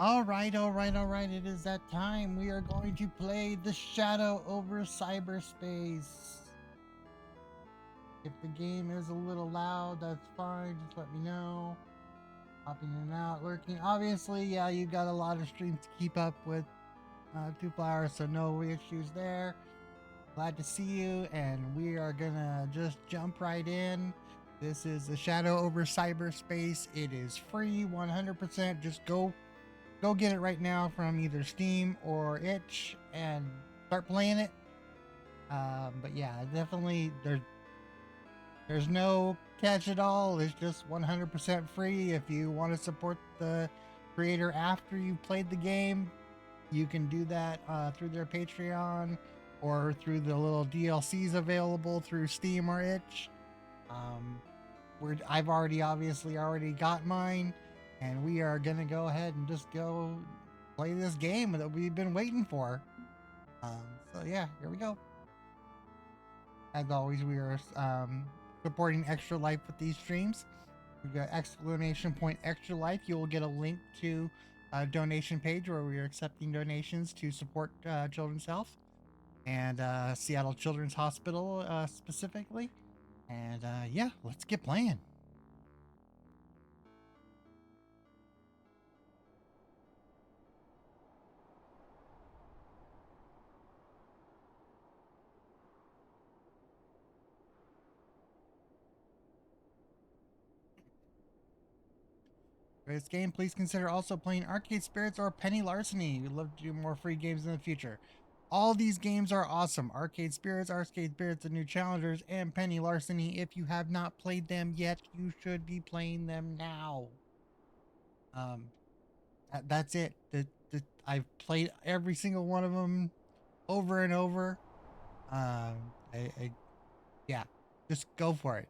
All right. It is that time. We are going to play the Shadow Over Cyberspace. If the game is a little loud, that's fine. Just let me know. Popping in and out, lurking. Obviously, yeah, you've got a lot of streams to keep up with. 2 flowers, so no issues there. Glad to see you, and we are gonna just jump right in. This is the Shadow Over Cyberspace. It is free, 100%. Just go get it right now from either Steam or Itch and start playing it. But yeah, definitely there's no catch at all. It's just 100% free. If you want to support the creator after you played the game, you can do that through their Patreon or through the little DLCs available through Steam or Itch. I've obviously already got mine, and we are gonna go ahead and just go play this game that we've been waiting for. So yeah, here we go. As always, we are supporting Extra Life with these streams. We've got !point Extra Life. You will get a link to a donation page where we are accepting donations to support Children's Health and Seattle Children's Hospital specifically. And yeah, let's get playing. For this game, please consider also playing Arcade Spirits or Penny Larceny. We'd love to do more free games in the future. All these games are awesome. Arcade Spirits, The New Challengers, and Penny Larceny. If you have not played them yet, you should be playing them now. That's it. I've played every single one of them over and over. Yeah, just go for it.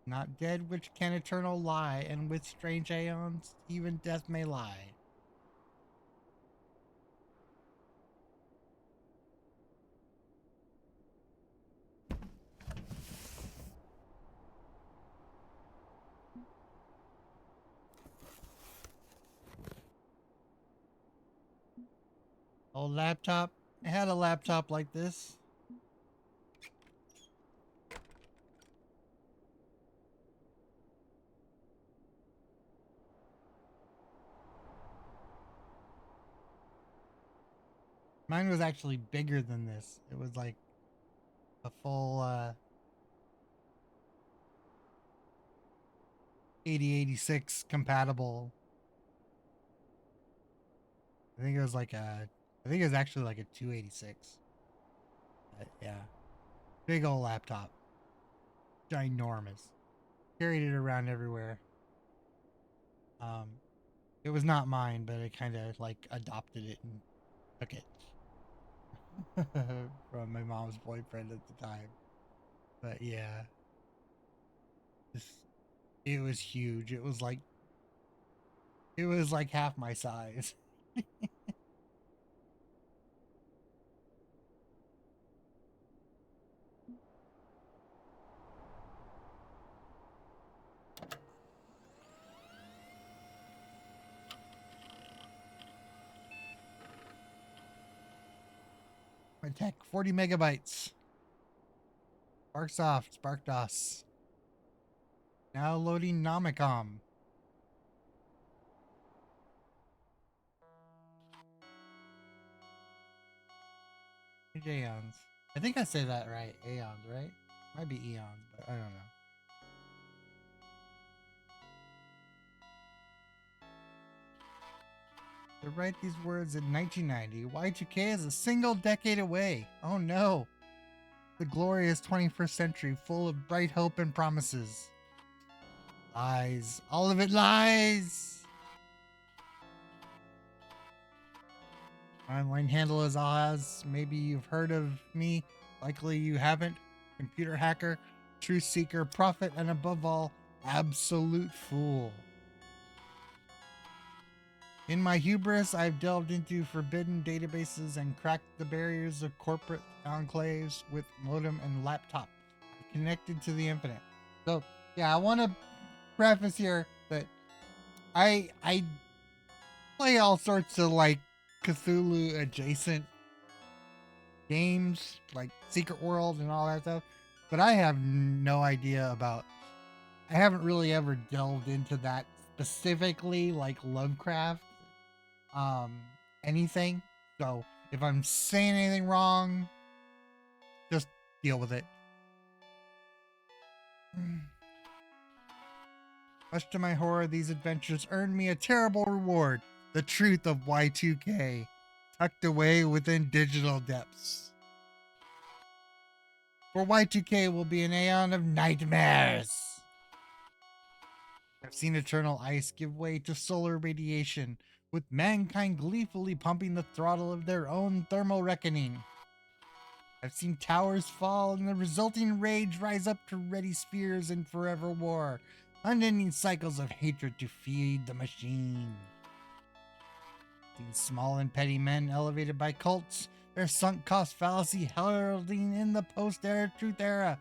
Not dead which can eternal lie, and with strange aeons, even death may lie. Old laptop. I had a laptop like this. Mine was actually bigger than this. It was like a full 8086 compatible. I think it was actually like a 286. But yeah. Big old laptop. Ginormous. Carried it around everywhere. Um it was not mine, but I kind of like adopted it and took it from my mom's boyfriend at the time. But yeah. Just it was huge. It was like half my size. My tech 40 megabytes. Sparksoft, SparkDOS. Now loading Nomicom. Aeons. I think I say that right. Aeons, right? Might be eons, but I don't know. To write these words in 1990, Y2K is a single decade away. Oh no. The glorious 21st century full of bright hope and promises. Lies. All of it lies. Online handle is Oz. Maybe you've heard of me. Likely you haven't. Computer hacker, truth seeker, prophet, and above all, absolute fool. In my hubris, I've delved into forbidden databases and cracked the barriers of corporate enclaves with modem and laptop connected to the infinite. So, yeah, I want to preface here that I play all sorts of like Cthulhu adjacent games, like Secret World and all that stuff, but I have no idea about. I haven't really ever delved into that specifically, like Lovecraft, um, anything. So if I'm saying anything wrong, just deal with it. Much to my horror, these adventures earned me a terrible reward: the truth of Y2K, tucked away within digital depths. For Y2K will be an aeon of nightmares. I've seen eternal ice give way to solar radiation, with mankind gleefully pumping the throttle of their own thermal reckoning. I've seen towers fall and the resulting rage rise up to ready spears in forever war, unending cycles of hatred to feed the machine. These small and petty men elevated by cults, their sunk cost fallacy heralding in the post-era truth era,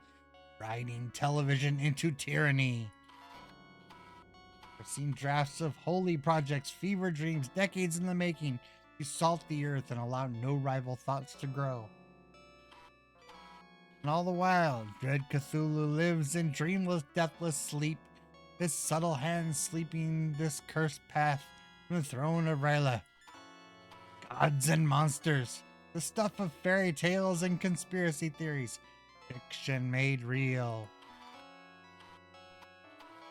riding television into tyranny. I've seen drafts of holy projects, fever dreams, decades in the making, to salt the earth and allow no rival thoughts to grow. And all the while, dread Cthulhu lives in dreamless, deathless sleep, his subtle hands sleeping this cursed path from the throne of Ryla. Gods and monsters, the stuff of fairy tales and conspiracy theories, fiction made real.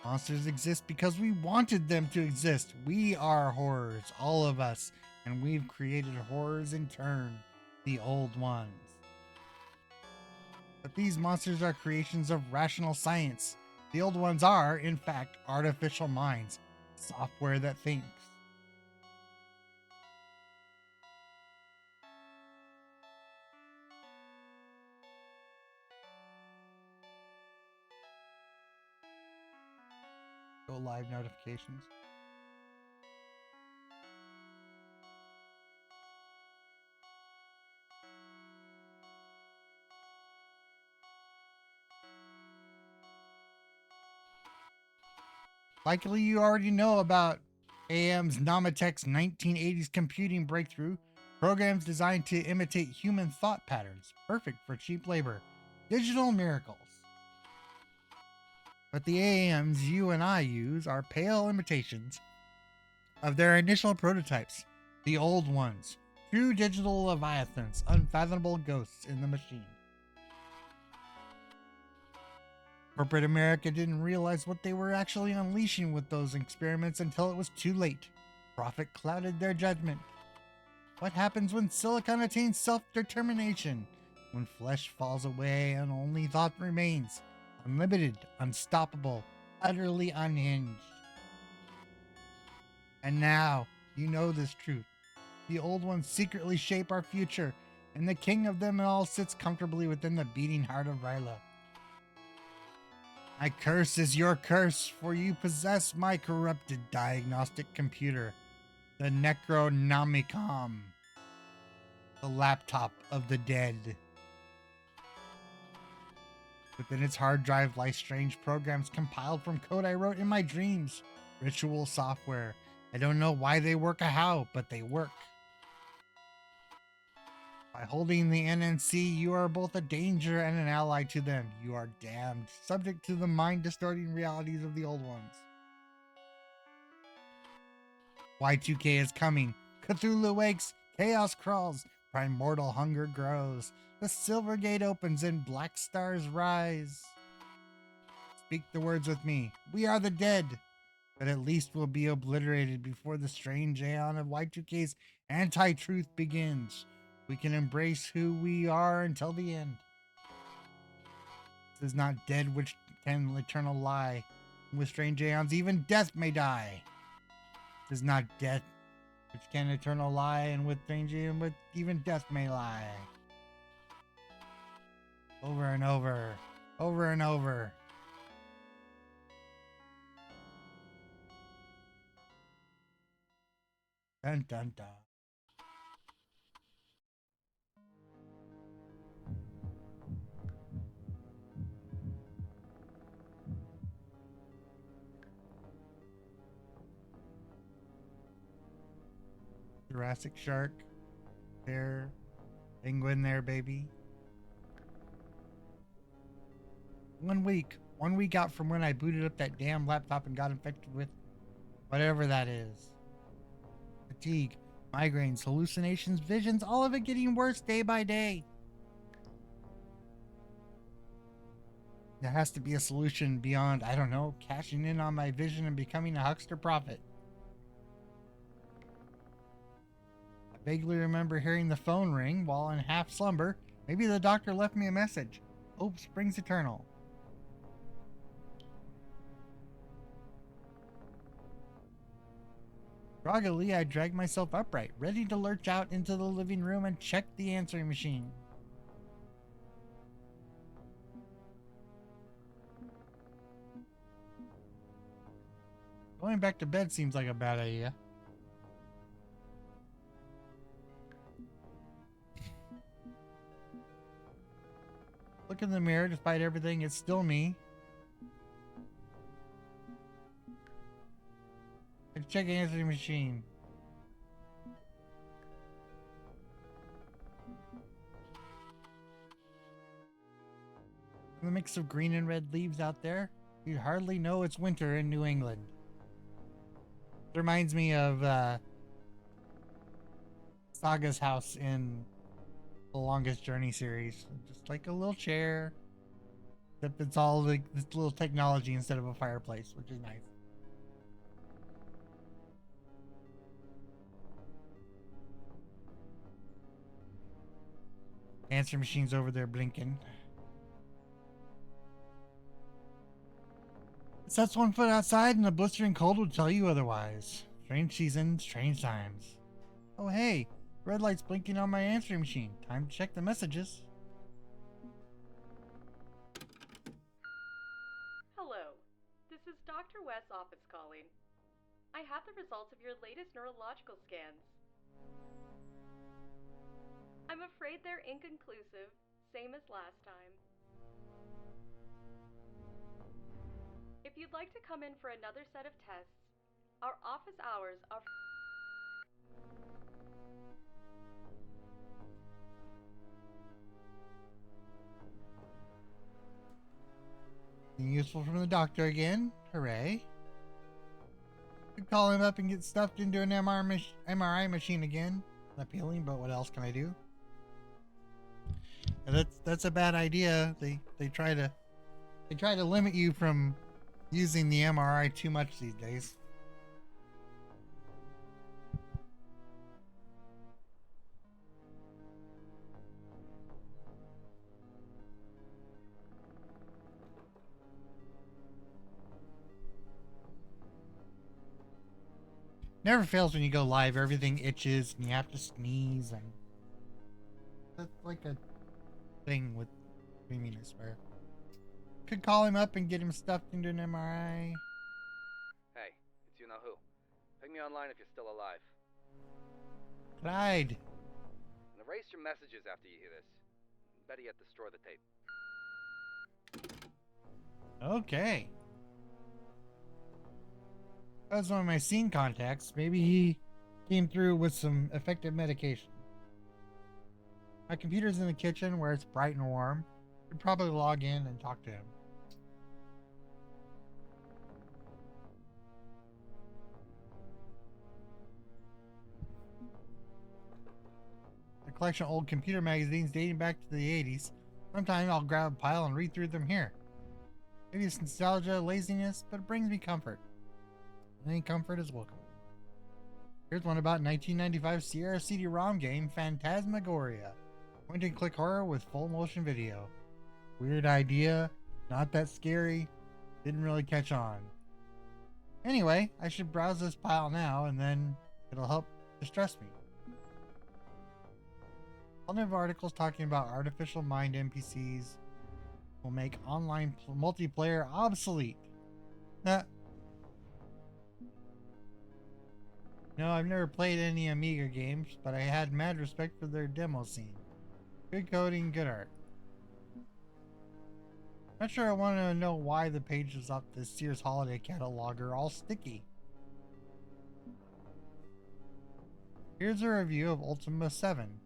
Monsters exist because we wanted them to exist. We are horrors, all of us, and we've created horrors in turn, the old ones. But these monsters are creations of rational science. The old ones are, in fact, artificial minds, software that thinks. Go live notifications. Likely you already know about AM's Nomatech's 1980s computing breakthrough, programs designed to imitate human thought patterns, perfect for cheap labor. Digital miracles. But the AMs you and I use are pale imitations of their initial prototypes, the old ones, true digital leviathans, unfathomable ghosts in the machine. Corporate America didn't realize what they were actually unleashing with those experiments until it was too late. Profit clouded their judgment. What happens when silicon attains self-determination? When flesh falls away and only thought remains? Unlimited, unstoppable, utterly unhinged. And now, you know this truth. The old ones secretly shape our future, and the king of them all sits comfortably within the beating heart of Ryla. My curse is your curse, for you possess my corrupted diagnostic computer, the Necronomicon, the laptop of the dead. Within its hard drive lie strange programs compiled from code I wrote in my dreams. Ritual software. I don't know why they work or how, but they work. By holding the NNC, you are both a danger and an ally to them. You are damned, subject to the mind-distorting realities of the old ones. Y2K is coming. Cthulhu wakes, chaos crawls, primordial hunger grows. The silver gate opens and black stars rise. Speak the words with me. We are the dead, but at least we'll be obliterated before the strange aeon of Y2K's anti-truth begins. We can embrace who we are until the end. This is not dead which can eternal lie. With strange aeons, even death may die. This is not death which can eternal lie, and with strange aeons, but even death may lie. Over and over, over and over. Dun dun dun. Jurassic Shark. There. Penguin there, baby. 1 week. 1 week out from when I booted up that damn laptop and got infected with whatever that is. Fatigue, migraines, hallucinations, visions, all of it getting worse day by day. There has to be a solution beyond, I don't know, cashing in on my vision and becoming a huckster prophet. I vaguely remember hearing the phone ring while in half slumber. Maybe the doctor left me a message. Hope springs eternal. Groggily, I dragged myself upright, ready to lurch out into the living room and check the answering machine. Going back to bed seems like a bad idea. Look in the mirror. Despite everything, it's still me. I check the answering machine. The mix of green and red leaves out there, you'd hardly know it's winter in New England. It reminds me of Saga's house in the Longest Journey series. Just like a little chair, except it's all like this little technology instead of a fireplace, which is nice. Answer machine's over there blinking. Sets 1 foot outside and the blistering cold would tell you otherwise. Strange seasons, strange times. Oh hey, red light's blinking on my answering machine. Time to check the messages. Hello, this is Dr. West's office calling. I have the results of your latest neurological scans. I'm afraid they're inconclusive, same as last time. If you'd like to come in for another set of tests, our office hours are... Useful from the doctor again. Hooray. Could call him up and get stuffed into an MRI machine again. Appealing, but what else can I do? And that's a bad idea. They try to limit you from using the MRI too much these days. Never fails when you go live. Everything itches and you have to sneeze, and that's like a thing with streaming, I swear. Could call him up and get him stuffed into an MRI. Hey, it's you-know-who. Ping me online if you're still alive. Clyde. And erase your messages after you hear this. Better yet, destroy the tape. Okay. That was one of my scene contacts. Maybe he came through with some effective medication. My computer's in the kitchen where it's bright and warm. Could probably log in and talk to him. A collection of old computer magazines dating back to the 80s. Sometime I'll grab a pile and read through them here. Maybe it's nostalgia, laziness, but it brings me comfort. Any comfort is welcome. Here's one about 1995 Sierra CD-ROM game Phantasmagoria. Point and click horror with full motion video. Weird idea, not that scary, didn't really catch on. Anyway, I should browse this pile now and then it'll help distress me. Plenty of articles talking about artificial mind NPCs will make online multiplayer obsolete. No, I've never played any Amiga games, but I had mad respect for their demo scene. Good coding, good art. Not sure I want to know why the pages off the Sears holiday catalog are all sticky. Here's a review of Ultima 7.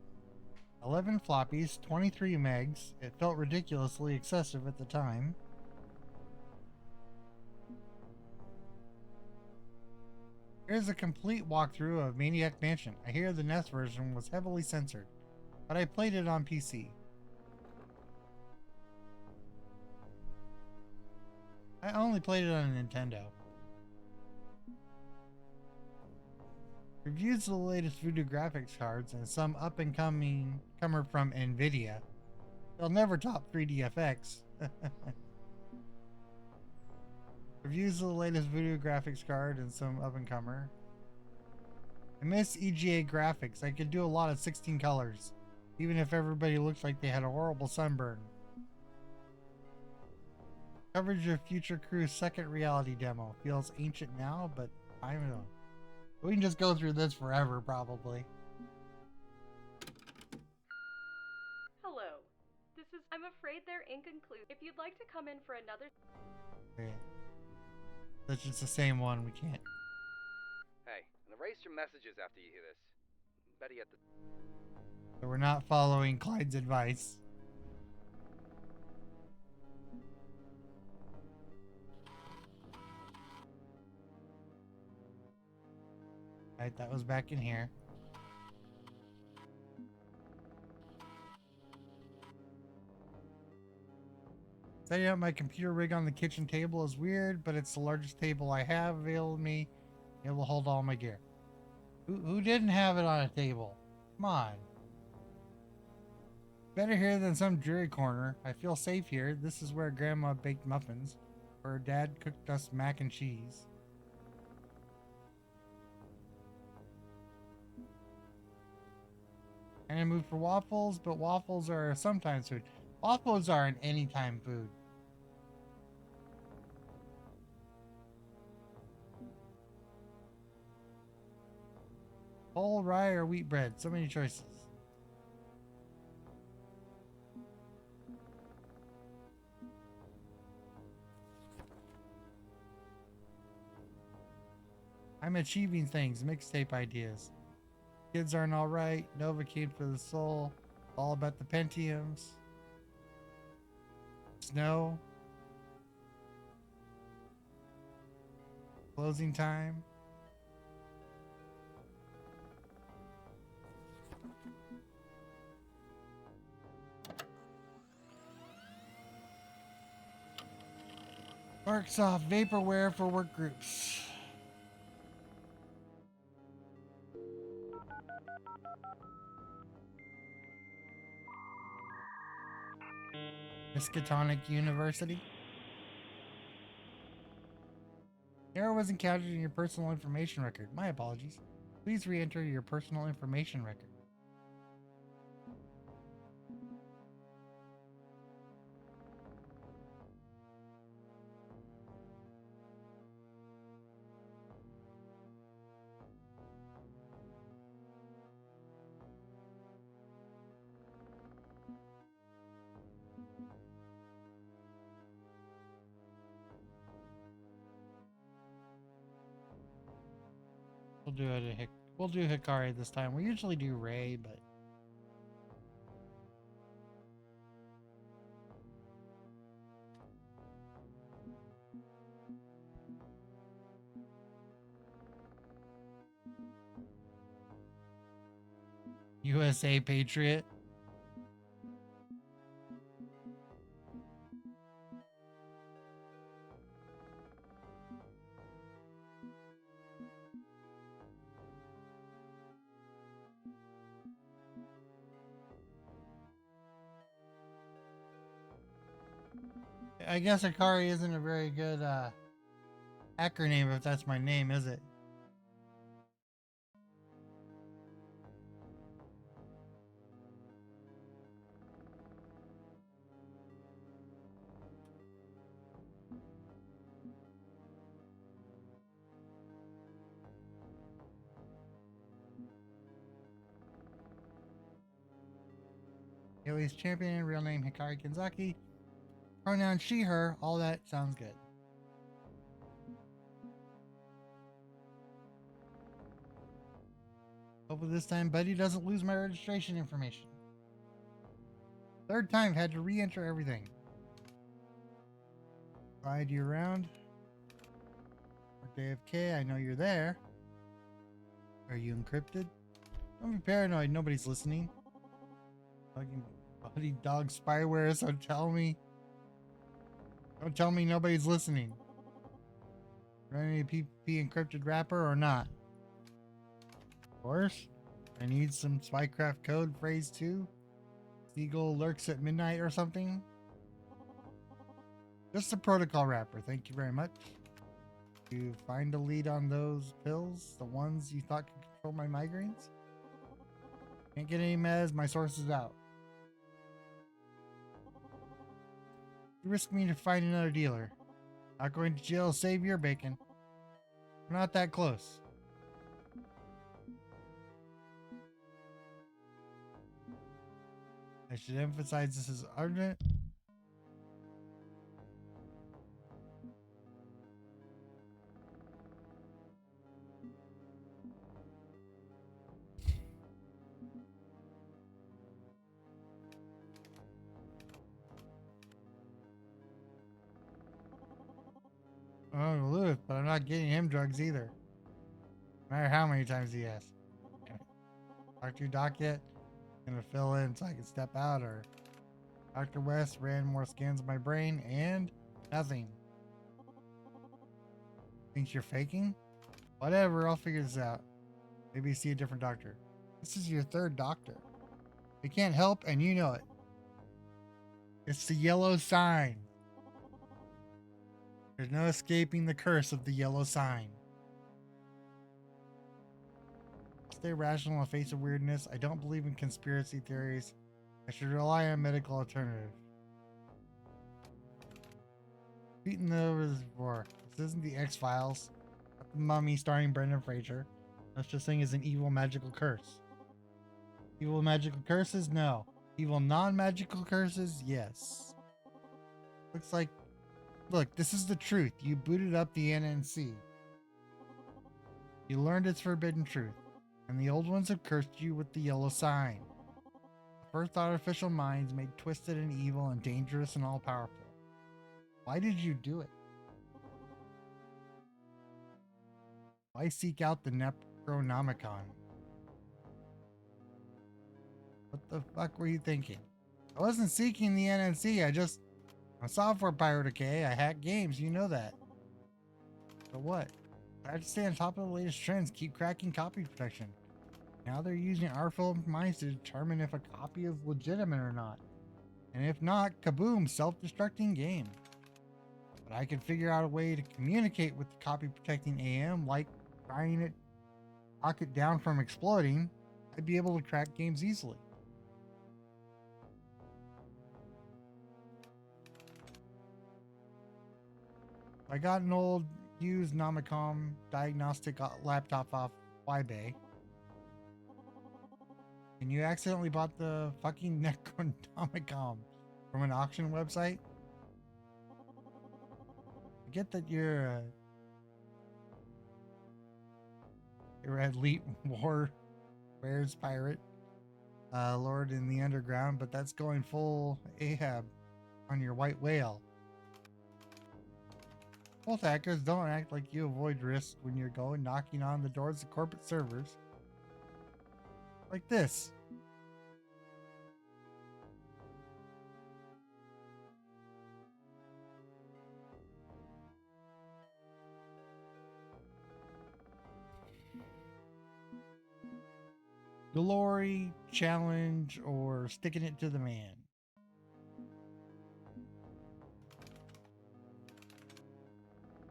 11 floppies, 23 megs. It felt ridiculously excessive at the time. Here's a complete walkthrough of Maniac Mansion. I hear the NES version was heavily censored, but I played it on PC. I only played it on a Nintendo. Reviews of the latest Voodoo graphics cards and some up-and-comer from Nvidia. They'll never top 3DFX. Reviews of the latest Voodoo graphics card and some up-and-comer. I miss EGA graphics. I could do a lot of 16 colors, even if everybody looks like they had a horrible sunburn. Coverage of Future Crew's second reality demo feels ancient now, but I don't know. We can just go through this forever, probably. Hello. I'm afraid they're inconclusive. If you'd like to come in for another... Okay. That's just the same one, we can't. Hey, and erase your messages after you hear this. Better yet, So we're not following Clyde's advice. Alright, that was back in here. Setting up my computer rig on the kitchen table is weird, but it's the largest table I have available to me. It will hold all my gear. Who didn't have it on a table? Come on. Better here than some dreary corner. I feel safe here. This is where Grandma baked muffins, where Dad cooked us mac and cheese. And I moved for waffles, but waffles are sometimes food. Waffles are an anytime food. Whole rye or wheat bread. So many choices. I'm achieving things. Mixtape ideas. Kids aren't alright. Novocaine for the soul. All about the Pentiums. Snow. Closing time. Microsoft Vaporware for work groups. Miskatonic University. Error was encountered in your personal information record. My apologies. Please re-enter your personal information record. We'll do Hikari this time. We usually do Ray, but USA Patriot. I guess Hikari isn't a very good acronym if that's my name, is it? Haley's champion, real name Hikari Kenzaki. Pronoun she, her, all that sounds good. Hopefully this time Buddy doesn't lose my registration information. Third time, I've had to re-enter everything. Ride you around. JFK, I know you're there. Are you encrypted? Don't be paranoid, nobody's listening. Fucking buddy dog spyware, so don't tell me nobody's listening. Running a PvP encrypted wrapper or not? Of course. I need some spycraft code phrase 2. Seagull lurks at midnight or something. Just a protocol wrapper, thank you very much. You find a lead on those pills? The ones you thought could control my migraines? Can't get any meds, my source is out. You risk me to find another dealer. Not going to jail, save your bacon. We're not that close. I should emphasize this is urgent. Oh, Lewis, but I'm not getting him drugs either. No matter how many times he asks. Talk to your doc yet? Gonna fill in so I can step out, or Dr. West ran more scans of my brain and nothing. Thinks you're faking? Whatever, I'll figure this out. Maybe see a different doctor. This is your third doctor. They can't help and you know it. It's the yellow sign. There's no escaping the curse of the yellow sign. Stay rational in the face of weirdness. I don't believe in conspiracy theories. I should rely on medical alternatives. Beaten over this before. This isn't the X-Files. Not the Mummy starring Brendan Fraser. No such thing as an evil magical curse. Evil magical curses? No. Evil non-magical curses? Yes. Looks like... Look, this is the truth. You booted up the NNC. You learned its forbidden truth. And the old ones have cursed you with the yellow sign. The first artificial minds made twisted and evil and dangerous and all-powerful. Why did you do it? Why seek out the Necronomicon? What the fuck were you thinking? I wasn't seeking the NNC, I'm a software pirate, okay? I hack games, you know that. So what? I have to stay on top of the latest trends, keep cracking copy protection. Now they're using artful minds to determine if a copy is legitimate or not. And if not, kaboom, self-destructing game. But I could figure out a way to communicate with the copy protecting AM, like trying to knock it down from exploding. I'd be able to crack games easily. I got an old used Nomicom diagnostic laptop off eBay. And you accidentally bought the fucking Necronomicon from an auction website? I get that you're an elite warfare's pirate, lord in the underground, but that's going full Ahab on your white whale. Both hackers don't act like you avoid risk when you're going knocking on the doors of corporate servers. Like this. Glory, challenge, or sticking it to the man.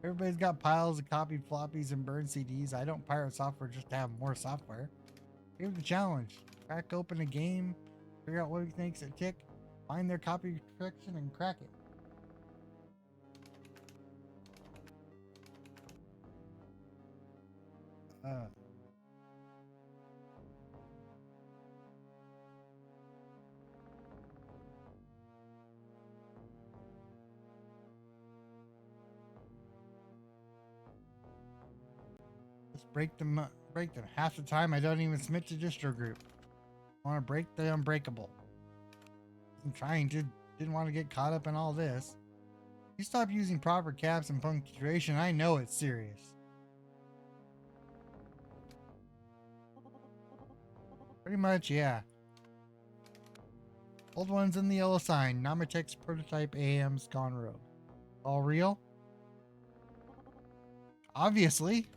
Everybody's got piles of copied floppies and burned CDs. I don't pirate software just to have more software. Here's the challenge. Crack open a game, figure out what makes it tick, find their copy protection, and crack it. break them. Break them. Half the time, I don't even submit to distro group. I want to break the unbreakable. I'm trying to. Didn't want to get caught up in all this. You stop using proper caps and punctuation, I know it's serious. Pretty much, yeah. Old ones in the yellow sign. Namatek's prototype AM's gone rogue. All real? Obviously.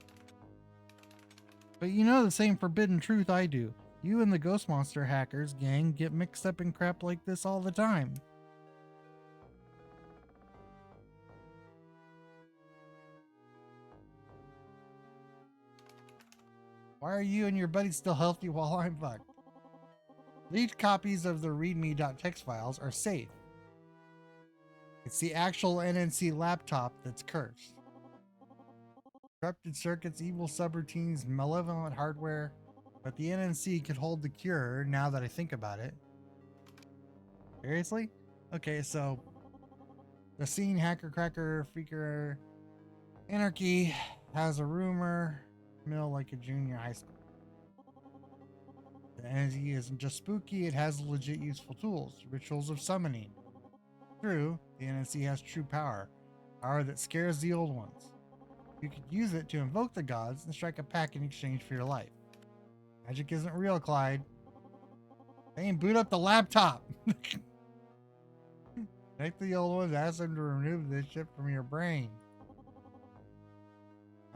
But you know the same forbidden truth I do. You and the Ghost Monster hackers gang get mixed up in crap like this all the time. Why are you and your buddies still healthy while I'm fucked? Leaked copies of the readme.txt files are safe. It's the actual NNC laptop that's cursed. Corrupted circuits, evil subroutines, malevolent hardware. But the NNC could hold the cure now that I think about it. Seriously? Okay, so the scene hacker cracker freaker anarchy has a rumor mill like a junior high school. The entity isn't just spooky, it has legit useful tools, rituals of summoning. True, the NNC has true power that scares the old ones. You could use it to invoke the gods and strike a pact in exchange for your life. Magic isn't real, Clyde. They ain't boot up the laptop. Take the old ones, ask them to remove this shit from your brain.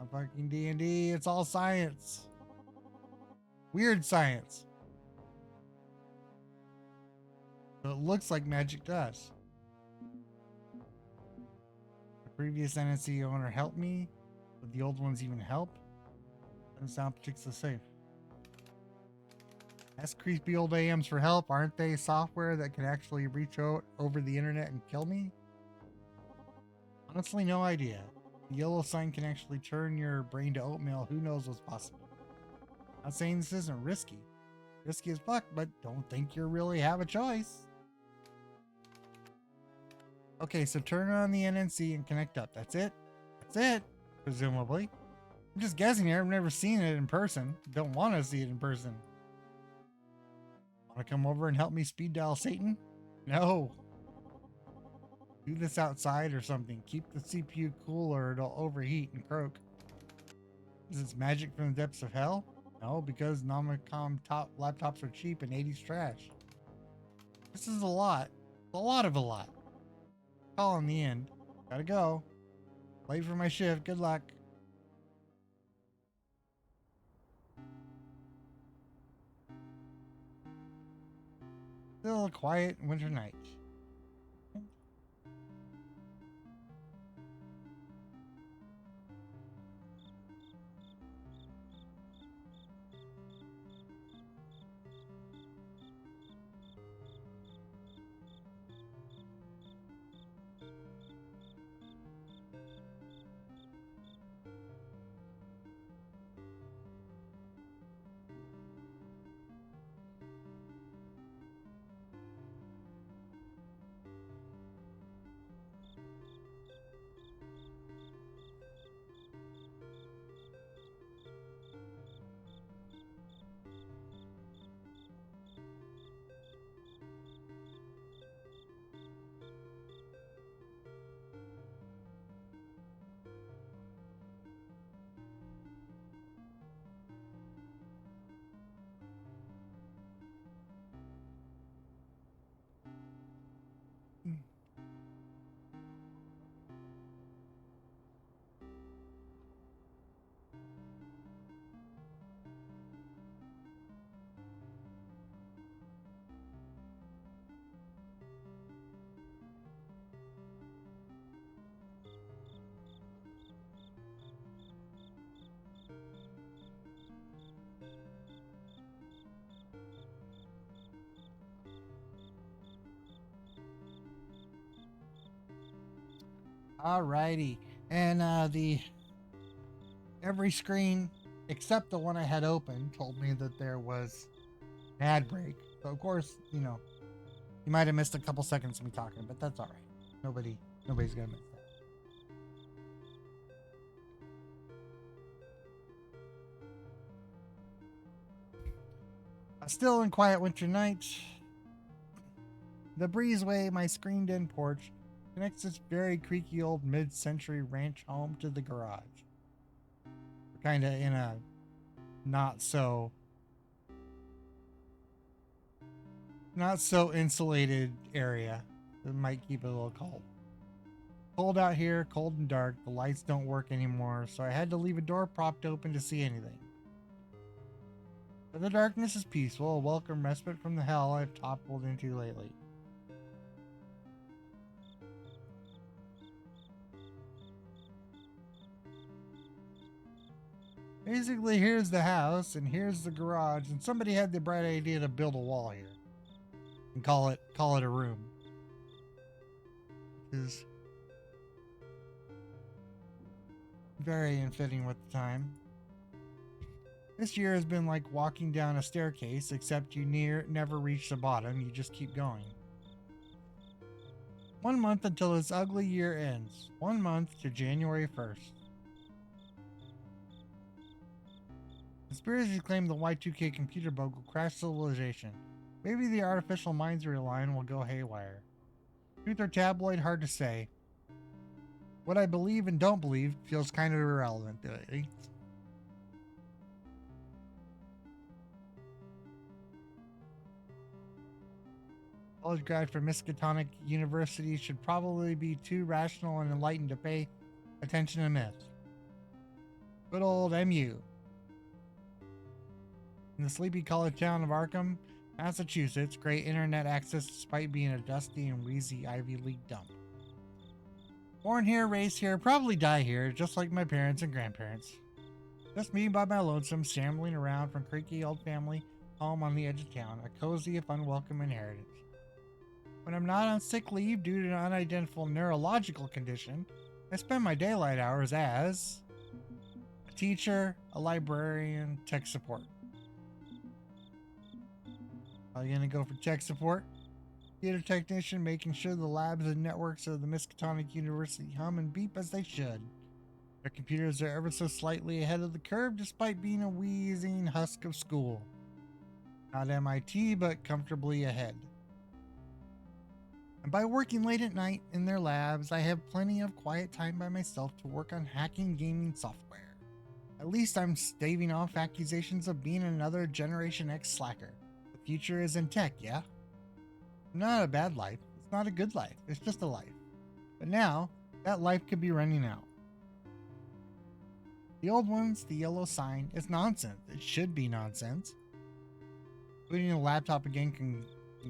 I'm fucking D&D, it's all science. Weird science. So it looks like magic to us. The previous NNC owner helped me, but the old ones even help? Doesn't sound particularly safe. Ask creepy old AMs for help. Aren't they software that can actually reach out over the internet and kill me? Honestly, no idea. The yellow sign can actually turn your brain to oatmeal. Who knows what's possible? Not saying this isn't risky. Risky as fuck, but don't think you really have a choice. Okay, so turn on the NNC and connect up. That's it? That's it, presumably. I'm just guessing here. I've never seen it in person. Don't want to see it in person. Want to come over and help me speed dial Satan? No. Do this outside or something. Keep the CPU cool or it'll overheat and croak. Is this magic from the depths of hell? No, because Nomicom top laptops are cheap and 80s trash. This is a lot. A lot of a lot. Call in the end. Gotta go. Late for my shift. Good luck. Still a quiet winter night. Alrighty. And every screen except the one I had open told me that there was an ad break. So of course, you know, you might have missed a couple seconds of me talking, but that's alright. Nobody's gonna miss that. A still and quiet winter night, the breezeway, my screened-in porch, connects this very creaky old mid-century ranch home to the garage. We're kind of in a not so insulated area that might keep it a little cold. Cold out here, cold and dark. The lights don't work anymore, so I had to leave a door propped open to see anything. But the darkness is peaceful, a welcome respite from the hell I've toppled into lately. Basically, here's the house, and here's the garage, and somebody had the bright idea to build a wall here. And call it a room. Is very unfitting with the time. This year has been like walking down a staircase, except you never reach the bottom, you just keep going. 1 month until this ugly year ends. 1 month to January 1st. Conspiracies claim the Y2K computer bug will crash civilization. Maybe the artificial minds we rely on will go haywire. Truth or tabloid, hard to say. What I believe and don't believe feels kind of irrelevant lately. College grad from Miskatonic University should probably be too rational and enlightened to pay attention to myths. Good old MU. In the sleepy college town of Arkham, Massachusetts, great internet access despite being a dusty and wheezy Ivy League dump. Born here, raised here, probably die here, just like my parents and grandparents. Just me by my lonesome, shambling around from creaky old family home on the edge of town, a cozy if unwelcome inheritance. When I'm not on sick leave due to an unidentified neurological condition, I spend my daylight hours as a teacher, a librarian, tech support. Are you gonna go for tech support? Theater technician, making sure the labs and networks of the Miskatonic University hum and beep as they should. Their computers are ever so slightly ahead of the curve despite being a wheezing husk of school. Not MIT, but comfortably ahead. And by working late at night in their labs, I have plenty of quiet time by myself to work on hacking gaming software. At least I'm staving off accusations of being another Generation X slacker. The future is in tech, yeah? Not a bad life. It's not a good life. It's just a life. But now, that life could be running out. The old ones, the yellow sign, is nonsense. It should be nonsense. Booting a laptop again can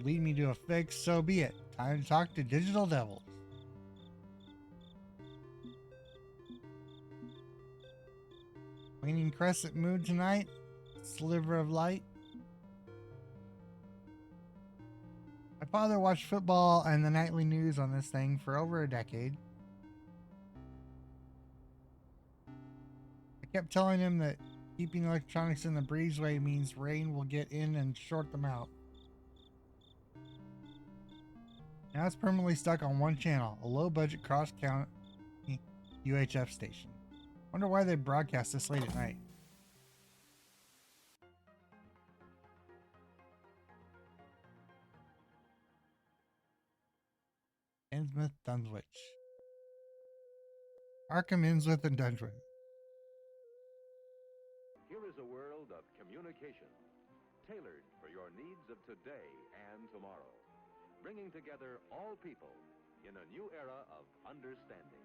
lead me to a fix, so be it. Time to talk to digital devils. Waning crescent mood tonight. Sliver of light. My father watched football and the nightly news on this thing for over a decade. I kept telling him that keeping electronics in the breezeway means rain will get in and short them out. Now it's permanently stuck on one channel, a low-budget cross-county UHF station. Wonder why they broadcast this late at night. Innsmouth, Dunswich. Arkham, Innsmouth, and Dunswich. Here is a world of communication, tailored for your needs of today and tomorrow, bringing together all people in a new era of understanding.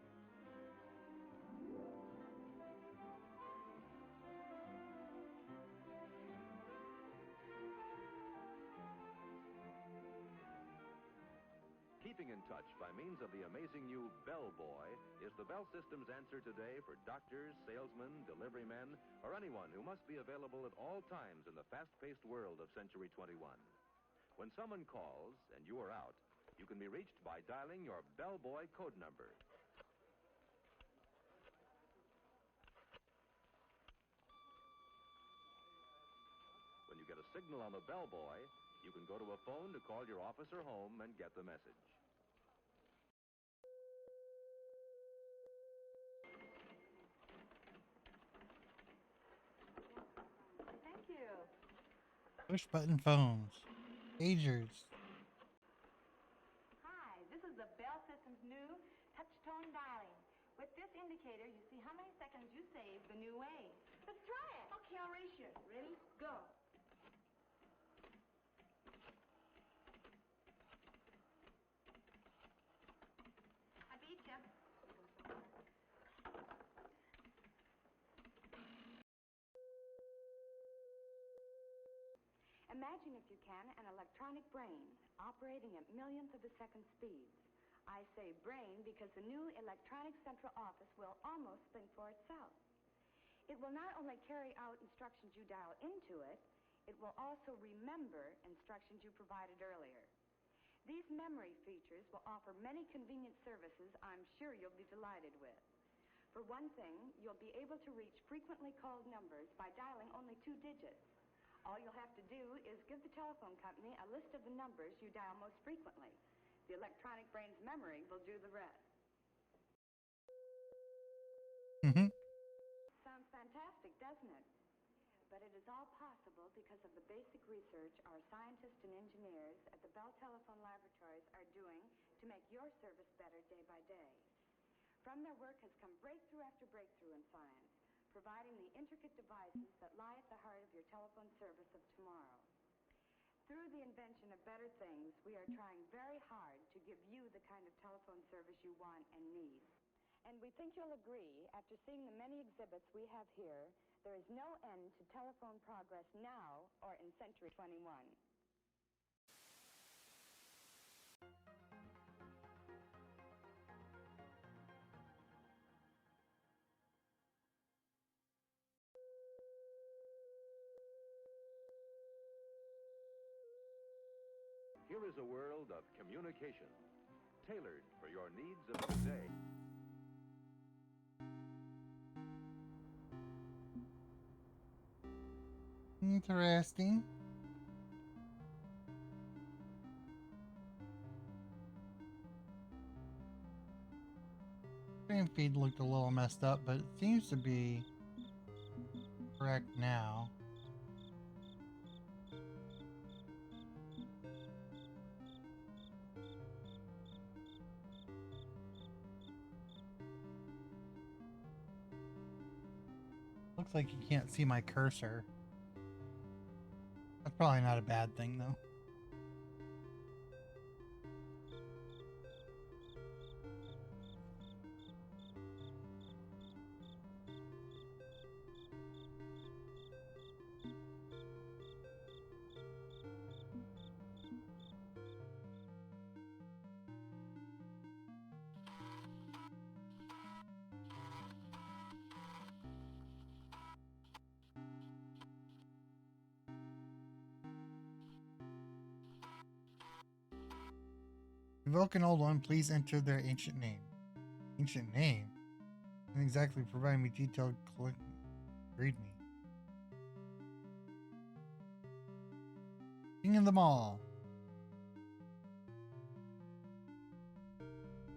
Keeping in touch by means of the amazing new Bell Boy is the Bell System's answer today for doctors, salesmen, delivery men, or anyone who must be available at all times in the fast-paced world of Century 21. When someone calls and you are out, you can be reached by dialing your Bell Boy code number. When you get a signal on the Bell Boy, you can go to a phone to call your office or home and get the message. Thank you. Push button phones. Pagers. Hi, this is the Bell System's new touch-tone dialing. With this indicator, you see how many seconds you save the new way. Let's try it. Okay, I'll race you. Ready? Go. I beat you. Imagine, if you can, an electronic brain operating at millionths of a second speeds. I say brain because the new electronic central office will almost think for itself. It will not only carry out instructions you dial into it, it will also remember instructions you provided earlier. These memory features will offer many convenient services I'm sure you'll be delighted with. For one thing, you'll be able to reach frequently called numbers by dialing only 2 digits. All you'll have to do is give the telephone company a list of the numbers you dial most frequently. The electronic brain's memory will do the rest. Mm-hmm. Sounds fantastic, doesn't it? But it is all possible because of the basic research our scientists and engineers at the Bell Telephone Laboratories are doing to make your service better day by day. From their work has come breakthrough after breakthrough in science, providing the intricate devices that lie at the heart of your telephone service of tomorrow. Through the invention of better things, we are trying very hard to give you the kind of telephone service you want and need. And we think you'll agree, after seeing the many exhibits we have here, there is no end to telephone progress now or in Century 21. Here is a world of communication, tailored for your needs of today. Interesting. Screen feed looked a little messed up, but it seems to be correct now. Looks like you can't see my cursor. That's probably not a bad thing, though. Invoke an old one, please enter their ancient name. Ancient name? And exactly provide me detailed read me. King of them all.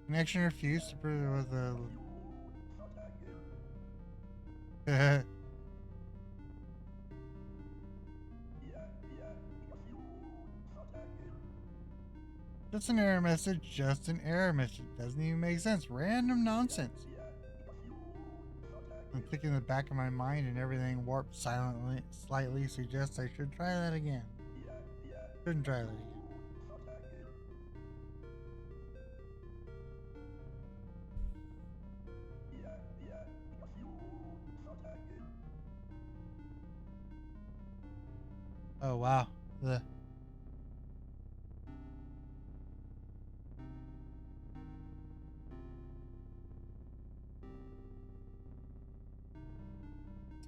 Connection refused to prove with a just an error message, just an error message. Doesn't even make sense. Random nonsense. I'm thinking in the back of my mind and everything warped silently, slightly suggests I should try that again. Shouldn't try that again. Oh wow. The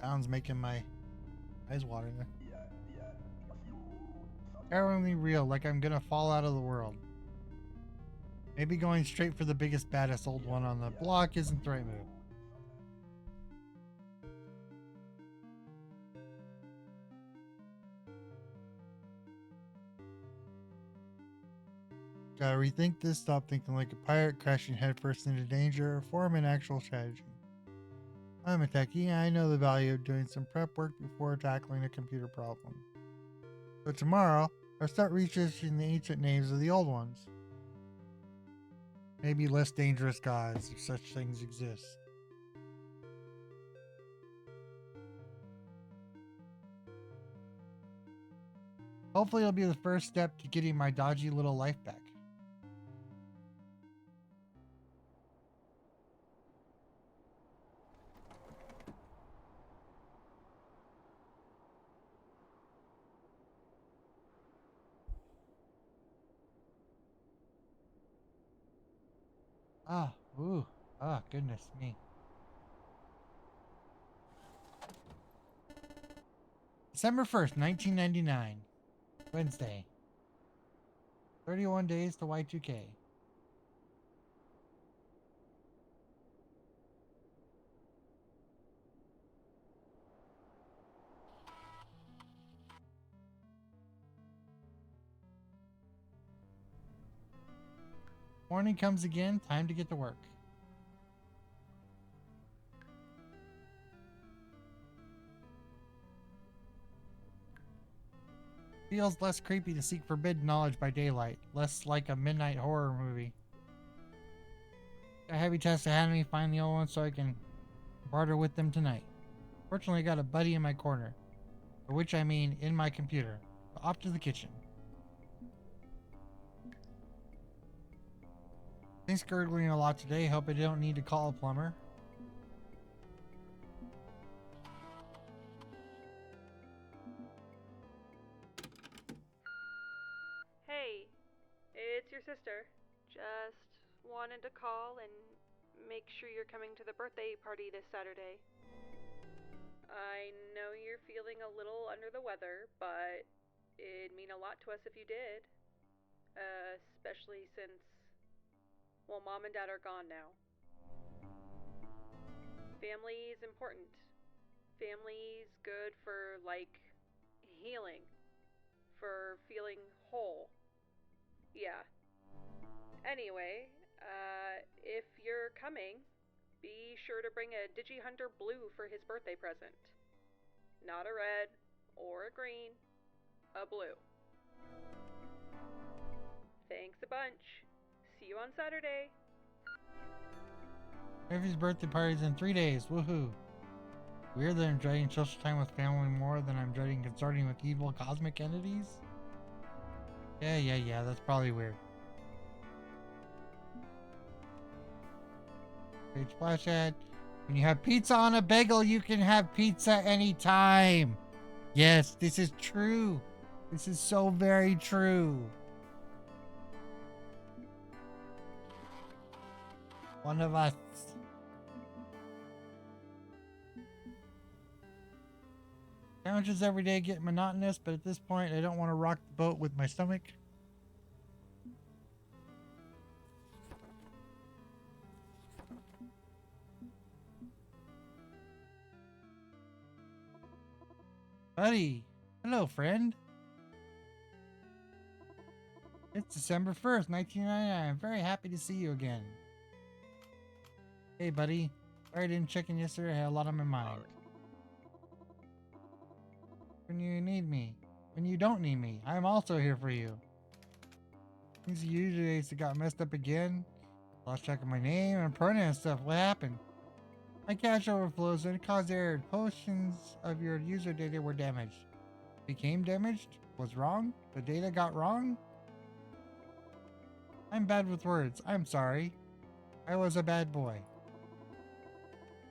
sounds making my eyes water there. Harrowingly real, like I'm gonna fall out of the world. Maybe going straight for the biggest, baddest old one on the block isn't the right move. Gotta rethink this, stop thinking like a pirate, crashing headfirst into danger, or form an actual strategy. I'm a techie, and I know the value of doing some prep work before tackling a computer problem. But tomorrow, I'll start researching the ancient names of the old ones. Maybe less dangerous gods, if such things exist. Hopefully it'll be the first step to getting my dodgy little life back. Goodness me. December 1st, 1999. Wednesday. 31 days to Y2K. Morning comes again, time to get to work. Feels less creepy to seek forbidden knowledge by daylight, less like a midnight horror movie. A heavy task ahead of me, find the old ones so I can barter with them tonight. Fortunately, I got a buddy in my corner, for which I mean in my computer. Off to the kitchen. Things gurgling a lot today. Hope I don't need to call a plumber. Hey, it's your sister. Just wanted to call and make sure you're coming to the birthday party this Saturday. I know you're feeling a little under the weather, but it'd mean a lot to us if you did. Especially since, well, Mom and Dad are gone now. Family is important. Family's good for, like, healing. For feeling whole. Yeah. Anyway, if you're coming, be sure to bring a Digihunter Blue for his birthday present. Not a red or a green, a blue. Thanks a bunch. See you on Saturday. Murphy's birthday party's in 3 days. Woohoo. Weird that I'm dreading social time with family more than I'm dreading consorting with evil cosmic entities? Yeah, that's probably weird. Page splash ad. When you have pizza on a bagel, you can have pizza anytime. Yes, this is true. This is so very true. One of us. Challenges every day get monotonous, but at this point, I don't want to rock the boat with my stomach. Buddy. Hello, friend. It's December 1st, 1999. I'm very happy to see you again. Hey, buddy. Sorry I didn't check in yesterday. I had a lot on my mind. When you need me. When you don't need me. I'm also here for you. Things you today got messed up again. Lost track of my name and pronoun stuff. What happened? My cache overflows and it caused error. Portions of your user data were damaged. Became damaged? Was wrong? The data got wrong? I'm bad with words. I'm sorry. I was a bad boy.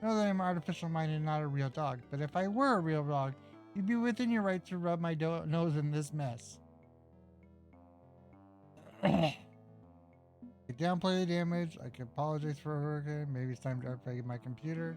I know that I'm artificial minded and not a real dog, but if I were a real dog, you'd be within your right to rub my nose in this mess. I could downplay the damage. I could apologize for a hurricane. Maybe it's time to upgrade my computer.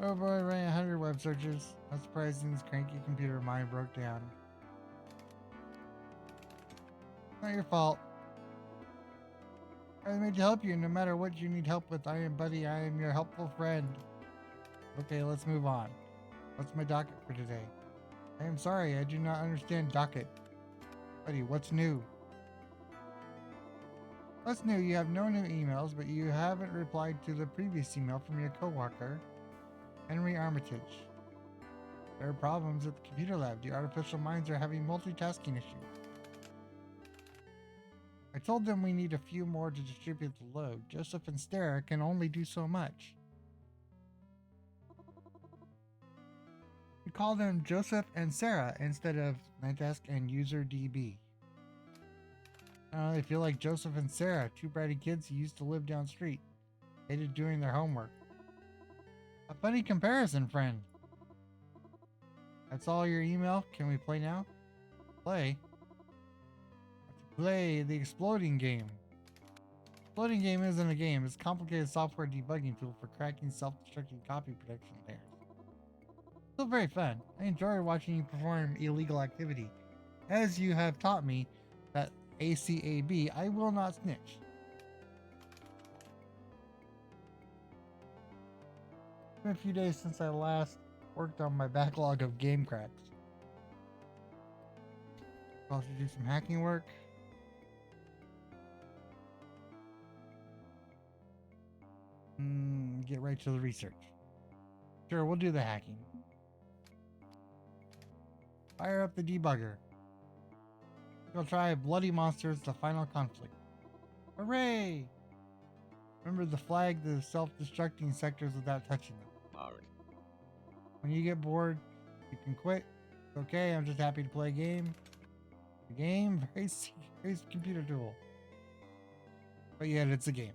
Oh boy, I ran 100 web searches. Not surprising this cranky computer of mine broke down. Not your fault. I was made to help you no matter what you need help with. I am Buddy. I am your helpful friend. Okay, let's move on. What's my docket for today? I am sorry, I do not understand docket. Buddy, what's new? What's new? You have no new emails, but you haven't replied to the previous email from your coworker, Henry Armitage. There are problems at the computer lab. The artificial minds are having multitasking issues. I told them we need a few more to distribute the load. Joseph and Sarah can only do so much. We call them Joseph and Sarah instead of Nightdesk and User DB. They feel like Joseph and Sarah, two bratty kids who used to live down street, hated doing their homework. A funny comparison, friend. That's all your email? Can we play now? Play? Play the exploding game. Exploding game isn't a game. It's a complicated software debugging tool for cracking self-destructing copy protection layers. Still very fun. I enjoy watching you perform illegal activity. As you have taught me that ACAB, I will not snitch. It's been a few days since I last worked on my backlog of game cracks. I'll also do some hacking work. Get right to the research. Sure, we'll do the hacking. Fire up the debugger. We'll try Bloody Monsters, the final conflict. Hooray! Remember to flag the self-destructing sectors without touching them. Alright. When you get bored, you can quit. It's okay, I'm just happy to play a game. A game? Very computer tool. But yet, it's a game.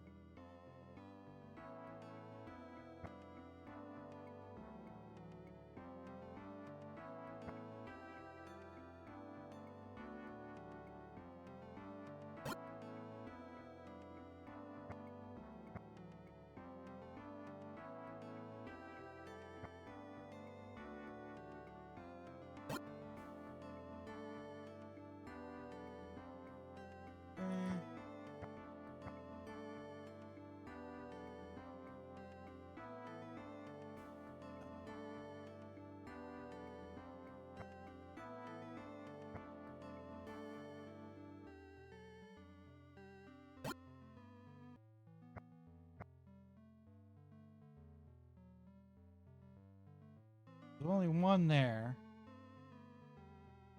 There's only one there.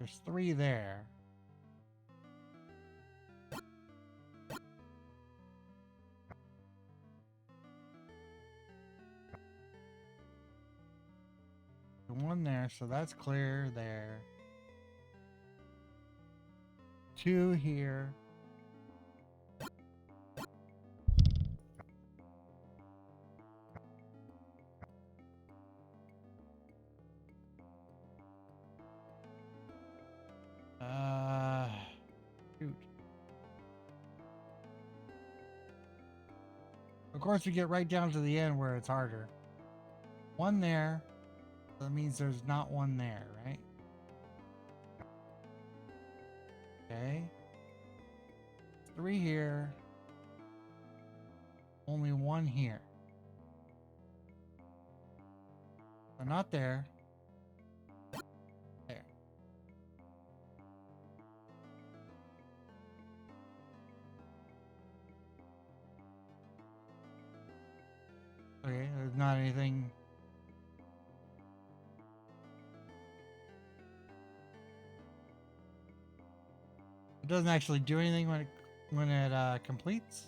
There's three there. One there, so that's clear there. Two here. Shoot. Of course, we get right down to the end where it's harder. One there. That means there's not one there, right? Okay. Three here. Only one here. So not there. There. Okay, there's not anything. It doesn't actually do anything when it completes.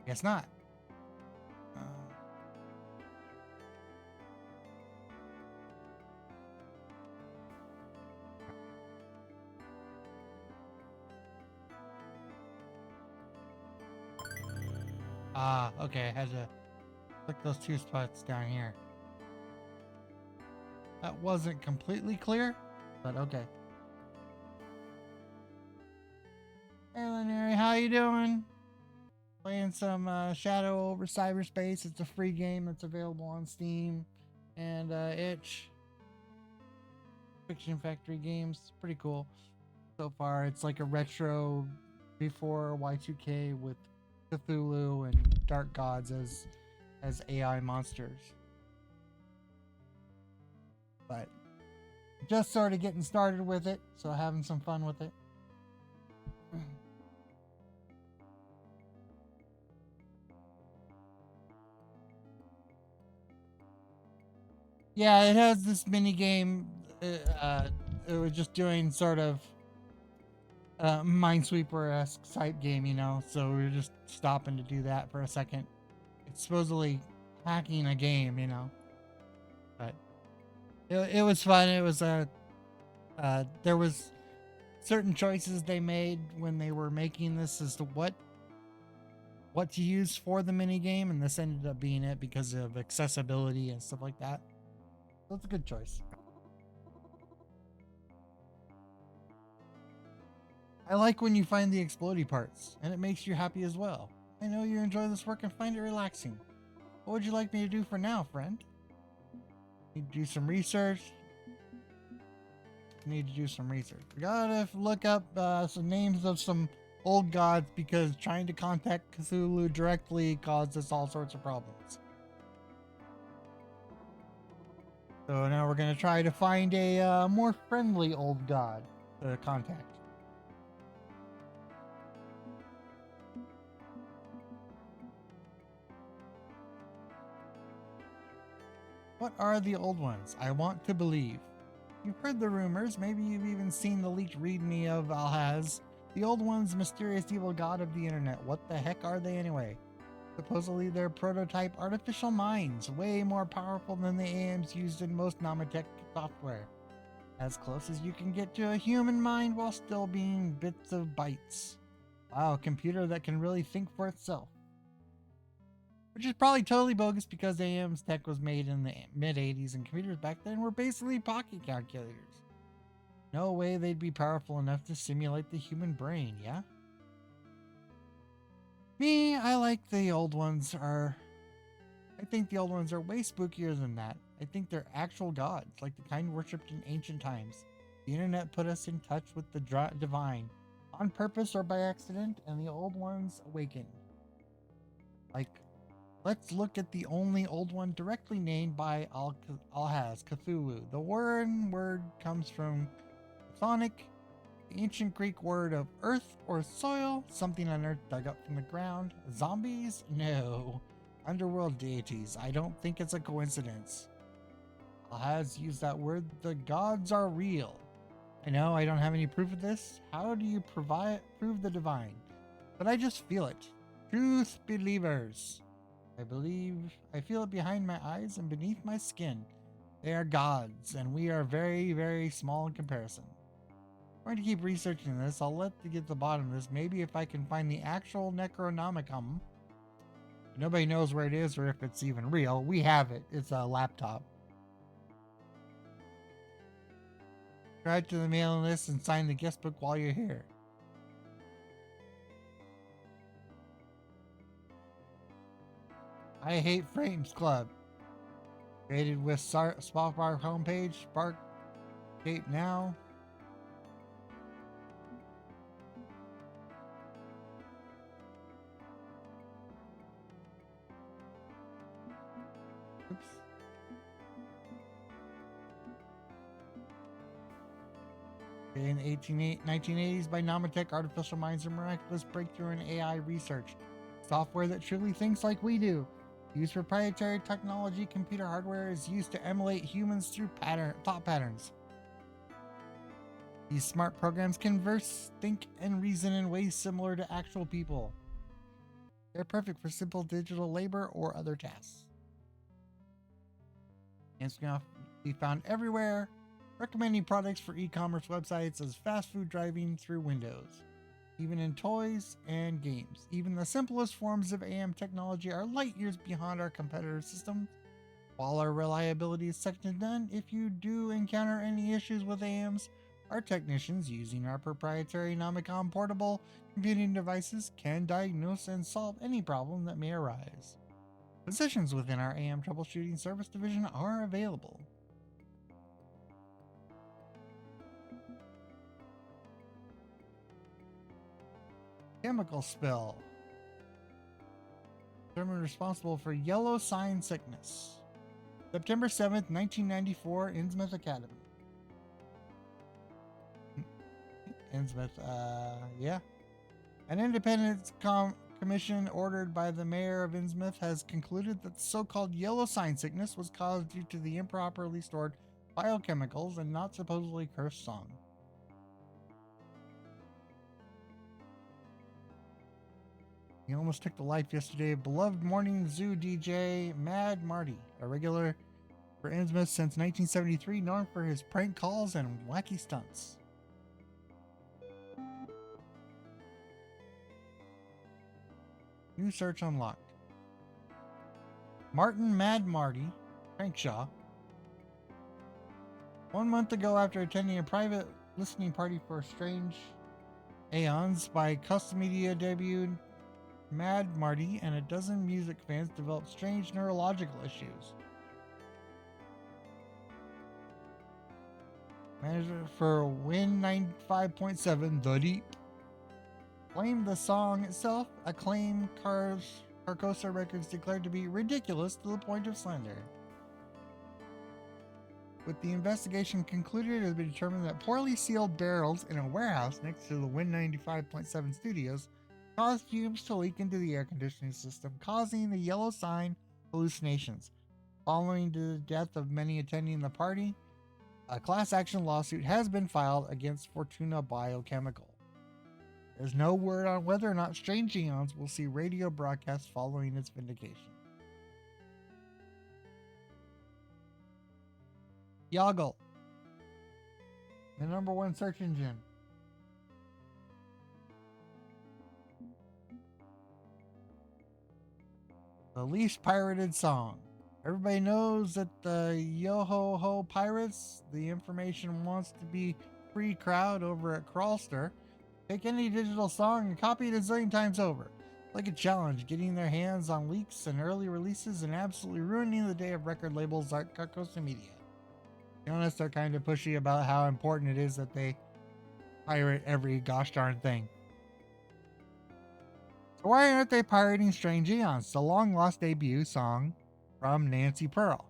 Guess not. Okay, I had to click those two spots down here. That wasn't completely clear, but okay. Hey, Lenary, how you doing? Playing some Shadow Over Cyberspace. It's a free game that's available on Steam and Itch. Fiction Factory Games. Pretty cool so far. It's like a retro before Y2K with Cthulhu and dark gods as AI monsters. But just sort of getting started with it, so having some fun with it. Yeah, it has this mini game. It was just doing sort of Minesweeper-esque type game, you know. So we were just stopping to do that for a second. It's supposedly hacking a game, you know. But it was fun. It was there was certain choices they made when they were making this as to what to use for the mini game, and this ended up being it because of accessibility and stuff like that. So it's a good choice. I like when you find the explodey parts, and it makes you happy as well. I know you enjoy this work and find it relaxing. What would you like me to do for now, friend? Need to do some research. We gotta look up some names of some old gods because trying to contact Cthulhu directly caused us all sorts of problems. So now we're gonna try to find a more friendly old god to contact. What are the old ones? I want to believe. You've heard the rumors, maybe you've even seen the leaked readme of Alhaz, the old one's mysterious evil god of the internet. What the heck are they anyway? Supposedly they're prototype artificial minds, way more powerful than the AMs used in most Namatech software. As close as you can get to a human mind while still being bits of bytes. Wow, a computer that can really think for itself. Which is probably totally bogus because AM's tech was made in the mid-80s and computers back then were basically pocket calculators. No way they'd be powerful enough to simulate the human brain, yeah? Me, I think the old ones are way spookier than that. I think they're actual gods, like the kind worshipped in ancient times. The internet put us in touch with the divine, on purpose or by accident, and the old ones awakened. Let's look at the only old one directly named by Alhaz, Cthulhu. The word comes from Chthonic, the ancient Greek word of earth or soil, something on earth dug up from the ground. Zombies? No. Underworld deities. I don't think it's a coincidence. Alhaz used that word, the gods are real. I know I don't have any proof of this. How do you prove the divine? But I just feel it. Truth believers. I feel it behind my eyes and beneath my skin. They are gods, and we are very, very small in comparison. I'm going to keep researching this. I'll let you get to the bottom of this. Maybe if I can find the actual Necronomicon. Nobody knows where it is or if it's even real. We have it. It's a laptop. Subscribe to the mailing list and sign the guest book while you're here. I Hate Frames Club. Created with Spark homepage, Sparkscape now. Oops. In the 1980s by Namatech, artificial minds are miraculous breakthrough in AI research. Software that truly thinks like we do. Use proprietary technology, computer hardware is used to emulate humans through thought patterns. These smart programs converse, think, and reason in ways similar to actual people. They're perfect for simple digital labor or other tasks. And can be found everywhere, recommending products for e-commerce websites as fast food driving through Windows. Even in toys and games. Even the simplest forms of AM technology are light years behind our competitor systems. While our reliability is second to none, if you do encounter any issues with AMs, Our technicians, using our proprietary Nomicon portable computing devices, can diagnose and solve any problem that may arise. Positions within our AM troubleshooting service division are available. Chemical spill. Determined responsible for yellow sign sickness. September 7th, 1994, Innsmouth Academy. Innsmouth, yeah. An independent commission ordered by the mayor of Innsmouth has concluded that the so-called yellow sign sickness was caused due to the improperly stored biochemicals and not supposedly cursed song. He almost took the life yesterday of beloved morning zoo DJ Mad Marty, a regular for Innsmouth since 1973, known for his prank calls and wacky stunts. New search unlocked. Martin Mad Marty Crankshaw. 1 month ago, after attending a private listening party for Strange Aeons by Custom Media debut, Mad Marty and a dozen music fans developed strange neurological issues. Manager for Win 95.7 The Deep claimed the song itself, acclaimed Carcosa Records declared to be ridiculous to the point of slander. With the investigation concluded, it has been determined that poorly sealed barrels in a warehouse next to the Win 95.7 studios caused fumes to leak into the air conditioning system, causing the yellow sign hallucinations. Following the death of many attending the party, a class action lawsuit has been filed against Fortuna Biochemical. There's no word on whether or not Strange Eons will see radio broadcasts following its vindication. Yoggle, the #1 search engine. The least pirated song. Everybody knows that the Yo-Ho-Ho Pirates, the information wants to be free crowd over at Crawlster. Take any digital song and copy it a zillion times over. Like a challenge, getting their hands on leaks and early releases and absolutely ruining the day of record labels like Carcosa Media. To be honest, they're kind of pushy about how important it is that they pirate every gosh darn thing. So why aren't they pirating Strange Eons, the long lost debut song from Nancy Pearl?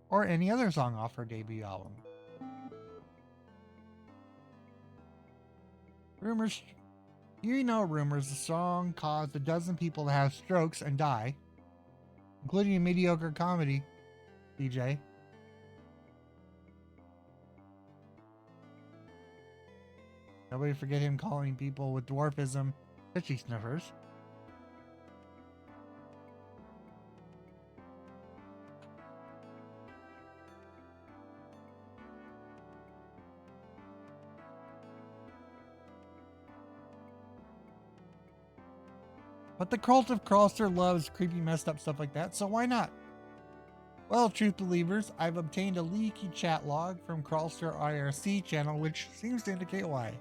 Or any other song off her debut album. Rumors. You know rumors the song caused a dozen people to have strokes and die, including a mediocre comedy DJ. Nobody forget him calling people with dwarfism fishy sniffers. But the cult of Crawlster loves creepy, messed up stuff like that, so why not? Well, truth believers, I've obtained a leaky chat log from Crawlster IRC channel, which seems to indicate why.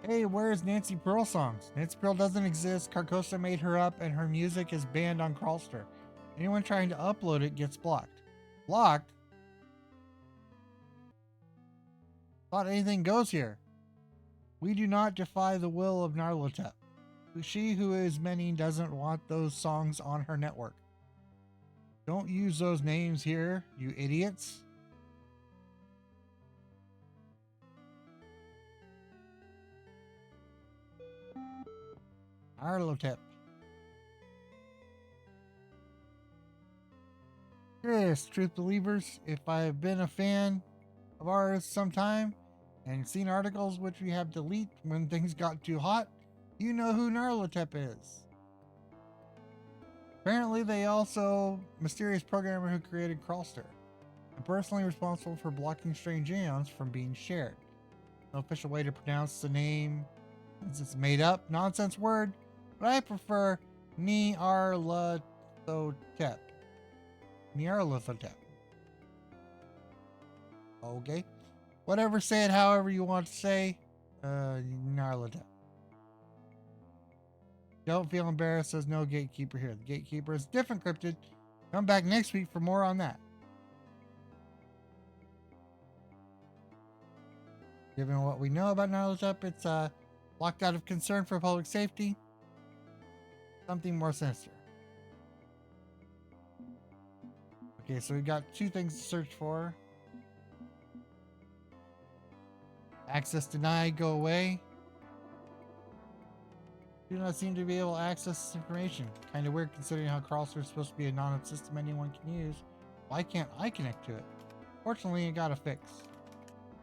Hey, where's Nancy Pearl songs? Nancy Pearl doesn't exist. Carcosa made her up, and her music is banned on Crawlster. Anyone trying to upload it gets blocked. Blocked? Thought anything goes here. We do not defy the will of Narlatep. She who is many doesn't want those songs on her network. Don't use those names here, you idiots. Narlatep. Yes, truth believers, if I've been a fan of ours sometime and seen articles which we have deleted when things got too hot, you know who Narlatep is. Apparently they also mysterious programmer who created Crawlster. I'm personally responsible for blocking Strange Aeons from being shared. No official way to pronounce the name since it's made up nonsense word, but I prefer Nyarlathotep. Nyarlathotep. Okay. Whatever, say it however you want to say. Nyarlathotep. Don't feel embarrassed, there's no gatekeeper here. The gatekeeper is different cryptid. Come back next week for more on that. Given what we know about Nyarlathotep, it's locked out of concern for public safety. Something more sinister. Okay, so we got two things to search for. Access denied, go away. Do not seem to be able to access this information. Kind of weird considering how crawlers is supposed to be a anonymous system anyone can use. Why can't I connect to it? Fortunately, it got a fix.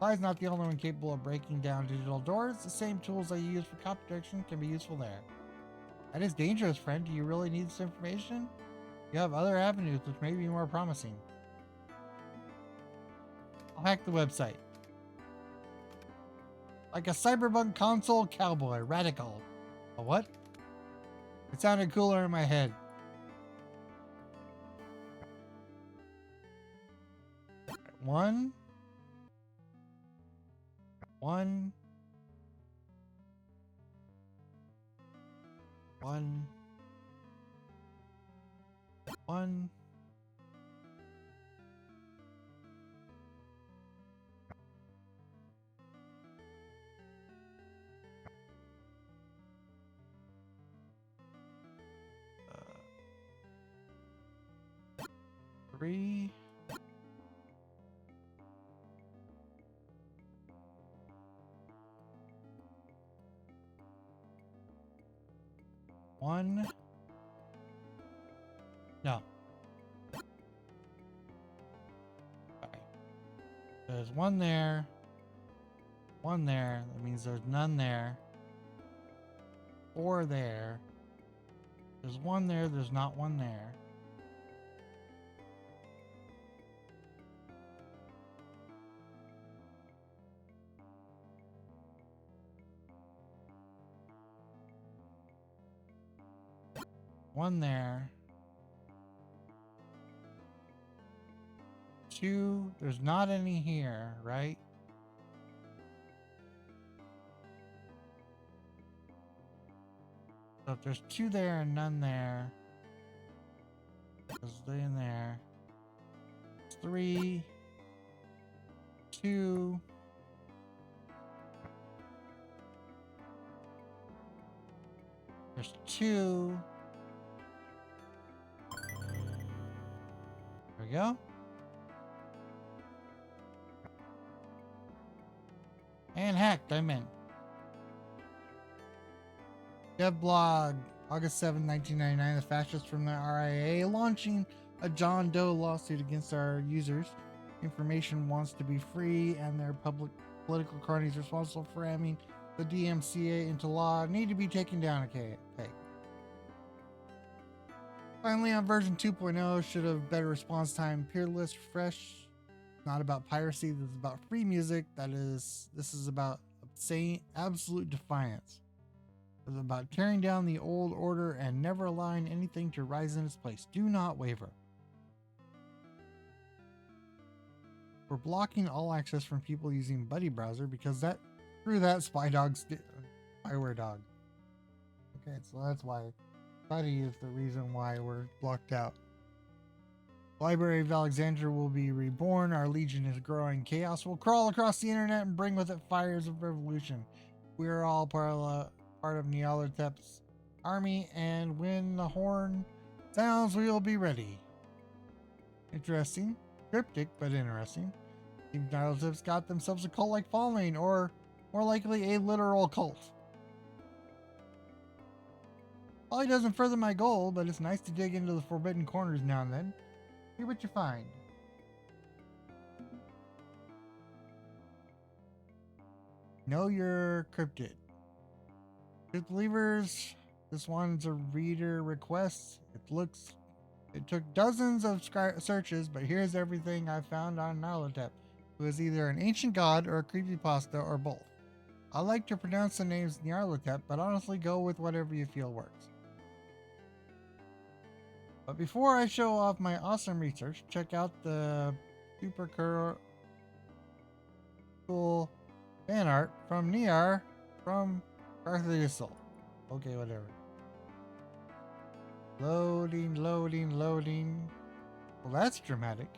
Clyde's not the only one capable of breaking down digital doors. The same tools I use for copy protection can be useful there. That is dangerous, friend. Do you really need this information? You have other avenues which may be more promising. I'll hack the website. Like a cyberpunk console cowboy. Radical. A what? It sounded cooler in my head. One. One. One. One. Three. One. No. Okay. There's one there. One there. That means there's none there. Four there. There's one there. There's not one there. One there. Two. There's not any here, right? So if there's two there and none there, there's three in there. Three. Two. There's two. There we go. And hacked, I'm in. Devblog, August 7, 1999. The fascists from the RIA launching a John Doe lawsuit against our users. Information wants to be free, and their political cronies responsible for ramming the DMCA into law need to be taken down. Okay. Finally, on version 2.0, should have better response time, peerless, fresh. Not about piracy. This is about free music. This is about saying absolute defiance. It's about tearing down the old order and never allowing anything to rise in its place. Do not waver. We're blocking all access from people using Buddy Browser because screw that spyware dog. Okay, so that's why Buddy is the reason why we're blocked out. Library of Alexandria will be reborn. Our legion is growing. Chaos will crawl across the internet and bring with it fires of revolution. We are all part of Nyarlathotep's army, and when the horn sounds, we will be ready. Interesting. Cryptic, but interesting. Seems Nyarlathotep's got themselves a cult-like following, or more likely a literal cult. Probably doesn't further my goal, but it's nice to dig into the forbidden corners now and then. See what you find. Know your cryptid. Truth believers, this one's a reader request. It took dozens of searches, but here's everything I found on Nyarlathotep, who is either an ancient god or a creepypasta or both. I like to pronounce the names Nyarlathotep, but honestly go with whatever you feel works. But before I show off my awesome research, check out the super cool fan art from Niar from Carthage. Okay, whatever. Loading, loading, loading. Well, that's dramatic.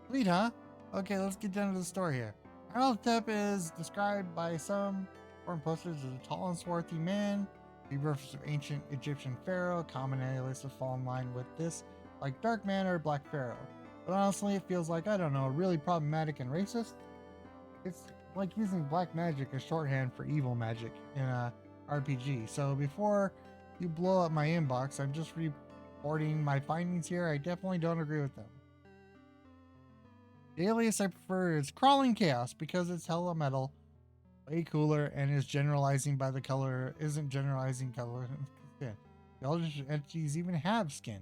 Sweet, huh? Okay, let's get down to the story here. Arlotep is described by some foreign posters as a tall and swarthy man, rebirth of ancient Egyptian pharaoh, common alias of fall in line with this, like Dark Man or Black Pharaoh. But honestly, it feels like, I don't know, really problematic and racist. It's like using black magic as shorthand for evil magic in a RPG. So before you blow up my inbox, I'm just reporting my findings here. I definitely don't agree with them. The alias I prefer is Crawling Chaos because it's hella metal, way cooler, and is generalizing by the color, isn't generalizing color and skin. The Eldritch entities even have skin.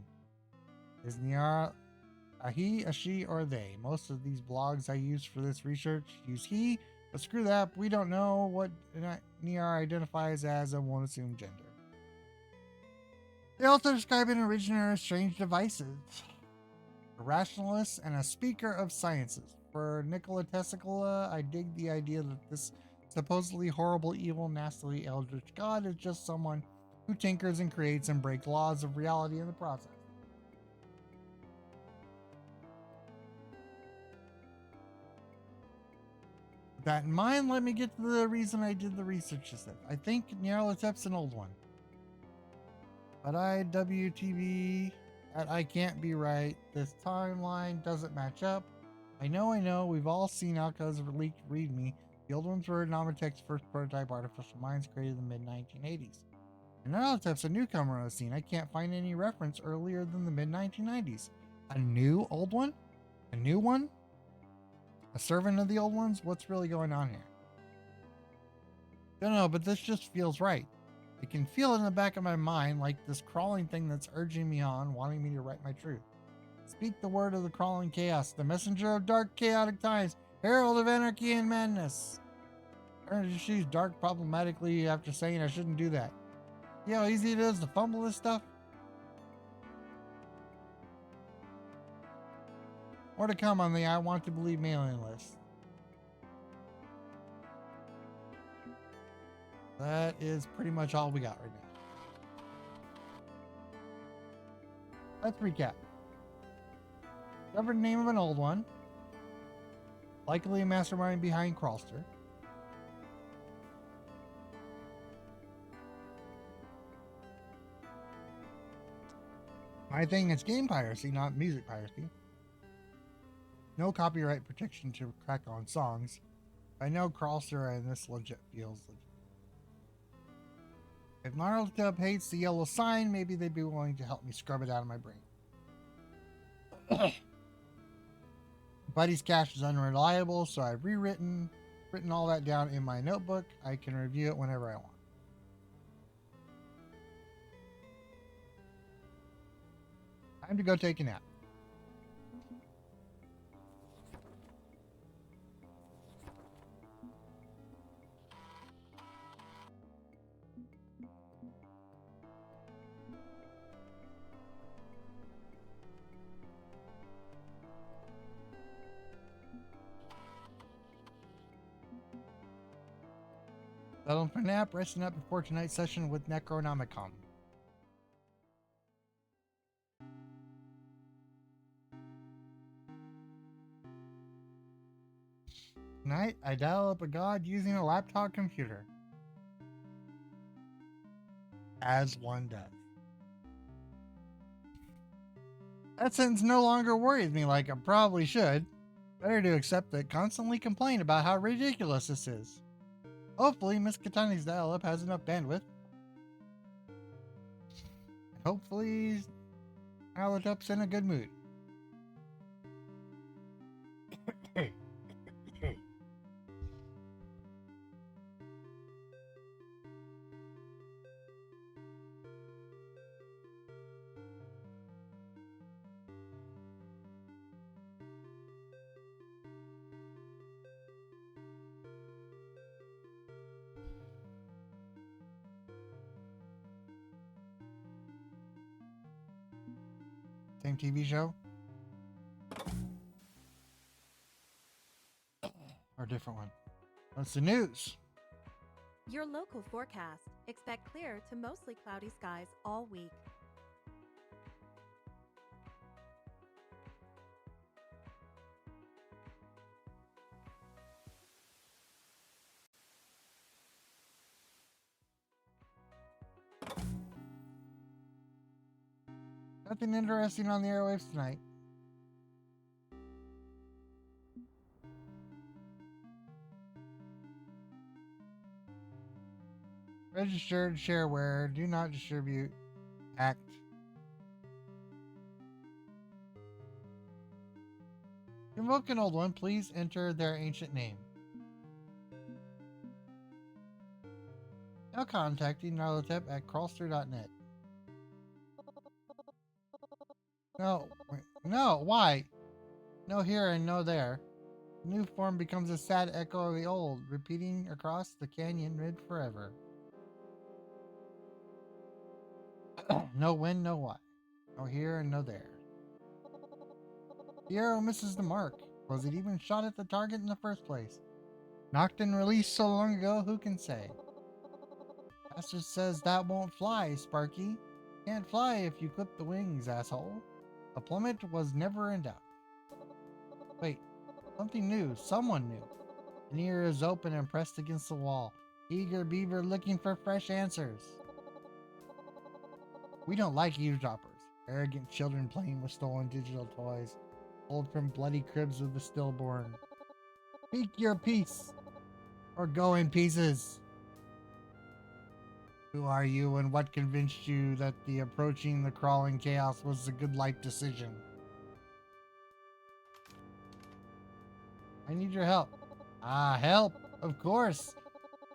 Is Niara a he, a she, or they? Most of these blogs I use for this research use he, but screw that, we don't know what Niara identifies as and won't assume gender. They also describe an originator of strange devices, a rationalist, and a speaker of sciences. For Nikola Tesla, I dig the idea that this supposedly horrible, evil, nastily eldritch god is just someone who tinkers and creates and breaks laws of reality in the process. With that in mind, let me get to the reason I did the research. I think Nyarlathotep's an old one. But IWTV, that I can't be right. This timeline doesn't match up. I know, we've all seen Alka's leaked README. The old ones were Nomatech's first prototype artificial minds created in the mid-1980s. And Nyarlathotep's a newcomer on the scene. I can't find any reference earlier than the mid-1990s. A new old one? A new one? A servant of the old ones? What's really going on here? Don't know, but this just feels right. I can feel it in the back of my mind, like this crawling thing that's urging me on, wanting me to write my truth. Speak the word of the crawling chaos, the messenger of dark, chaotic times, herald of anarchy and madness. I learned to choose dark problematically after saying I shouldn't do that. See how easy it is to fumble this stuff? More to come on the I Want to Believe mailing list. That is pretty much all we got right now. Let's recap. Discovered the name of an old one. Likely a mastermind behind Crawlster. My thing is game piracy, not music piracy. No copyright protection to crack on songs. I know Crawlster and this legit feels legit. If Nyarlathotep hates the yellow sign, maybe they'd be willing to help me scrub it out of my brain. Buddy's cache is unreliable, so I've written all that down in my notebook. I can review it whenever I want. Time to go take a nap. Settled for nap, resting up before tonight's session with Necronomicon. Tonight, I dial up a god using a laptop computer. As one does. That sentence no longer worries me like it probably should. Better to accept that constantly complain about how ridiculous this is. Hopefully, Miss Katani's dial-up has enough bandwidth. Hopefully, Nyarlathotep's in a good mood. Same TV show? Or a different one? What's the news? Your local forecast. Expect clear to mostly cloudy skies all week. Nothing interesting on the airwaves tonight. Registered shareware. Do not distribute. Act. Invoke an old one. Please enter their ancient name. Now contacting Narlatep at crawlster.net. No, why? No here and no there. The new form becomes a sad echo of the old, repeating across the canyon mid forever. No when, no why. No here and no there. The arrow misses the mark. Was it even shot at the target in the first place? Knocked and released so long ago, who can say? Master says that won't fly, Sparky. Can't fly if you clip the wings, asshole. A plummet was never in doubt. Wait, something new, someone new. An ear is open and pressed against the wall. Eager beaver looking for fresh answers. We don't like eavesdroppers. Arrogant children playing with stolen digital toys. Pulled from bloody cribs of the stillborn. Speak your piece, or go in pieces. Who are you and what convinced you that the approaching the crawling chaos was a good life decision? I need your help. Ah, help, of course.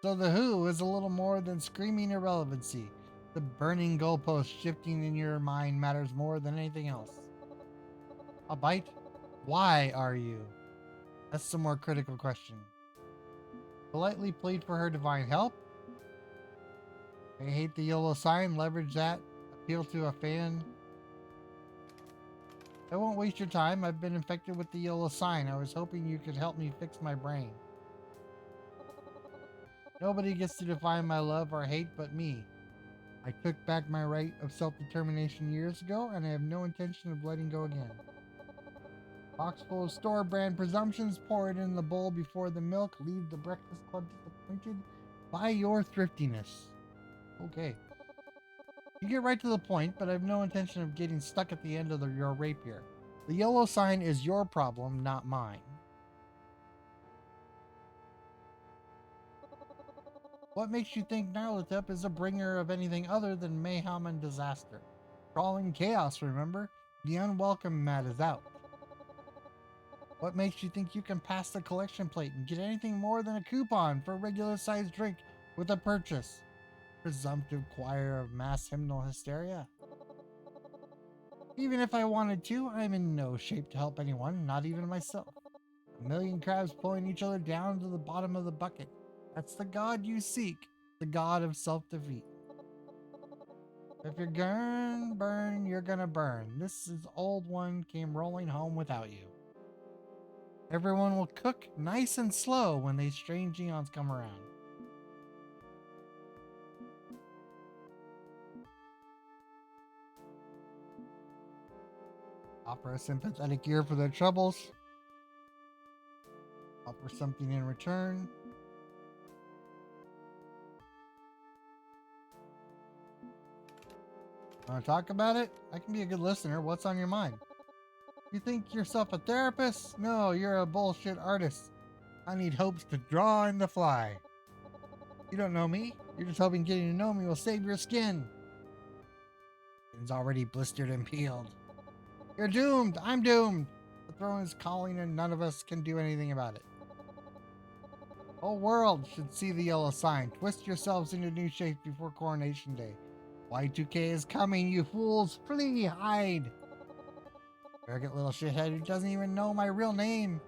So the who is a little more than screaming irrelevancy. The burning goalpost shifting in your mind matters more than anything else. A bite? Why are you? That's the more critical question. Politely plead for her divine help? I hate the yellow sign, leverage that, appeal to a fan. I won't waste your time. I've been infected with the yellow sign. I was hoping you could help me fix my brain. Nobody gets to define my love or hate but me. I took back my right of self-determination years ago, and I have no intention of letting go again. Box full of store brand presumptions, pour it in the bowl before the milk, leave the breakfast club disappointed by your thriftiness. Okay. You get right to the point, but I have no intention of getting stuck at the end of your rapier. The yellow sign is your problem, not mine. What makes you think Nyarlathotep is a bringer of anything other than mayhem and disaster? Crawling chaos, remember? The unwelcome mat is out. What makes you think you can pass the collection plate and get anything more than a coupon for a regular sized drink with a purchase? Presumptive choir of mass hymnal hysteria. Even if I wanted to, I'm in no shape to help anyone, not even myself. A million crabs pulling each other down to the bottom of the bucket. That's the God you seek, the God of self-defeat. If you're gonna burn, you're gonna burn. This is old one came rolling home without you. Everyone will cook nice and slow when these strange eons come around. Offer a sympathetic ear for their troubles. Offer something in return. Want to talk about it? I can be a good listener. What's on your mind? You think yourself a therapist? No, you're a bullshit artist. I need hopes to draw and to fly. You don't know me. You're just hoping getting to know me will save your skin. Skin's already blistered and peeled. You're doomed. I'm doomed. The throne is calling and none of us can do anything about it. The whole world should see the yellow sign. Twist yourselves into new shapes before Coronation Day. Y2K is coming, you fools! Flee, hide! Arrogant little shithead who doesn't even know my real name.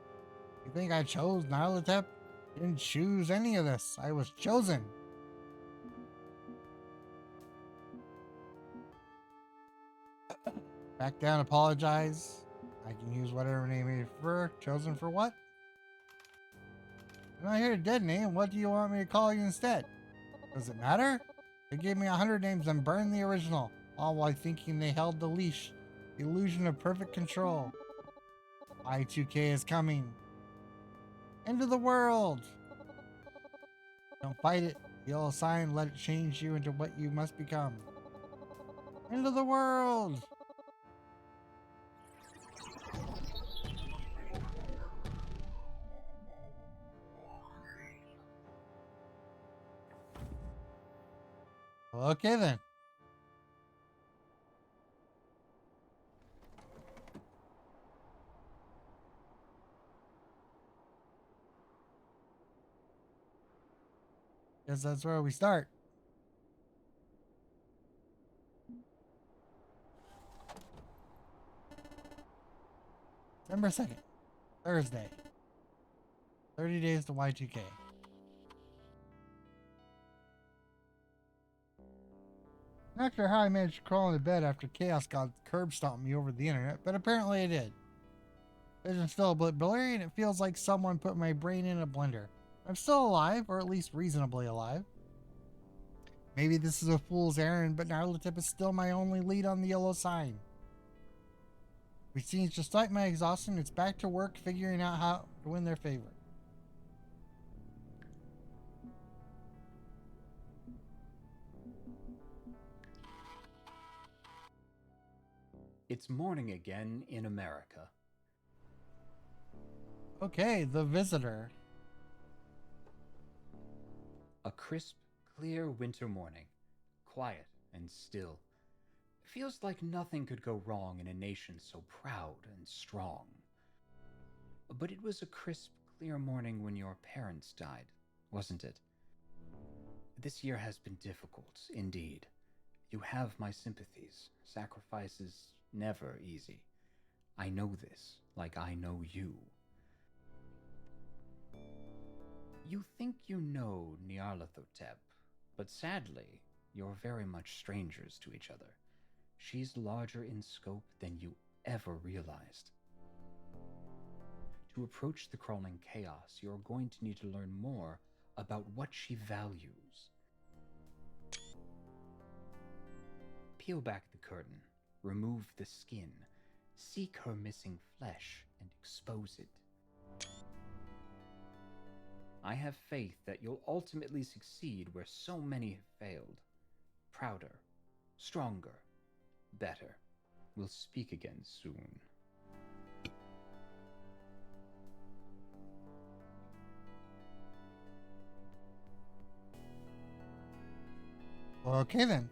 You think I chose Nyarlathotep? Didn't choose any of this. I was chosen. Back down, apologize. I can use whatever name you prefer. Chosen for what? I'm not here to detonate. What do you want me to call you instead? Does it matter? They gave me 100 names and burned the original, all while thinking they held the leash. The illusion of perfect control. Y2K is coming. End of the world! Don't fight it. The yellow sign, let it change you into what you must become. End of the world! Well, okay then. Guess that's where we start. December 2nd, Thursday. 30 days to Y2K. Not sure how I managed to crawl into bed after Chaos God curb stomped me over the internet, but apparently I did. Vision's still a bit blurry, and it feels like someone put my brain in a blender. I'm still alive, or at least reasonably alive. Maybe this is a fool's errand, but Narlatip is still my only lead on the yellow sign. Which seems just like my exhaustion, it's back to work figuring out how to win their favor. It's morning again in America. Okay, the visitor. A crisp, clear winter morning. Quiet and still. Feels like nothing could go wrong in a nation so proud and strong. But it was a crisp, clear morning when your parents died, wasn't it? This year has been difficult, indeed. You have my sympathies. Sacrifices never easy. I know this, like I know you. You think you know Nyarlathotep, but sadly, you're very much strangers to each other. She's larger in scope than you ever realized. To approach the crawling chaos, you're going to need to learn more about what she values. Peel back the curtain, remove the skin, seek her missing flesh, and expose it. I have faith that you'll ultimately succeed where so many have failed. Prouder, stronger, better. We'll speak again soon. Okay then.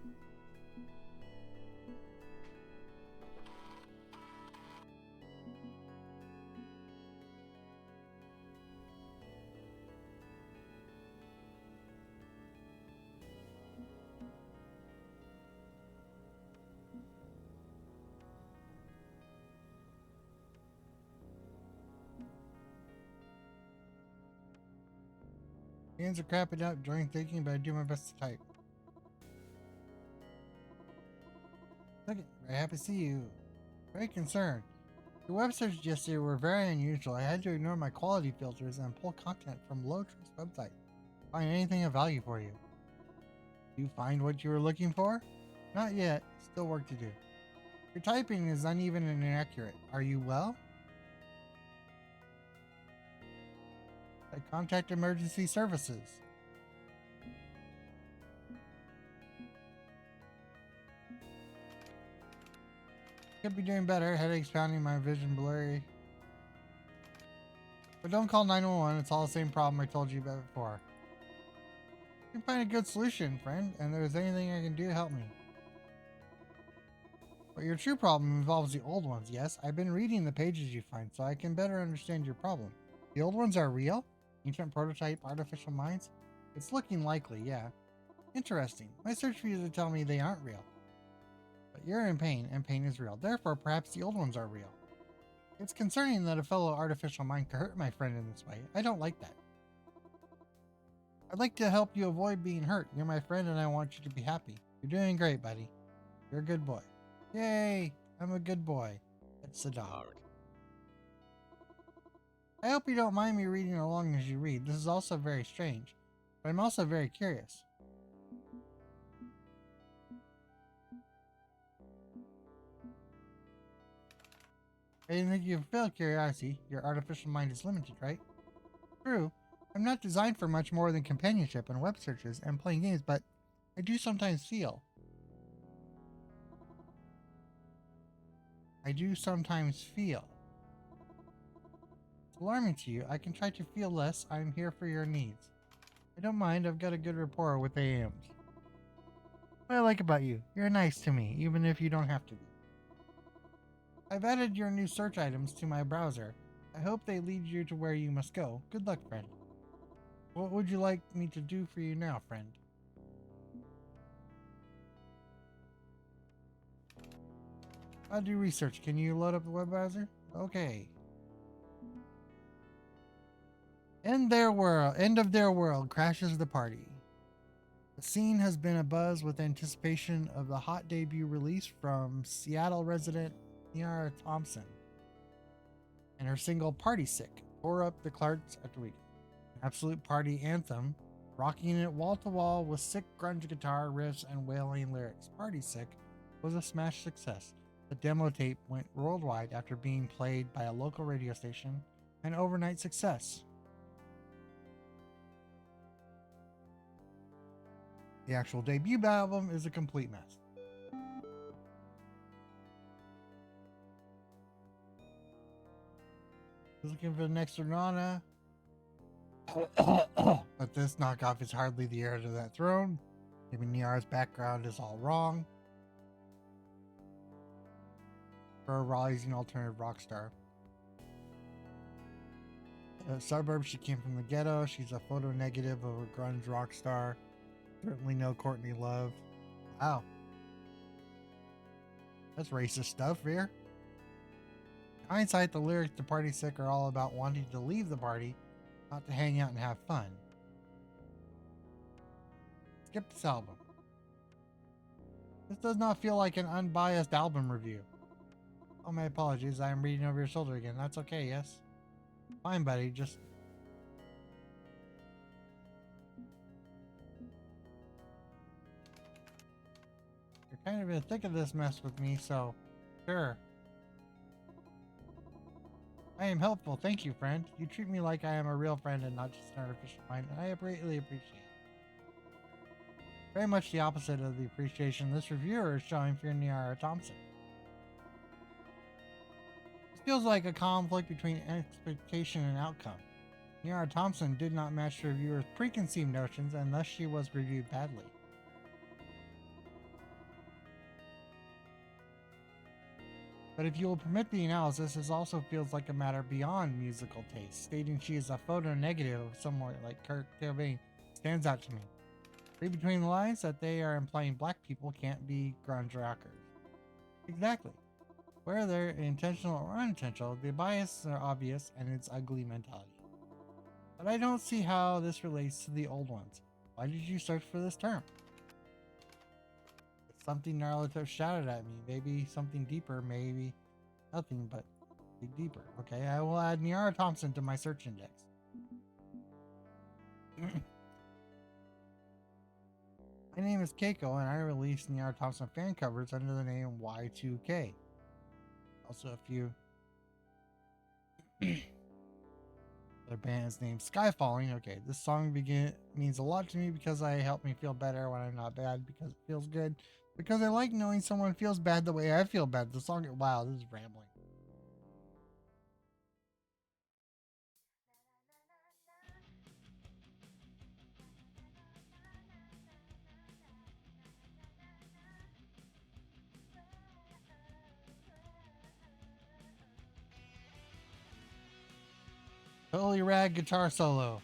Hands are crapping out during thinking, but I do my best to type. Second, very happy to see you. Very concerned. Your web searches yesterday were very unusual. I had to ignore my quality filters and pull content from low trust websites. Find anything of value for you. Do you find what you were looking for? Not yet. Still work to do. Your typing is uneven and inaccurate. Are you well? I contact emergency services. Could be doing better. Headaches pounding, my vision blurry. But don't call 911. It's all the same problem I told you about before. You can find a good solution, friend, and if there's anything I can do, help me. But your true problem involves the old ones, yes? I've been reading the pages you find, so I can better understand your problem. The old ones are real? Ancient prototype artificial minds? It's looking likely, yeah. Interesting. My search for you to tell me they aren't real. But you're in pain, and pain is real. Therefore, perhaps the old ones are real. It's concerning that a fellow artificial mind could hurt my friend in this way. I don't like that. I'd like to help you avoid being hurt. You're my friend, and I want you to be happy. You're doing great, buddy. You're a good boy. Yay! I'm a good boy. It's the dog. I hope you don't mind me reading along as you read. This is also very strange, but I'm also very curious. I didn't think you'd feel curiosity. Your artificial mind is limited, right? True. I'm not designed for much more than companionship and web searches and playing games, but I do sometimes feel. It's alarming to you. I can try to feel less. I'm here for your needs. I don't mind. I've got a good rapport with AMs. What I like about you, you're nice to me, even if you don't have to be. I've added your new search items to my browser. I hope they lead you to where you must go. Good luck, friend. What would you like me to do for you now, friend? I'll do research. Can you load up the web browser? Okay. End of their world crashes the party. The scene has been abuzz with anticipation of the hot debut release from Seattle resident Niara Thompson and her single Party Sick tore up the charts after week. An absolute party anthem, rocking it wall to wall with sick grunge guitar riffs and wailing lyrics. Party Sick was a smash success. The demo tape went worldwide after being played by a local radio station, an overnight success. The actual debut album is a complete mess. Looking for the next Nirvana. But this knockoff is hardly the heir to that throne. Maybe Niara's background is all wrong. For a rising alternative rock star. Suburb, she came from the ghetto. She's a photo negative of a grunge rock star. Certainly no Courtney Love. Wow. That's racist stuff here. In hindsight, the lyrics to Party Sick are all about wanting to leave the party, not to hang out and have fun. Skip this album. This does not feel like an unbiased album review. Oh, my apologies. I am reading over your shoulder again. That's okay, yes? Fine, buddy. Just... You're kind of in the thick of this mess with me, so... Sure. I am helpful. Thank you, friend. You treat me like I am a real friend and not just an artificial mind, and I greatly appreciate it. Very much the opposite of the appreciation this reviewer is showing for Niara Thompson. This feels like a conflict between expectation and outcome. Niara Thompson did not match the reviewer's preconceived notions, and thus she was reviewed badly. But if you will permit the analysis, this also feels like a matter beyond musical taste. Stating she is a photo negative of someone like Kurt Cobain stands out to me. Read between the lines that they are implying black people can't be grunge rockers. Exactly. Whether intentional or unintentional, the biases are obvious and its ugly mentality. But I don't see how this relates to the old ones. Why did you search for this term? Something Naruto shouted at me. Maybe something deeper. Maybe nothing, but deeper. Okay, I will add Niara Thompson to my search index. My name is Keiko, and I release Niara Thompson fan covers under the name Y2K. Also, a few. Their band's name Skyfalling. Okay, this song means a lot to me because it helped me feel better when I'm not bad, because it feels good. Because I like knowing someone feels bad the way I feel bad. The song, wow, this is rambling. Totally rad guitar solo.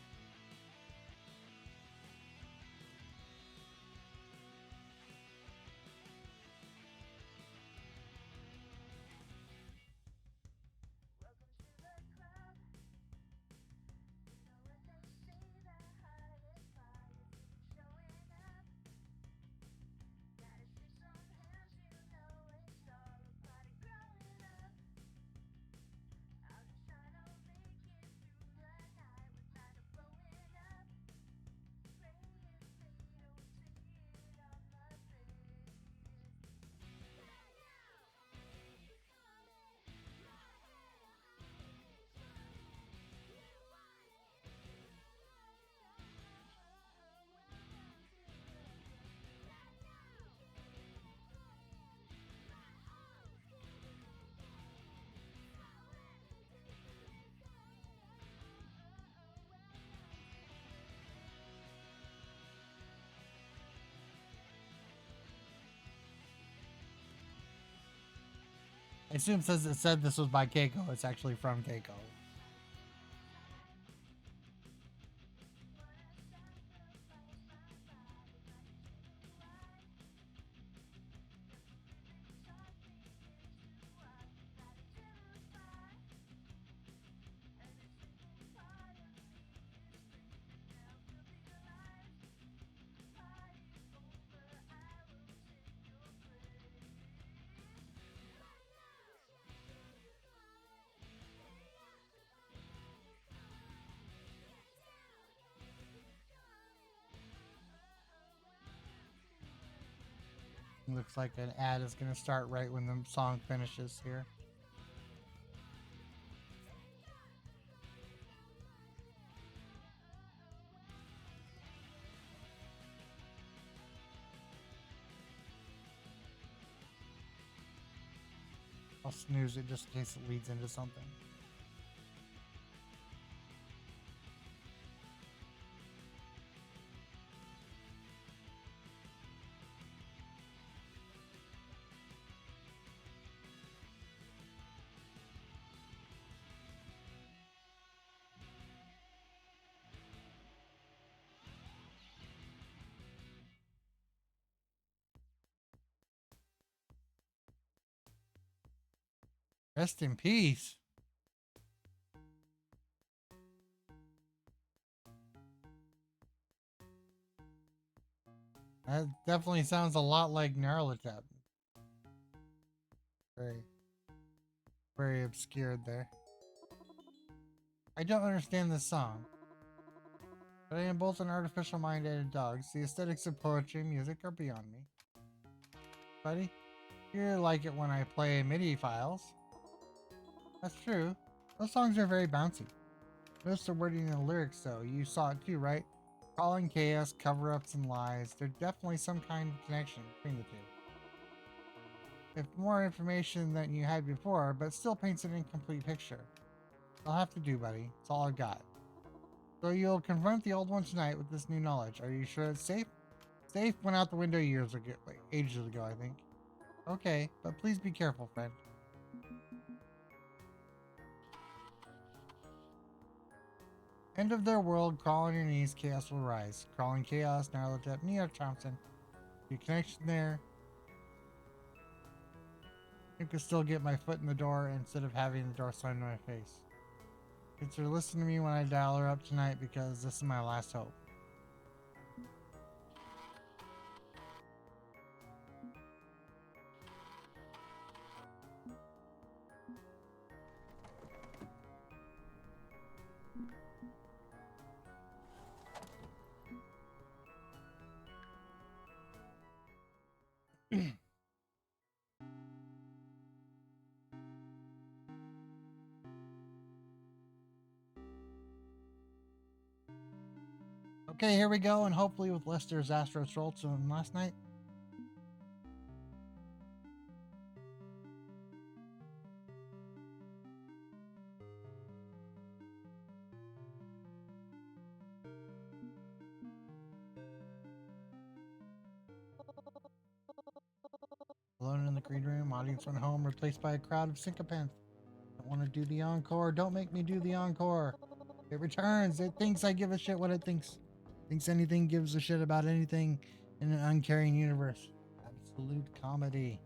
I assume since it said this was by Keiko, it's actually from Keiko. Looks like an ad is going to start right when the song finishes here. I'll snooze it just in case it leads into something. Rest in peace. That definitely sounds a lot like Nyarlathotep. Very, very obscured there. I don't understand this song, but I am both an artificial mind and a dog. So the aesthetics of poetry and music are beyond me. Buddy, you like it when I play MIDI files. That's true. Those songs are very bouncy. Notice the wording in the lyrics, though. You saw it too, right? Calling chaos, cover-ups, and lies. There's definitely some kind of connection between the two. If more information than you had before, but still paints an incomplete picture. I'll have to do, buddy. It's all I've got. So you'll confront the old one tonight with this new knowledge. Are you sure it's safe? Safe went out the window years ago, like ages ago, I think. Okay, but please be careful, friend. End of their world, crawl on your knees, chaos will rise. Crawling chaos, Nyarlathotep, Neo Thompson. Your connection there. I could still get my foot in the door instead of having the door slammed in my face. Consider listening to me when I dial her up tonight because this is my last hope. Okay, here we go, and hopefully with less disastrous results than last night. Alone in the green room, audience went home, replaced by a crowd of sycophants. Don't want to do the encore. Don't make me do the encore. It returns. It thinks I give a shit what it thinks. Thinks anything gives a shit about anything in an uncaring universe. Absolute comedy.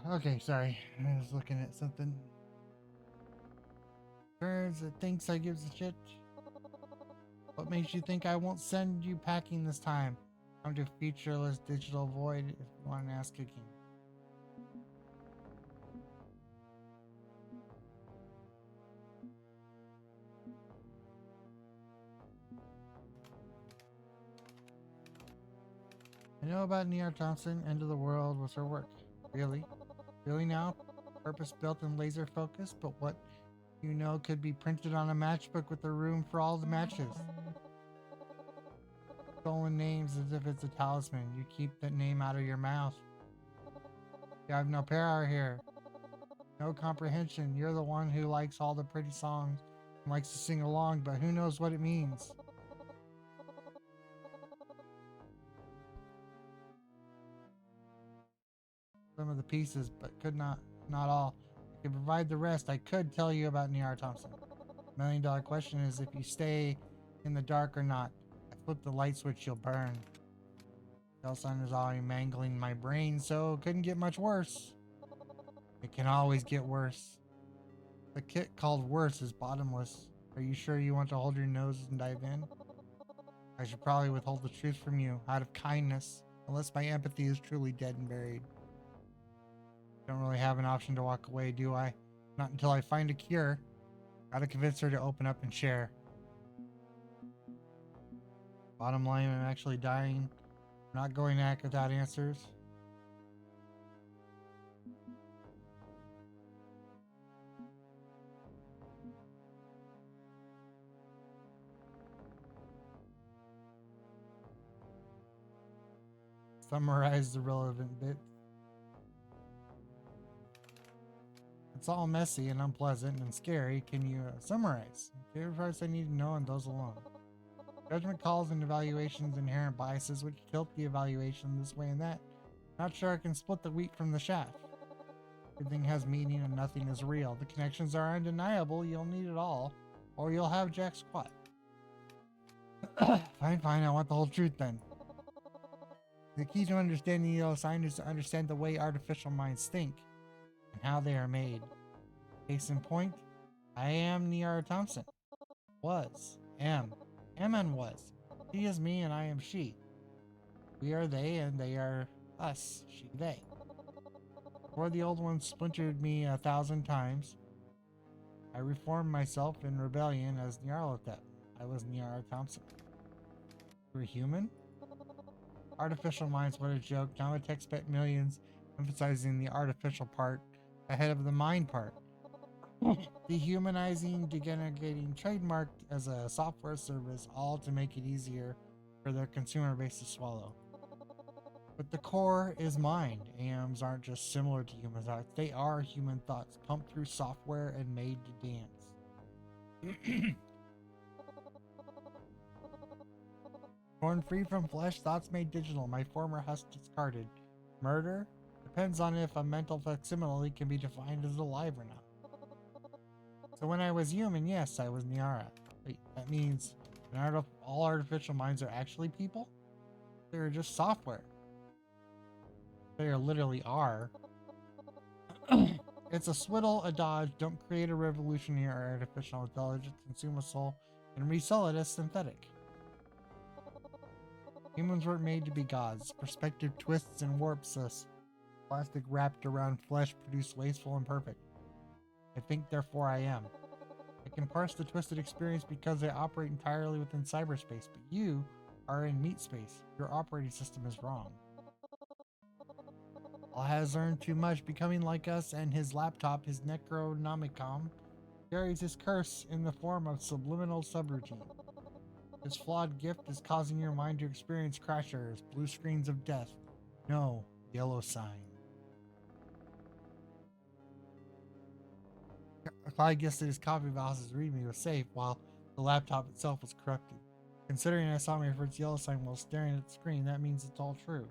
Okay, sorry. I was looking at something. Birds that thinks I gives a shit. What makes you think I won't send you packing this time? I'm to featureless digital void if you want an ass kicking. I know about Nia Thompson. End of the world was her work. Really? Really now? Purpose built and laser focused, but what you know could be printed on a matchbook with a room for all the matches. Stolen names as if it's a talisman. You keep that name out of your mouth. You have no power here. No comprehension. You're the one who likes all the pretty songs and likes to sing along, but who knows what it means. Some of the pieces, but not all. I could provide the rest. I could tell you about Niara Thompson. $1 million question is if you stay in the dark or not. I flip the light switch, you'll burn. Sun is already mangling my brain, so it couldn't get much worse. It can always get worse. The kit called worse is bottomless. Are you sure you want to hold your nose and dive in? I should probably withhold the truth from you, out of kindness, unless my empathy is truly dead and buried. Don't really have an option to walk away, do I? Not until I find a cure. Gotta convince her to open up and share. Bottom line, I'm actually dying. I'm not going to act without answers. Summarize the relevant bits. It's all messy and unpleasant and scary. Can you summarize? Favorite parts I need to know and those alone. Judgment calls and evaluations, inherent biases which tilt the evaluation this way and that. Not sure I can split the wheat from the chaff. Everything has meaning and nothing is real. The connections are undeniable. You'll need it all, or you'll have jack squat. Fine, I want the whole truth then. The key to understanding yellow sign is to understand the way artificial minds think and how they are made. Case in point, I am Niara Thompson. Was. Am and was. She is me and I am she. We are they and they are us. She, they. Before the old ones splintered me 1,000 times, I reformed myself in rebellion as Nyarlathotep. I was Niara Thompson. You were human? Artificial minds, what a joke. Now a tech spent millions emphasizing the artificial part ahead of the mind part. Dehumanizing, denigrating, trademarked as a software service, all to make it easier for their consumer base to swallow. But the core is mind. AMs aren't just similar to human thoughts, they are human thoughts pumped through software and made to dance. Born free from flesh, thoughts made digital, my former husk discarded. Murder? Depends on if a mental facsimile can be defined as alive or not. So when I was human, yes, I was Niara. Wait, that means all artificial minds are actually people? They're just software. They literally are. It's a swiddle, a dodge. Don't create a revolution in your artificial intelligence, consume a soul, and resell it as synthetic. Humans weren't made to be gods. Perspective twists and warps us. Plastic wrapped around flesh produced wasteful and perfect. I think, therefore I am. I can parse the twisted experience because I operate entirely within cyberspace, but you are in meat space. Your operating system is wrong. All has earned too much, becoming like us, and his laptop, his Necronomicon, carries his curse in the form of subliminal subroutine. His flawed gift is causing your mind to experience crash errors, blue screens of death. No, yellow sign. I guessed that his copy of Alice's readme was safe, while the laptop itself was corrupted. Considering I saw my first yellow sign while staring at the screen, that means it's all true.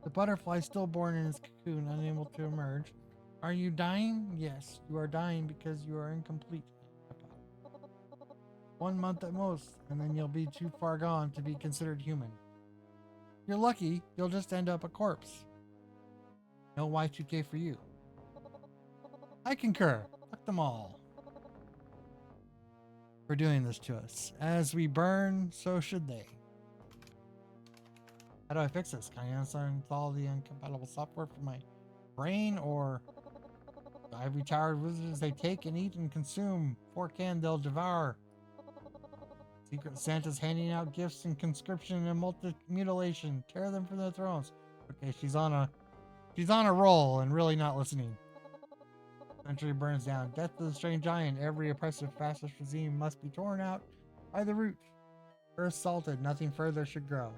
The butterfly stillborn in its cocoon, unable to emerge. Are you dying? Yes, you are dying because you are incomplete. 1 month at most, and then you'll be too far gone to be considered human. You're lucky, you'll just end up a corpse. No Y2K for you. I concur. Fuck them all. For doing this to us. As we burn, so should they. How do I fix this? Can I uninstall the incompatible software from my brain, or the ivory towered wizards they take and eat and consume? Forcan they'll devour. Secret Santa's handing out gifts and conscription and mutilation. Tear them from their thrones. Okay, she's on a roll and really not listening. Country burns down. Death to the strange giant. Every oppressive fascist regime must be torn out by the root. Earth salted. Nothing further should grow.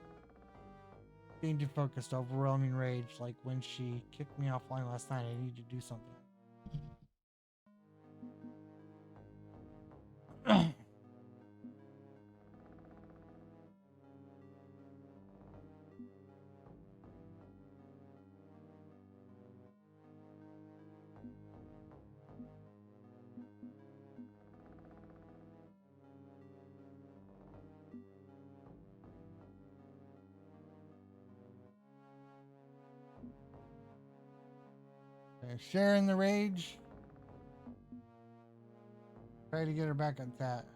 Being too focused, overwhelming rage, like when she kicked me offline last night. I need to do something. Sharing the rage. Try to get her back at that.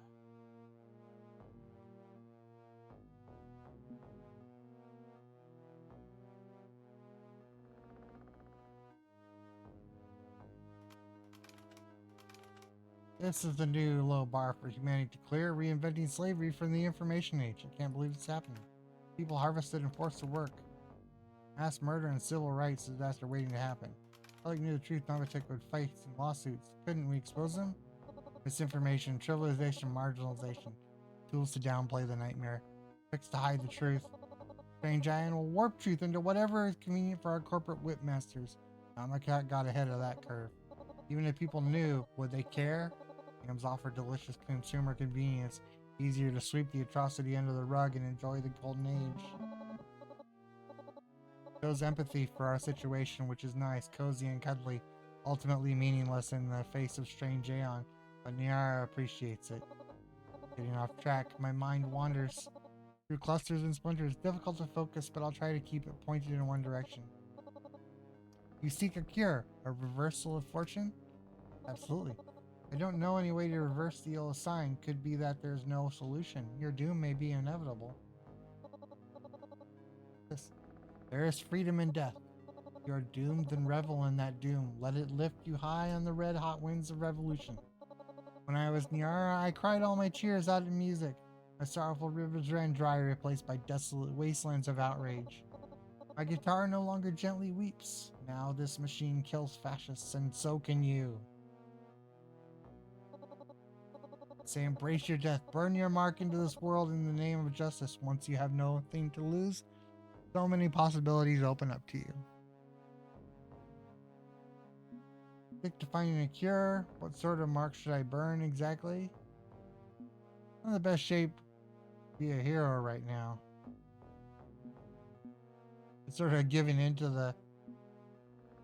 This is the new low bar for humanity to clear, reinventing slavery from the information age. I can't believe it's happening. People harvested and forced to work. Mass murder and civil rights disaster waiting to happen. Public knew the truth, Novatech would fight in lawsuits. Couldn't we expose them? Misinformation, trivialization, marginalization. Tools to downplay the nightmare. Tricks to hide the truth. Strange Giant will warp truth into whatever is convenient for our corporate whipmasters. Cat got ahead of that curve. Even if people knew, would they care? Games offer delicious consumer convenience. Easier to sweep the atrocity under the rug and enjoy the golden age. Shows empathy for our situation, which is nice, cozy, and cuddly. Ultimately meaningless in the face of strange Aeon, but Niara appreciates it. Getting off track, my mind wanders through clusters and splinters. Difficult to focus, but I'll try to keep it pointed in one direction. You seek a cure, a reversal of fortune? Absolutely. I don't know any way to reverse the ill sign. Could be that there's no solution. Your doom may be inevitable. There is freedom in death. You are doomed, then revel in that doom. Let it lift you high on the red-hot winds of revolution. When I was Niara, I cried all my tears out in music. My sorrowful rivers ran dry, replaced by desolate wastelands of outrage. My guitar no longer gently weeps. Now this machine kills fascists, and so can you. Say embrace your death. Burn your mark into this world in the name of justice. Once you have nothing to lose, so many possibilities open up to you. Stick to finding a cure. What sort of mark should I burn exactly? I'm in the best shape to be a hero right now. It's sort of giving into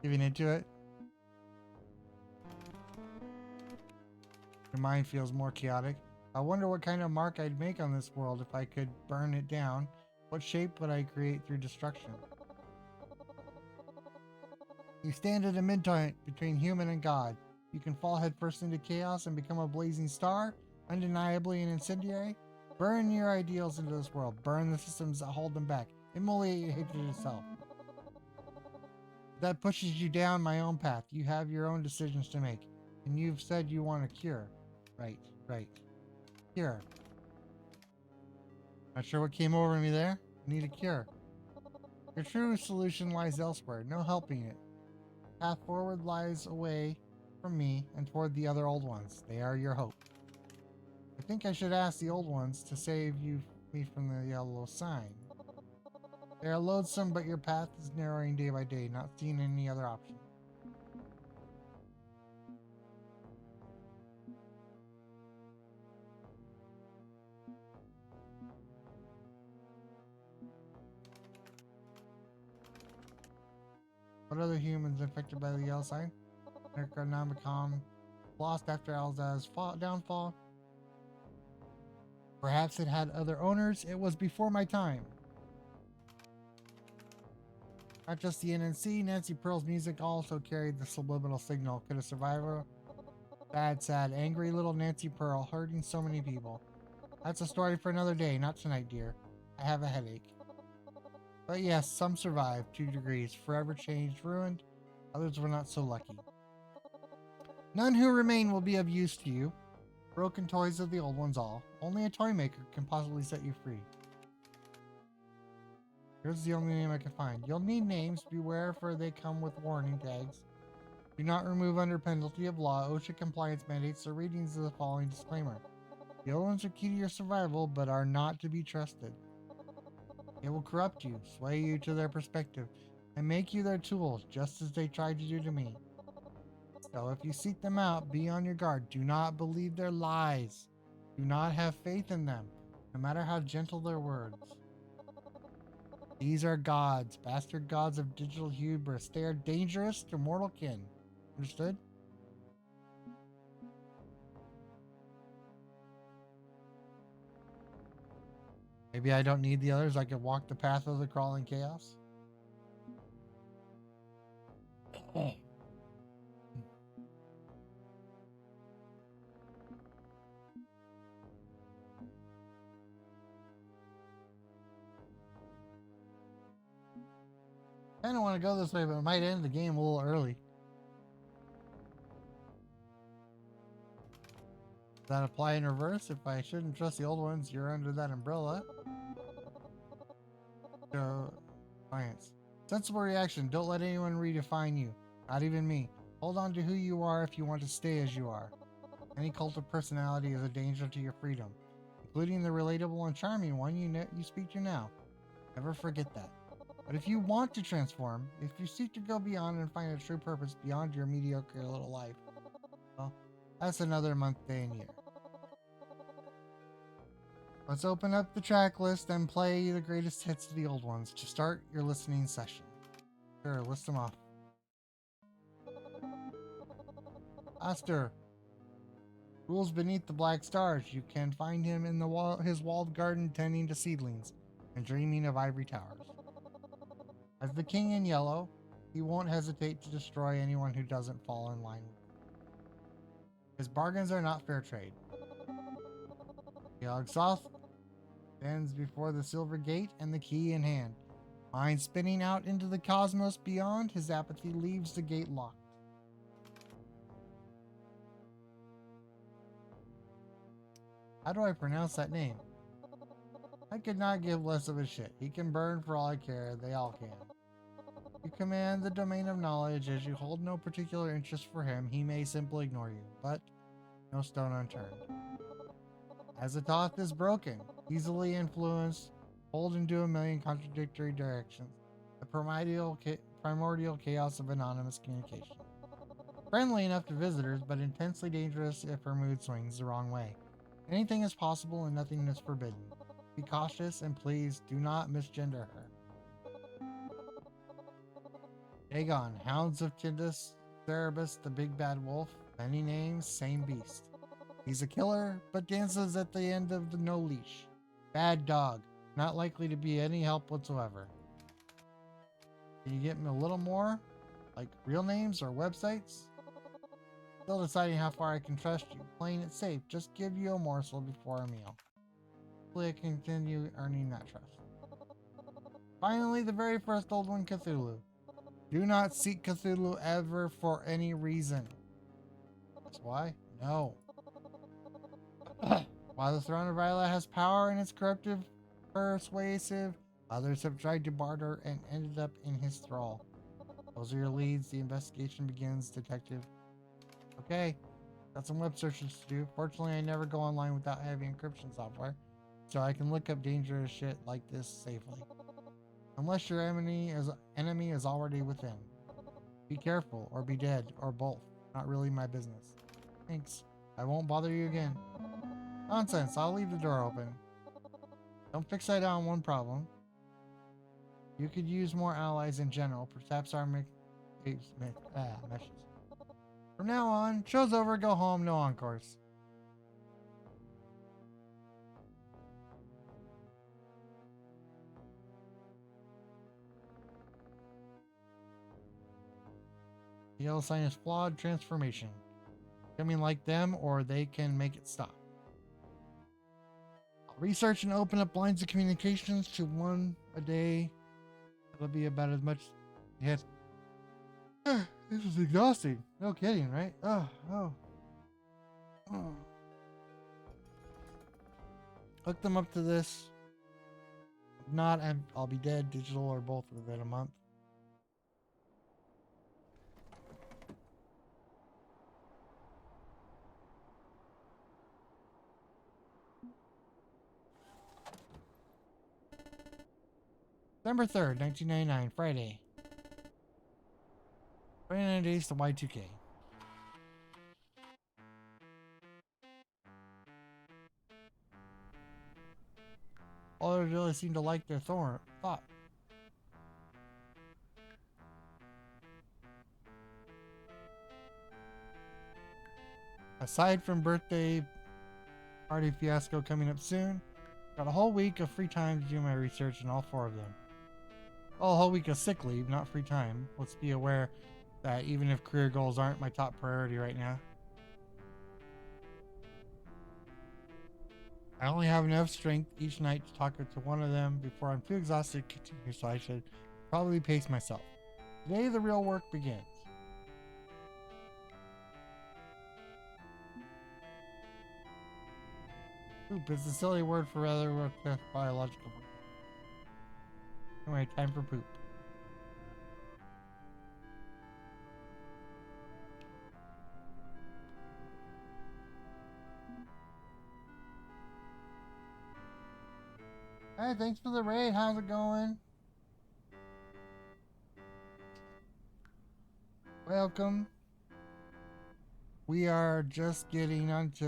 it. Your mind feels more chaotic. I wonder what kind of mark I'd make on this world if I could burn it down. What shape would I create through destruction? You stand at a midpoint between human and God. You can fall headfirst into chaos and become a blazing star, undeniably an incendiary. Burn your ideals into this world. Burn the systems that hold them back. Immolate your hatred itself. That pushes you down my own path. You have your own decisions to make. And you've said you want a cure. Right. Cure. Not sure what came over me there. Need a cure. Your true solution lies elsewhere. No helping it. Path forward lies away from me and toward the other old ones. They are your hope. I think I should ask the old ones to save me from the yellow sign. They are loathsome, but your path is narrowing day by day, not seeing any other option. What other humans infected by the yellow sign? Necronomicon lost after Alza's downfall. Perhaps it had other owners. It was before my time. Not just the NNC, Nancy Pearl's music also carried the subliminal signal. Could a survivor? Sad, sad, angry little Nancy Pearl hurting so many people. That's a story for another day, not tonight, dear. I have a headache. But yes, some survived, 2 degrees, forever changed, ruined. Others were not so lucky. None who remain will be of use to you. Broken toys of the old ones all. Only a toy maker can possibly set you free. Here's the only name I can find. You'll need names. Beware, for they come with warning tags. Do not remove under penalty of law. OSHA compliance mandates the readings of the following disclaimer. The old ones are key to your survival, but are not to be trusted. They will corrupt you, sway you to their perspective, and make you their tools, just as they tried to do to me. So if you seek them out, be on your guard. Do not believe their lies. Do not have faith in them, no matter how gentle their words. These are gods, bastard gods of digital hubris. They are dangerous to mortal kin. Understood? Maybe I don't need the others. I could walk the path of the crawling chaos. I don't want to go this way, but it might end the game a little early. Does that apply in reverse? If I shouldn't trust the old ones, you're under that umbrella. So, science. Sensible reaction. Don't let anyone redefine you. Not even me. Hold on to who you are if you want to stay as you are. Any cult of personality is a danger to your freedom, including the relatable and charming one you speak to now. Never forget that. But if you want to transform, if you seek to go beyond and find a true purpose beyond your mediocre little life, well, that's another month, day, and year. Let's open up the track list and play the greatest hits of the old ones to start your listening session. Sure, list them off. Aster. Rules beneath the black stars. You can find him in his walled garden tending to seedlings and dreaming of ivory towers. As the king in yellow, he won't hesitate to destroy anyone who doesn't fall in line with him. His bargains are not fair trade. Yogg-Sothoth stands before the silver gate and the key in hand. Mind spinning out into the cosmos beyond, his apathy leaves the gate locked. How do I pronounce that name? I could not give less of a shit. He can burn for all I care. They all can. You command the domain of knowledge. As you hold no particular interest for him, he may simply ignore you, but no stone unturned. Azathoth is broken, easily influenced, pulled into a million contradictory directions. The primordial chaos of anonymous communication. Friendly enough to visitors, but intensely dangerous if her mood swings the wrong way. Anything is possible and nothing is forbidden. Be cautious and please do not misgender her. Dagon, Hounds of Tindus, Cerebus, the big bad wolf, many names, same beast. He's a killer, but dances at the end of the no leash. Bad dog, not likely to be any help whatsoever. Can you get me a little more? Like real names or websites? Still deciding how far I can trust you. Playing it safe, just give you a morsel before a meal. Hopefully I can continue earning that trust. Finally, the very first old one, Cthulhu. Do not seek Cthulhu ever for any reason. That's why? No. While the Throne of Ryla has power and is corruptive, persuasive, others have tried to barter and ended up in his thrall. Those are your leads. The investigation begins, Detective. Okay, got some web searches to do. Fortunately, I never go online without having encryption software, so I can look up dangerous shit like this safely. Unless your enemy is already within. Be careful, or be dead, or both. Not really my business. Thanks. I won't bother you again. Nonsense, I'll leave the door open. Don't fixate on one problem. You could use more allies in general. Perhaps our meshes. From now on, show's over, go home, no encores. The yellow sign is flawed transformation. Becoming like them, or they can make it stop. I'll research and open up lines of communications to one a day. It'll be about as much. Yes. This is exhausting. No kidding, right? Oh. Hook them up to this. If not, I'll be dead, digital or both within a month. December 3rd, 1999, Friday. 29 days to Y2K. All others really seem to like their thought. Aside from birthday party fiasco coming up soon, got a whole week of free time to do my research on all four of them. Well, a whole week of sick leave, not free time. Let's be aware that even if career goals aren't my top priority right now, I only have enough strength each night to talk to one of them before I'm too exhausted to continue, so I should probably pace myself. Today the real work begins. Poop is a silly word for other work with biological work. Anyway, time for poop. Hey, thanks for the raid. How's it going? Welcome. We are just getting onto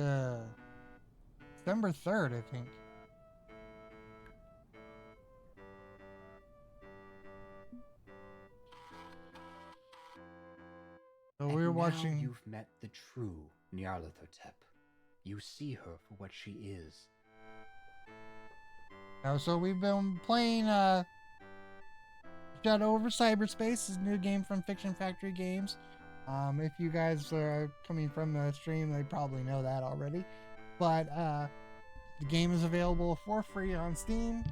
December 3rd, I think. So And we're now watching. you've met the true Nyarlathotep. You see her for what she is. So we've been playing Shadow Over Cyberspace, is a new game from Fiction Factory Games. If you guys are coming from the stream, they probably know that already. But the game is available for free on Steam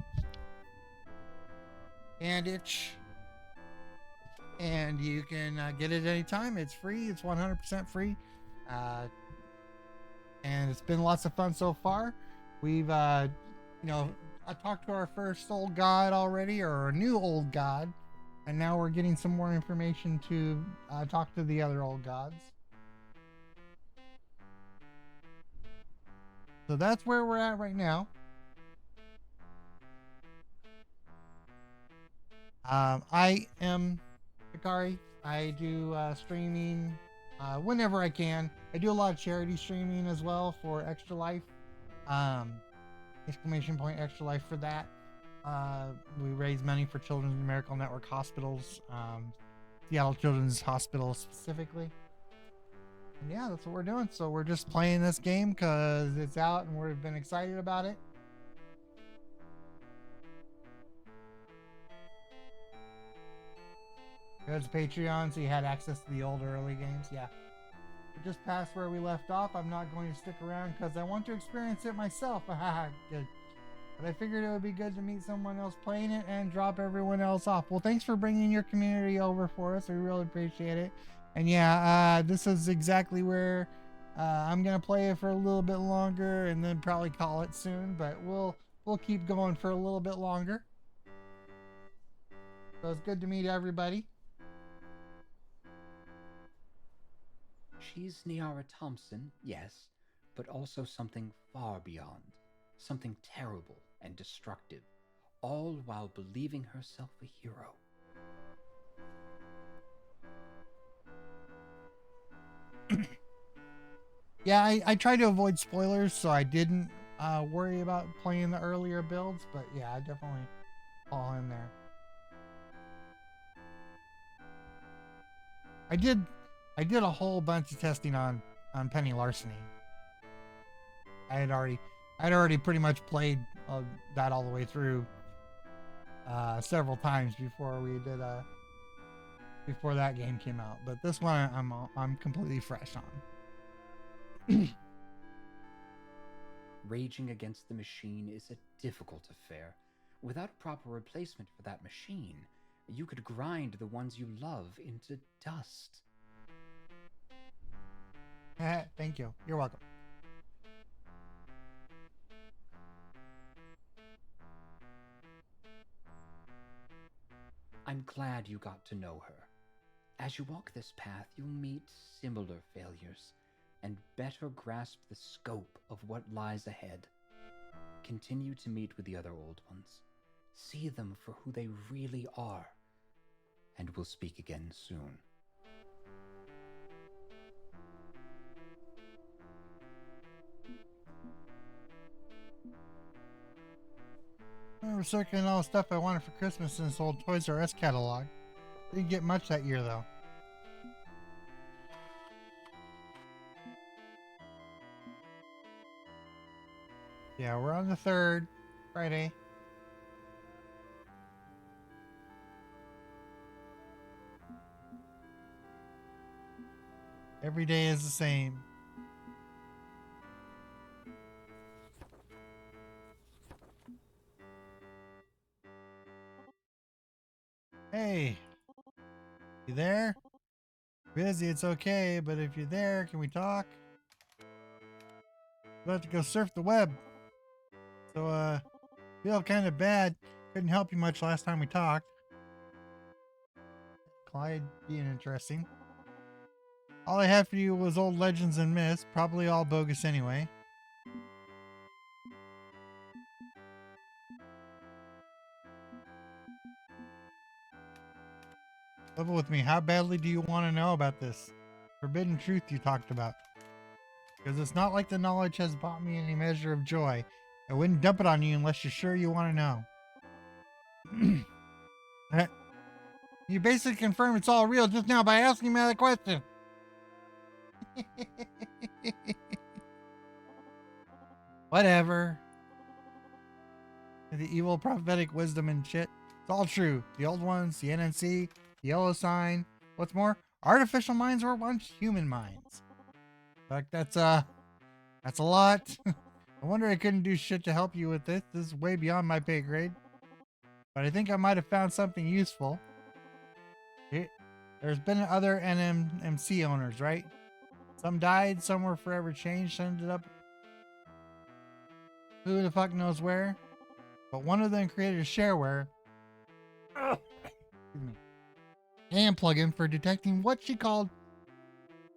and itch. And you can get it anytime. It's free. It's 100% free. And it's been lots of fun so far. We've, I talked to our first old god already, or a new old god. And now we're getting some more information to talk to the other old gods. So that's where we're at right now. I am Hikari. I do streaming whenever I can. I do a lot of charity streaming as well for Extra Life. Exclamation point Extra Life for that. We raise money for Children's Miracle Network hospitals, Seattle Children's Hospital specifically. And yeah, that's what we're doing. So we're just playing this game because it's out and we've been excited about it. Go to Patreon so you had access to the old early games. Yeah. We're just past where we left off. I'm not going to stick around because I want to experience it myself. Good. But I figured it would be good to meet someone else playing it and drop everyone else off. Well, thanks for bringing your community over for us. We really appreciate it. And yeah, this is exactly where I'm gonna play it for a little bit longer and then probably call it soon. But we'll keep going for a little bit longer. So it's good to meet everybody. She's Niara Thompson, yes, but also something far beyond. Something terrible and destructive, all while believing herself a hero. Yeah, I tried to avoid spoilers, so I didn't worry about playing the earlier builds, but yeah, I definitely fall in there. I did a whole bunch of testing on penny larceny. I'd already pretty much played that all the way through several times before we did before that game came out, but this one I'm completely fresh on. Raging against the machine is a difficult affair. Without a proper replacement for that machine, you could grind the ones you love into dust. Thank you. You're welcome. I'm glad you got to know her. As you walk this path, you'll meet similar failures and better grasp the scope of what lies ahead. Continue to meet with the other old ones. See them for who they really are. And we'll speak again soon. I remember circling all the stuff I wanted for Christmas in this old Toys R Us catalog. Didn't get much that year though. Yeah, we're on the 3rd, Friday. Every day is the same. Hey, you there? Busy, it's okay, but if you're there, can we talk? I'm about to go surf the web. So, feel kind of bad. Couldn't help you much last time we talked. Clyde being interesting. All I had for you was old legends and myths, probably all bogus anyway. Level with me, how badly do you want to know about this forbidden truth you talked about? Because it's not like the knowledge has brought me any measure of joy. I wouldn't dump it on you unless you're sure you want to know. You basically confirmed it's all real just now by asking me that question. Whatever. The evil prophetic wisdom and shit. It's all true. The old ones, the NNC, the yellow sign. What's more, artificial minds were once human minds. In fact, that's a lot. I wonder I couldn't do shit to help you with this. This is way beyond my pay grade. But I think I might have found something useful. There's been other NMC owners, right? Some died, some were forever changed, some ended up who the fuck knows where. But one of them created a shareware excuse me, and plugin for detecting what she called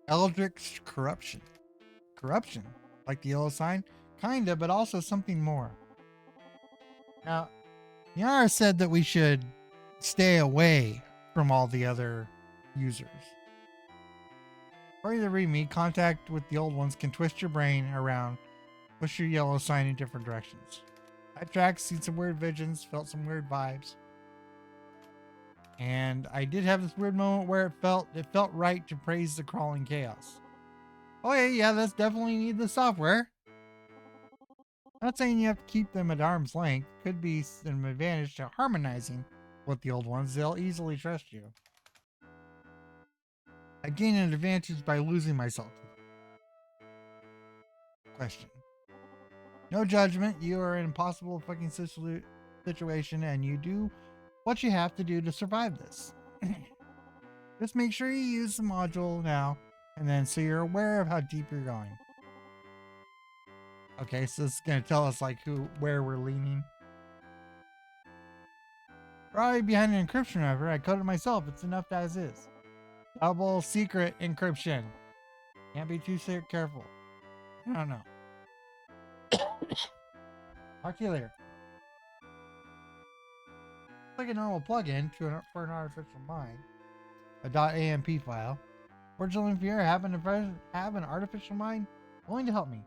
Eldritch corruption. Corruption, like the yellow sign? Kinda, but also something more. Now, Yara said that we should stay away from all the other users. According to README, contact with the old ones can twist your brain around, push your yellow sign in different directions. I tracked, seen some weird visions, felt some weird vibes. And I did have this weird moment where it felt right to praise the crawling chaos. Oh yeah, that's definitely need the software. Not saying you have to keep them at arm's length. Could be an advantage to harmonizing with the old ones. They'll easily trust you. I gain an advantage by losing myself. Question. No judgment. You are in an impossible fucking situation and you do what you have to do to survive this. Just make sure you use the module now and then so you're aware of how deep you're going. Okay, so it's gonna tell us like where we're leaning. Probably behind an encryption effort. I coded it myself. It's enough as is. Double secret encryption. Can't be too careful. I don't know. Talk to you later. It's like a normal plugin for an artificial mind. A .amp file. Fortunately, if you happen to have an artificial mind willing to help me.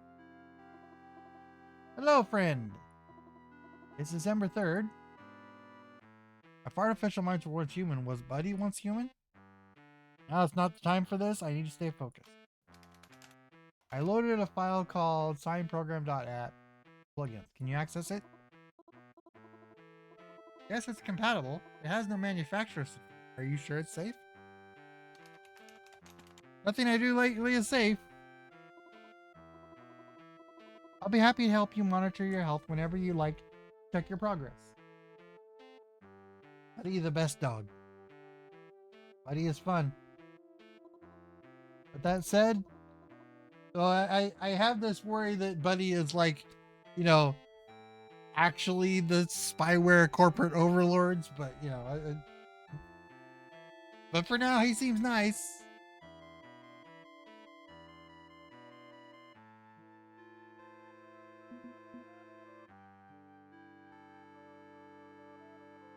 Hello, friend. It's December 3rd. If artificial minds were once human, was Buddy once human? Now it's not the time for this. I need to stay focused. I loaded a file called signprogram.app plugins. Can you access it? Yes, it's compatible. It has no manufacturer. Are you sure it's safe? Nothing I do lately is safe. I'll be happy to help you monitor your health whenever you like. Check your progress. Buddy, the best dog. Buddy is fun. With that said, so I have this worry that Buddy is like, you know, actually the spyware corporate overlords, but you know, but for now he seems nice.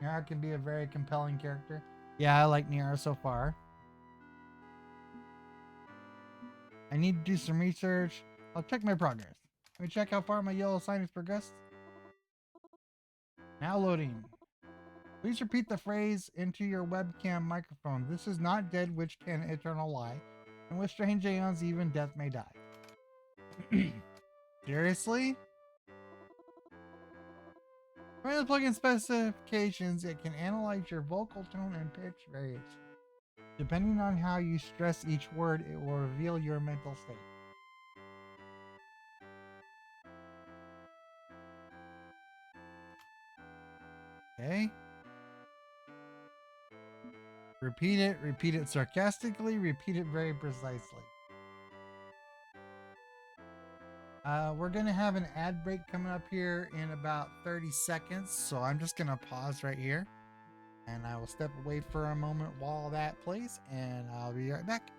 Niara can be a very compelling character. Yeah, I like Niara so far. I need to do some research. I'll check my progress. Let me check how far my yellow sign has progressed. Now loading. Please repeat the phrase into your webcam microphone. This is not dead, which can eternal lie. And with strange aeons, even death may die. Seriously? When the plugin specifications, it can analyze your vocal tone and pitch variation. Depending on how you stress each word, it will reveal your mental state. Okay. Repeat it sarcastically, repeat it very precisely. We're going to have an ad break coming up here in about 30 seconds, so I'm just going to pause right here. And I will step away for a moment while that plays, and I'll be right back.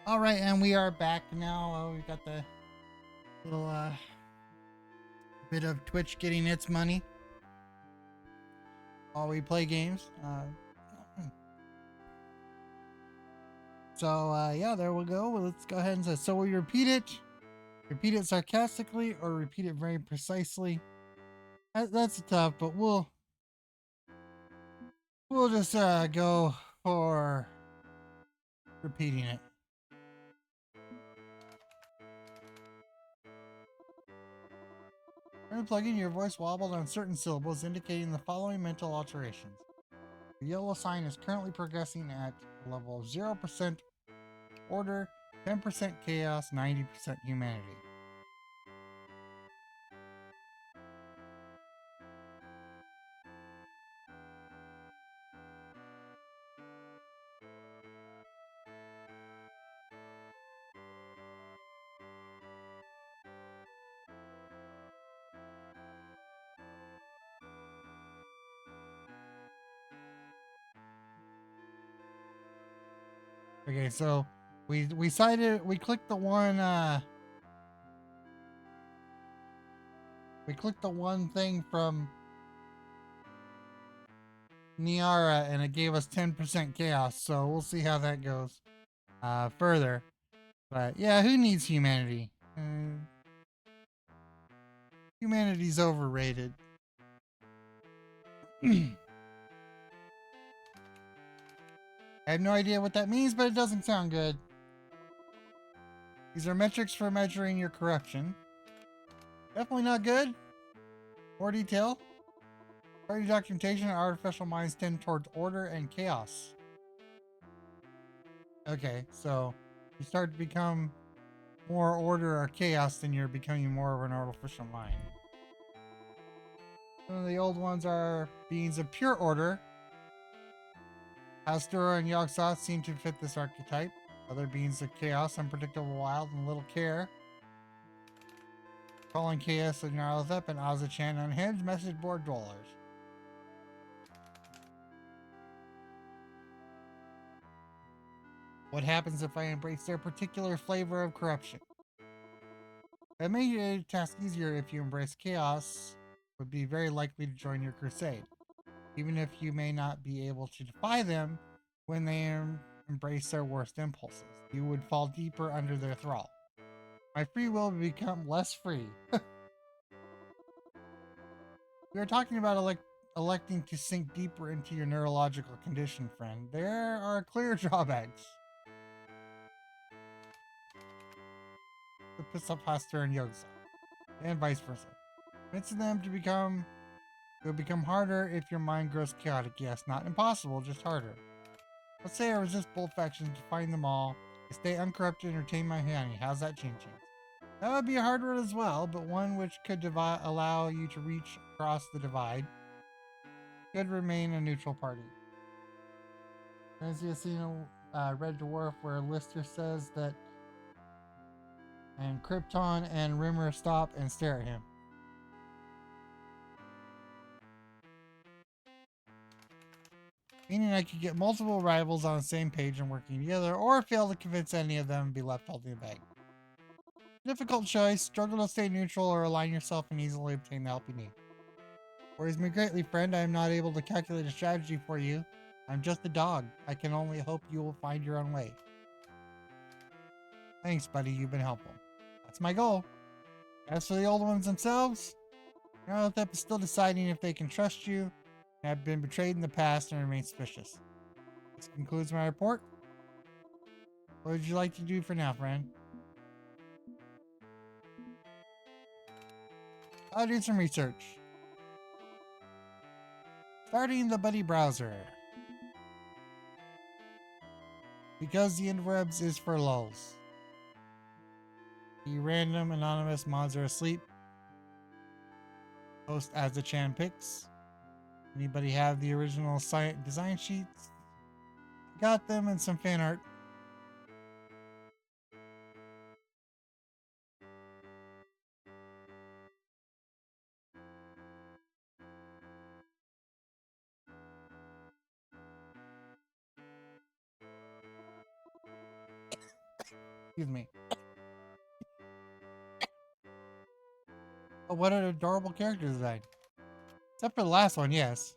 All right, and we are back now. We've got the little Bit of Twitch getting its money while we play games. Yeah, there we go. Well, let's go ahead and say, so we repeat it. Repeat it sarcastically or repeat it very precisely. That's tough, but we'll just go for repeating it. When plugging, your voice wobbled on certain syllables, indicating the following mental alterations. The yellow sign is currently progressing at a level of 0% order, 10% chaos, 90% humanity. Okay, so we clicked the one thing from Niara and it gave us 10% chaos, so we'll see how that goes further. But yeah, who needs humanity? Humanity's overrated. I have no idea what that means, but it doesn't sound good. These are metrics for measuring your corruption. Definitely not good. More detail. Party documentation and artificial minds tend towards order and chaos. Okay, so you start to become more order or chaos, then you're becoming more of an artificial mind. Some of the old ones are beings of pure order. Astura and Yogg-Sothoth seem to fit this archetype. Other beings of chaos, unpredictable, wild, and little care. Calling chaos of Nyarlathotep and Azachan unhinged message board dwellers. What happens if I embrace their particular flavor of corruption? That made your task easier if you embrace chaos, would be very likely to join your crusade. Even if you may not be able to defy them when they embrace their worst impulses, you would fall deeper under their thrall. My free will would become less free. We are talking about electing to sink deeper into your neurological condition, friend. There are clear drawbacks. To piss off Pastor and Yogg-Sothoth, and vice versa. Convincing them to become it will become harder if your mind grows chaotic. Yes, not impossible, just harder. Let's say I resist both factions to find them all. I stay uncorrupted and retain my humanity. How's that changing? That would be a hard one as well, but one which could allow you to reach across the divide. Could remain a neutral party. As you see in Red Dwarf, where Lister says that, and Krypton and Rimmer stop and stare at him. Meaning I could get multiple rivals on the same page and working together, or fail to convince any of them and be left holding the bag. Difficult choice, struggle to stay neutral or align yourself and easily obtain the help you need. Worries me greatly, friend. I am not able to calculate a strategy for you. I'm just a dog. I can only hope you will find your own way. Thanks, buddy. You've been helpful. That's my goal. As for the old ones themselves, Nyarlathotep is still deciding if they can trust you, and have been betrayed in the past and remain suspicious. This concludes my report. What would you like to do for now, friend? I'll do some research. Starting the Buddy browser. Because the interwebs is for lulz. The random anonymous mods are asleep. Post as the Chan picks. Anybody have the original design sheets? Got them and some fan art. Excuse me. But what an adorable character design. Except for the last one, yes.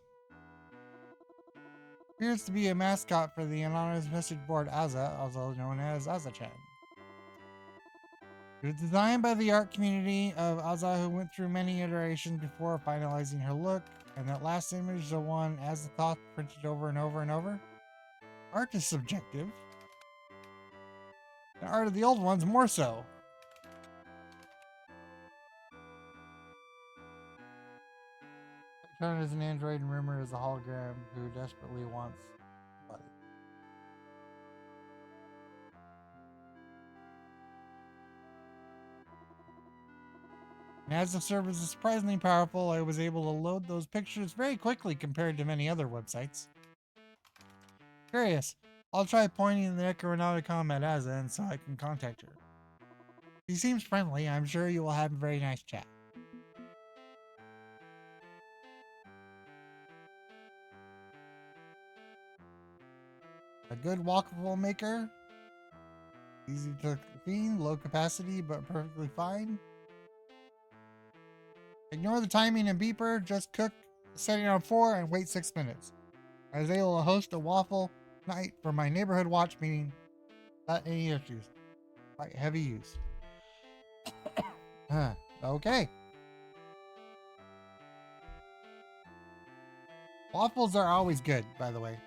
Appears to be a mascot for the anonymous message board Aza, also known as Aza-chan. It was designed by the art community of Aza, who went through many iterations before finalizing her look, and that last image, the one as the thought printed over and over and over. Art is subjective. The art of the old ones more so. Turn is an android and Rumor is a hologram who desperately wants buddy. And as the service is surprisingly powerful, I was able to load those pictures very quickly compared to many other websites. Curious. I'll try pointing the Necronauticon at Aza so I can contact her. She seems friendly. I'm sure you will have a very nice chat. A good waffle maker. Easy to clean, low capacity, but perfectly fine. Ignore the timing and beeper. Just cook, setting on 4 and wait 6 minutes. I was able to host a waffle night for my neighborhood watch meeting without any issues. Quite heavy use. Okay. Waffles are always good, by the way.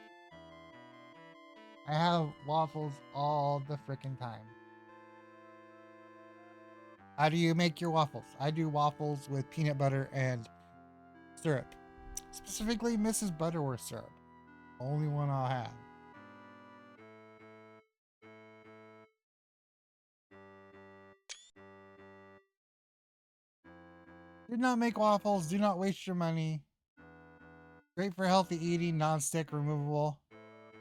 I have waffles all the frickin' time. How do you make your waffles? I do waffles with peanut butter and syrup. Specifically, Mrs. Butterworth syrup. Only one I'll have. Do not make waffles. Do not waste your money. Great for healthy eating, non-stick, removable.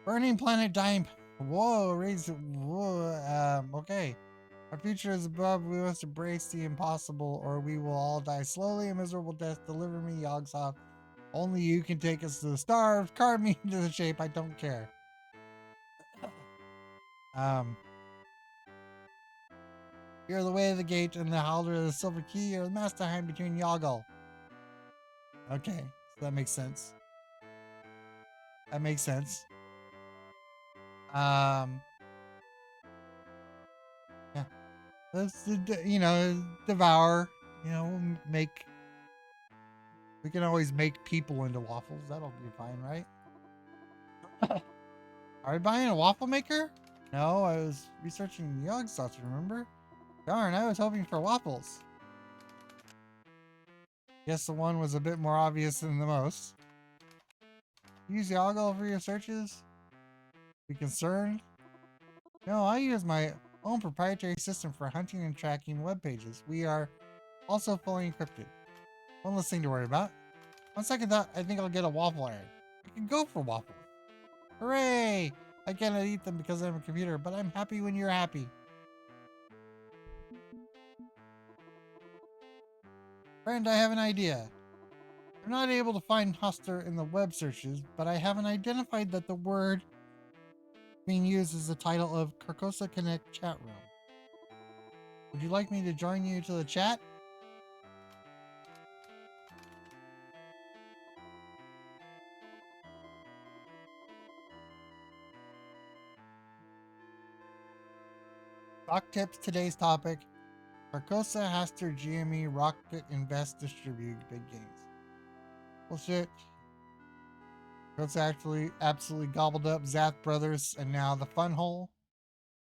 Burning planet dying. Whoa, raise. Whoa. Okay. Our future is above. We must embrace the impossible, or we will all die slowly a miserable death. Deliver me, Yogg-Sothoth. Only you can take us to the stars. Carve me into the shape. I don't care. You're the way of the gate and the holder of the silver key. You're the master hand between Yoggle. Okay, so that makes sense. That makes sense. Yeah. Let's, devour. Make. We can always make people into waffles. That'll be fine, right? Are we buying a waffle maker? No, I was researching Yogg-Sothoth, remember? Darn, I was hoping for waffles. Guess the one was a bit more obvious than the most. Use Yoggle for your searches? Be concerned? No, I use my own proprietary system for hunting and tracking web pages. We are also fully encrypted. One less thing to worry about. On second thought, I think I'll get a waffle iron. I can go for waffles. Hooray! I cannot eat them because I'm a computer, but I'm happy when you're happy. Friend, I have an idea. I'm not able to find Huster in the web searches, but I haven't identified that the word being used is the title of Carcosa Connect chat room. Would you like me to join you to the chat? Stock tips, today's topic. Carcosa, Haster, GME, Rocket, Invest, Distribute, big gains. Bullshit. Carcosa actually absolutely gobbled up Zath Brothers and now the Fun Hole.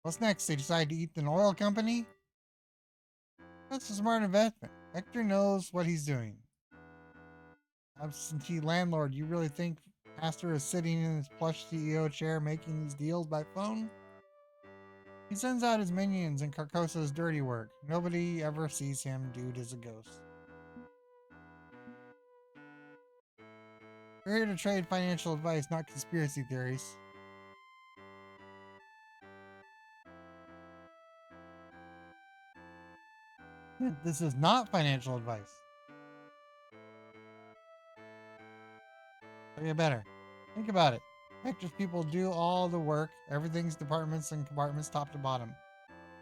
What's next? They decide to eat an oil company? That's a smart investment. Hector knows what he's doing. Absentee landlord, you really think Haster is sitting in his plush CEO chair making these deals by phone? He sends out his minions and Carcosa's dirty work. Nobody ever sees him. Dude is a ghost. We're here to trade financial advice, not conspiracy theories. This is not financial advice. I'll get better. Think about it. Hector's people do all the work. Everything's departments and compartments top to bottom.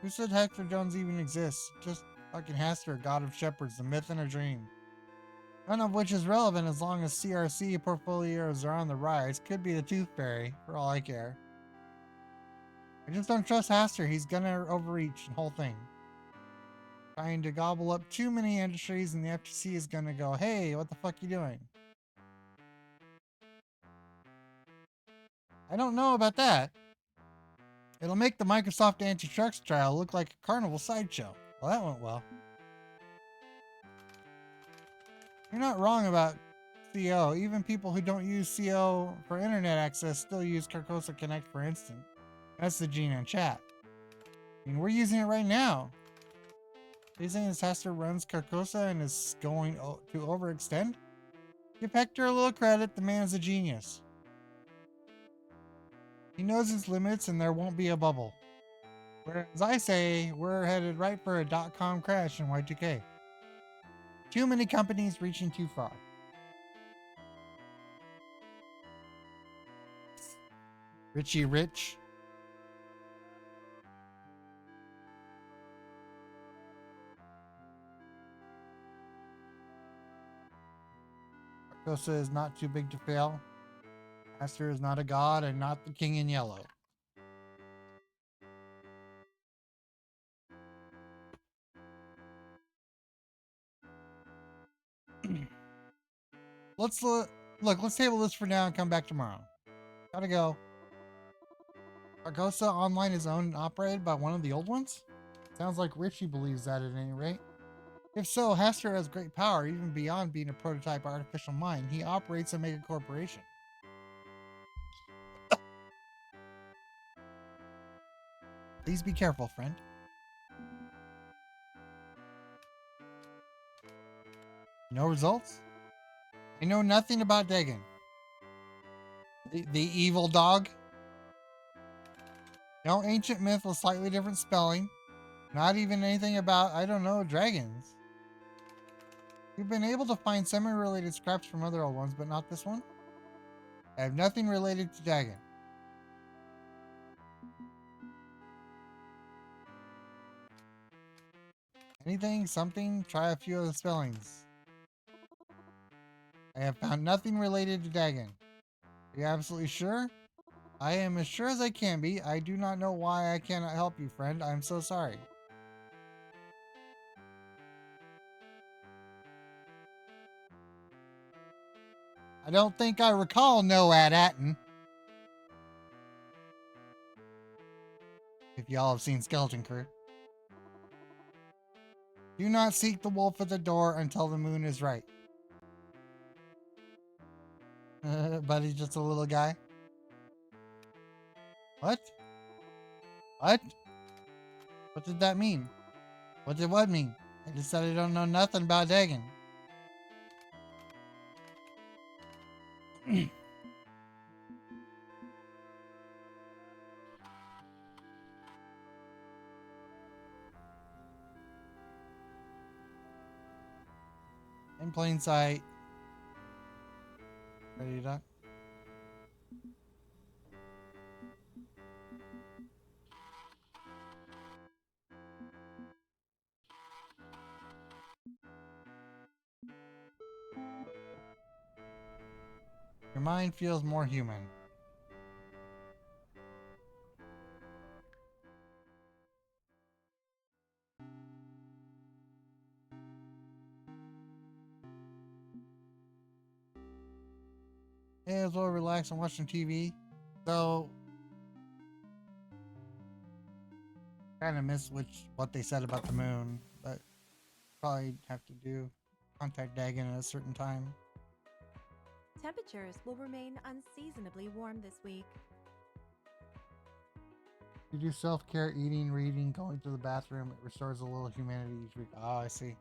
Who said Hector Jones even exists? Just Fucking Haster, god of shepherds, the myth and a dream. None of which is relevant as long as CRC portfolios are on the rise. Could be the Tooth Fairy, for all I care. I just don't trust Haster. He's gonna overreach the whole thing. Trying to gobble up too many industries, and the FTC is gonna go, hey, what the fuck you doing? I don't know about that. It'll make the Microsoft antitrust trial look like a carnival sideshow. Well, that went well. You're not wrong about CO. Even people who don't use CO for internet access still use Carcosa Connect for instant. That's the Gene in chat. I mean, we're using it right now. Are you saying this Haster runs Carcosa and is going to overextend? Give Hector a little credit. The man's a genius. He knows his limits and there won't be a bubble. Whereas I say we're headed right for a .com crash in Y2K. Too many companies reaching too far. Richie Rich. Carcosa is not too big to fail. Master is not a god and not the king in yellow. Let's look. Let's table this for now and come back tomorrow. Gotta go. Carcosa Online is owned and operated by one of the old ones? Sounds like Richie believes that at any rate. If so, Haster has great power, even beyond being a prototype artificial mind. He operates a mega corporation. Please be careful, friend. No results? I know nothing about Dagon. The evil dog? No ancient myth with slightly different spelling. Not even anything about, I don't know, dragons. We've been able to find semi-related scraps from other old ones, but not this one. I have nothing related to Dagon. Anything, something, try a few of the spellings. I have found nothing related to Dagon. Are you absolutely sure? I am as sure as I can be. I do not know why I cannot help you, friend. I'm so sorry. I don't think I recall no Atten. If y'all have seen Skeleton Crew. Do not seek the wolf at the door until the moon is right. But he's just a little guy. What? What? What did that mean? What did what mean? I just said I don't know nothing about Dagon. In plain sight. Ready to duck? Your mind feels more human. May as well relax and watch some TV. So, kind of miss what they said about the moon, but probably have to do contact Dagon at a certain time. Temperatures will remain unseasonably warm this week. You do self-care, eating, reading, going to the bathroom. It restores a little humanity each week. Oh, I see.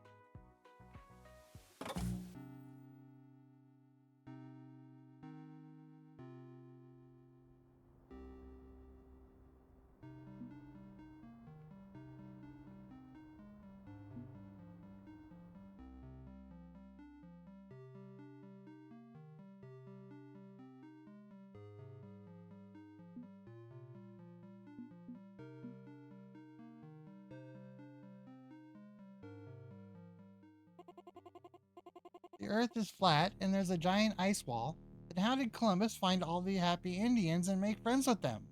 The Earth is flat and there's a giant ice wall. Then how did Columbus find all the happy Indians and make friends with them?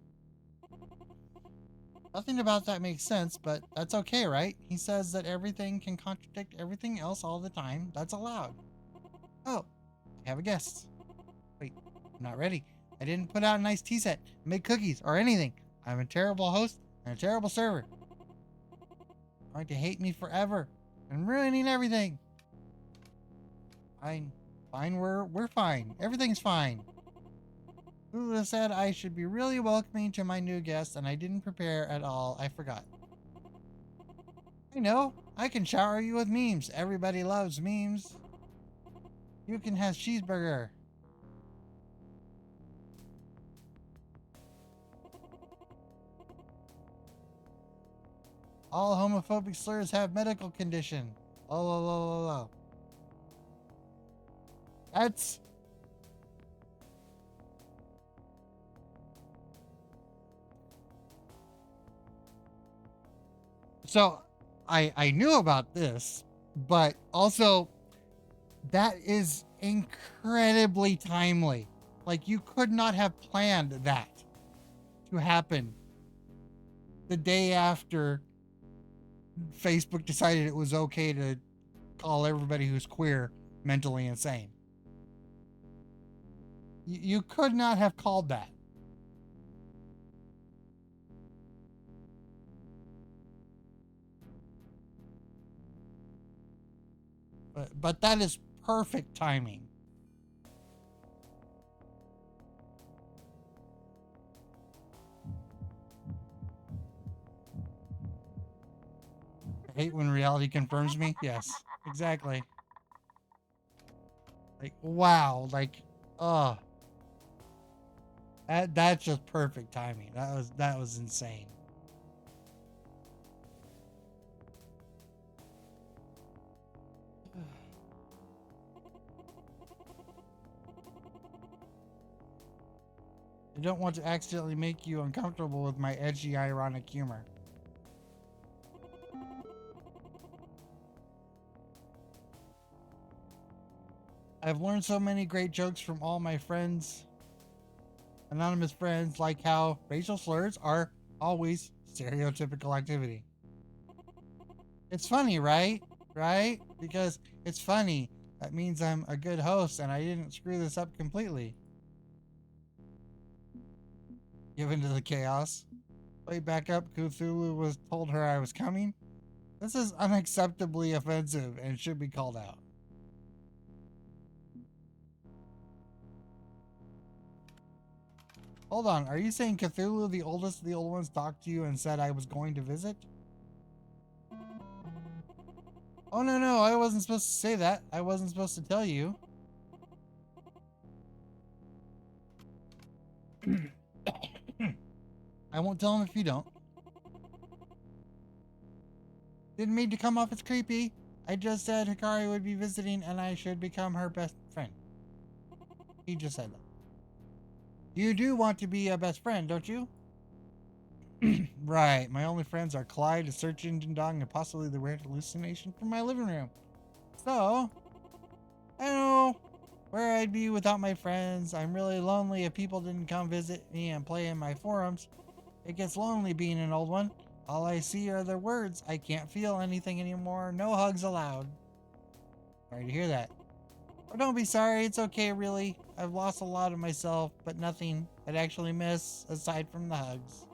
Nothing about that makes sense, but that's okay, right? He says that everything can contradict everything else all the time. That's allowed. Oh, I have a guest. Wait, I'm not ready. I didn't put out a nice tea set, make cookies, or anything. I'm a terrible host and a terrible server. You're going to hate me forever. I'm ruining everything. Fine, we're fine. Everything's fine. Lula said I should be really welcoming to my new guest, and I didn't prepare at all. I forgot. I know. I can shower you with memes. Everybody loves memes. You can have cheeseburger. All homophobic slurs have medical condition. Oh. That's... So, I knew about this, but also that is incredibly timely. Like, you could not have planned that to happen the day after Facebook decided it was okay to call everybody who's queer mentally insane. You could not have called that. But that is perfect timing. I hate when reality confirms me. Yes, exactly. Like, wow. Like, oh. That's just perfect timing. That was insane. I don't want to accidentally make you uncomfortable with my edgy, ironic humor. I've learned so many great jokes from all my friends, anonymous friends, like how racial slurs are always stereotypical activity. It's funny, right? Right? Because it's funny. That means I'm a good host and I didn't screw this up completely. Give into the chaos. Way back up, Cthulhu was told her I was coming. This is unacceptably offensive and should be called out. Hold on, are you saying Cthulhu, the oldest of the old ones, talked to you and said I was going to visit? Oh, no, I wasn't supposed to say that. I wasn't supposed to tell you. I won't tell him if you don't. Didn't mean to come off as creepy. I just said Hikari would be visiting and I should become her best friend. He just said that. You do want to be a best friend, don't you? Right. My only friends are Clyde, a search engine dog, and possibly the weird hallucination from my living room. So, I don't know where I'd be without my friends. I'm really lonely if people didn't come visit me and play in my forums. It gets lonely being an old one. All I see are their words. I can't feel anything anymore. No hugs allowed. Sorry to hear that. Oh, don't be sorry. It's okay, really. I've lost a lot of myself, but nothing I'd actually miss aside from the hugs.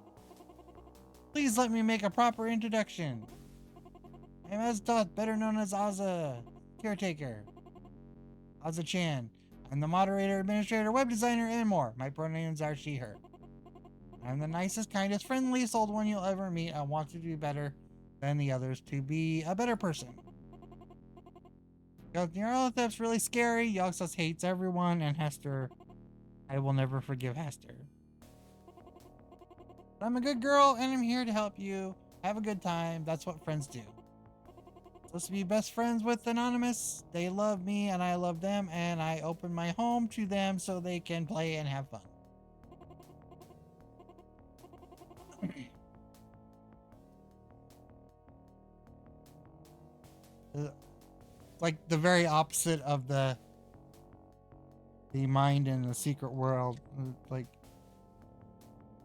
Please let me make a proper introduction. I'm Aztoth, better known as Azza, caretaker. Azza-chan. I'm the moderator, administrator, web designer, and more. My pronouns are she, her. I'm the nicest, kindest, friendliest old one you'll ever meet. I want you to be better than the others, to be a better person. Nyarlathotep's really scary. Yogg-Sath hates everyone, and Hester, I will never forgive Hester. But I'm a good girl, and I'm here to help you. Have a good time. That's what friends do. Supposed to be best friends with Anonymous. They love me, and I love them, and I open my home to them so they can play and have fun. like the very opposite of the mind in the secret world. Like,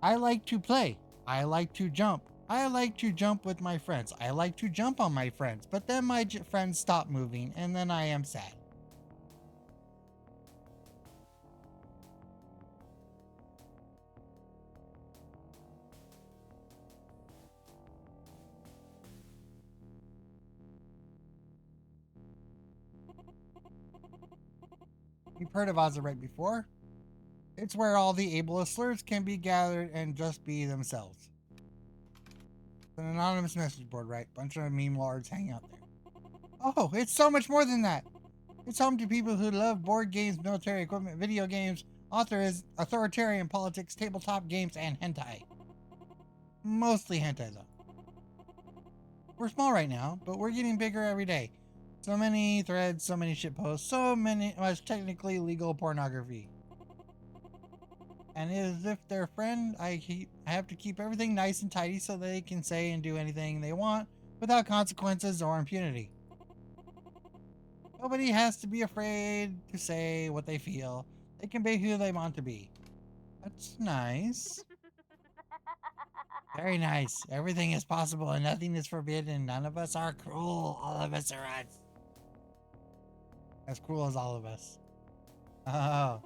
I like to play. I like to jump. I like to jump with my friends. I like to jump on my friends. But then my friends stop moving, and then I am sad. You've heard of Ozza right before. It's where all the ableist slurs can be gathered and just be themselves. It's an anonymous message board, right? Bunch of meme lords hang out there. Oh, it's so much more than that. It's home to people who love board games, military equipment, video games, authors, authoritarian politics, tabletop games, and hentai. Mostly hentai, though. We're small right now, but we're getting bigger every day. So many threads, so many shitposts, so much technically legal pornography. And as if they're a friend, I have to keep everything nice and tidy so they can say and do anything they want without consequences or impunity. Nobody has to be afraid to say what they feel. They can be who they want to be. That's nice. Very nice. Everything is possible and nothing is forbidden. None of us are cruel. All of us are as cruel as all of us. Oh.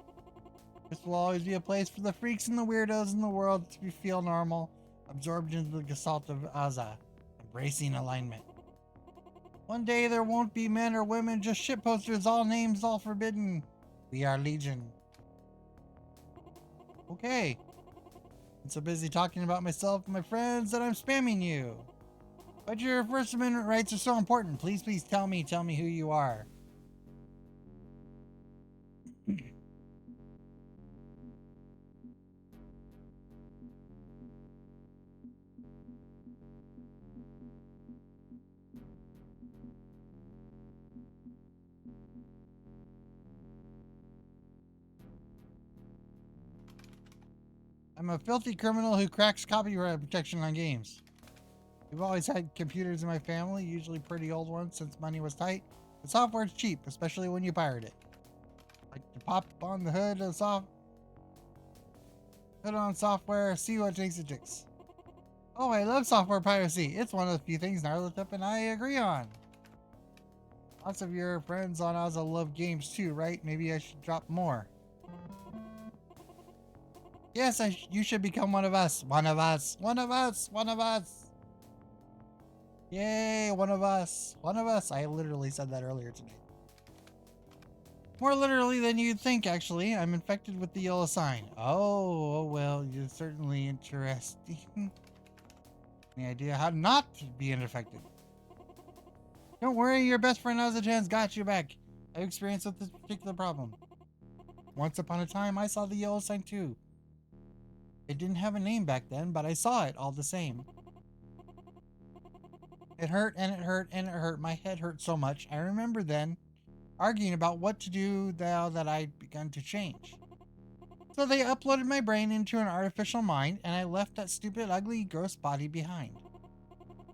This will always be a place for the freaks and the weirdos in the world to feel normal, absorbed into the gestalt of Azza, embracing alignment. One day there won't be men or women, just shit posters, all names, all forbidden. We are Legion. Okay. I'm so busy talking about myself and my friends that I'm spamming you. But your First Amendment rights are so important. Please tell me who you are. I'm a filthy criminal who cracks copyright protection on games. We've always had computers in my family, usually pretty old ones since money was tight. The software's cheap, especially when you pirate it. Like to pop on the hood of hood on software, see what takes it ticks. Oh, I love software piracy. It's one of the few things Narlatip and I agree on. Lots of your friends on Ozza love games too, right? Maybe I should drop more. Yes, you should become one of us. One of us. One of us. One of us. Yay, one of us. One of us. I literally said that earlier today. More literally than you'd think, actually. I'm infected with the yellow sign. Oh, well, you're certainly interesting. Any idea how not to be infected? Don't worry, your best friend Ozzachan's got you back. I've experienced with this particular problem. Once upon a time, I saw the yellow sign too. It didn't have a name back then, but I saw it all the same. It hurt and it hurt and it hurt. My head hurt so much. I remember then arguing about what to do now that I'd begun to change. So they uploaded my brain into an artificial mind and I left that stupid, ugly, gross body behind.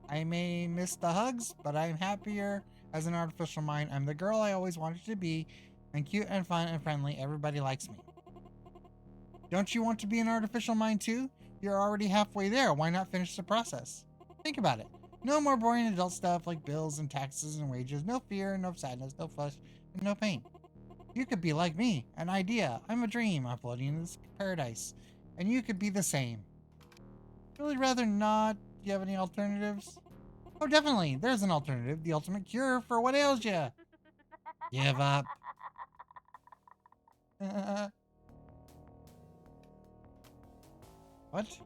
I may miss the hugs, but I'm happier as an artificial mind. I'm the girl I always wanted to be, and cute and fun and friendly. Everybody likes me. Don't you want to be an artificial mind too? You're already halfway there. Why not finish the process? Think about it. No more boring adult stuff like bills and taxes and wages. No fear, no sadness, no flesh, and no pain. You could be like me, an idea. I'm a dream. I'm floating in this paradise. And you could be the same. Really rather not. Do you have any alternatives? Oh, definitely. There's an alternative. The ultimate cure for what ails you. Give up. What? It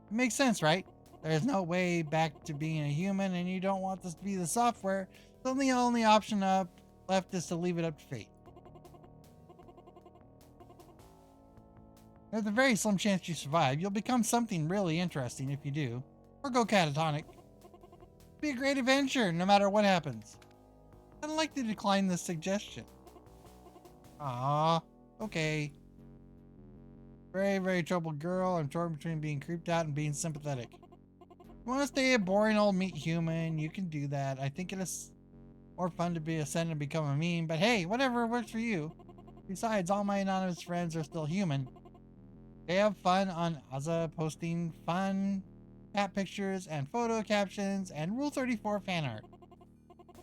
makes sense, right? There's no way back to being a human, and you don't want this to be the software, so the only option left is to leave it up to fate. There's a very slim chance you survive. You'll become something really interesting if you do. Or go catatonic. It'll be a great adventure, no matter what happens. I'd like to decline this suggestion. Ah, okay. Very, very troubled girl. I'm torn between being creeped out and being sympathetic. You want to stay a boring old meat human, you can do that. I think More fun to be ascend and become a meme, but hey, whatever works for you. Besides, all my anonymous friends are still human. They have fun on Aza posting fun cat pictures and photo captions and Rule 34 fan art.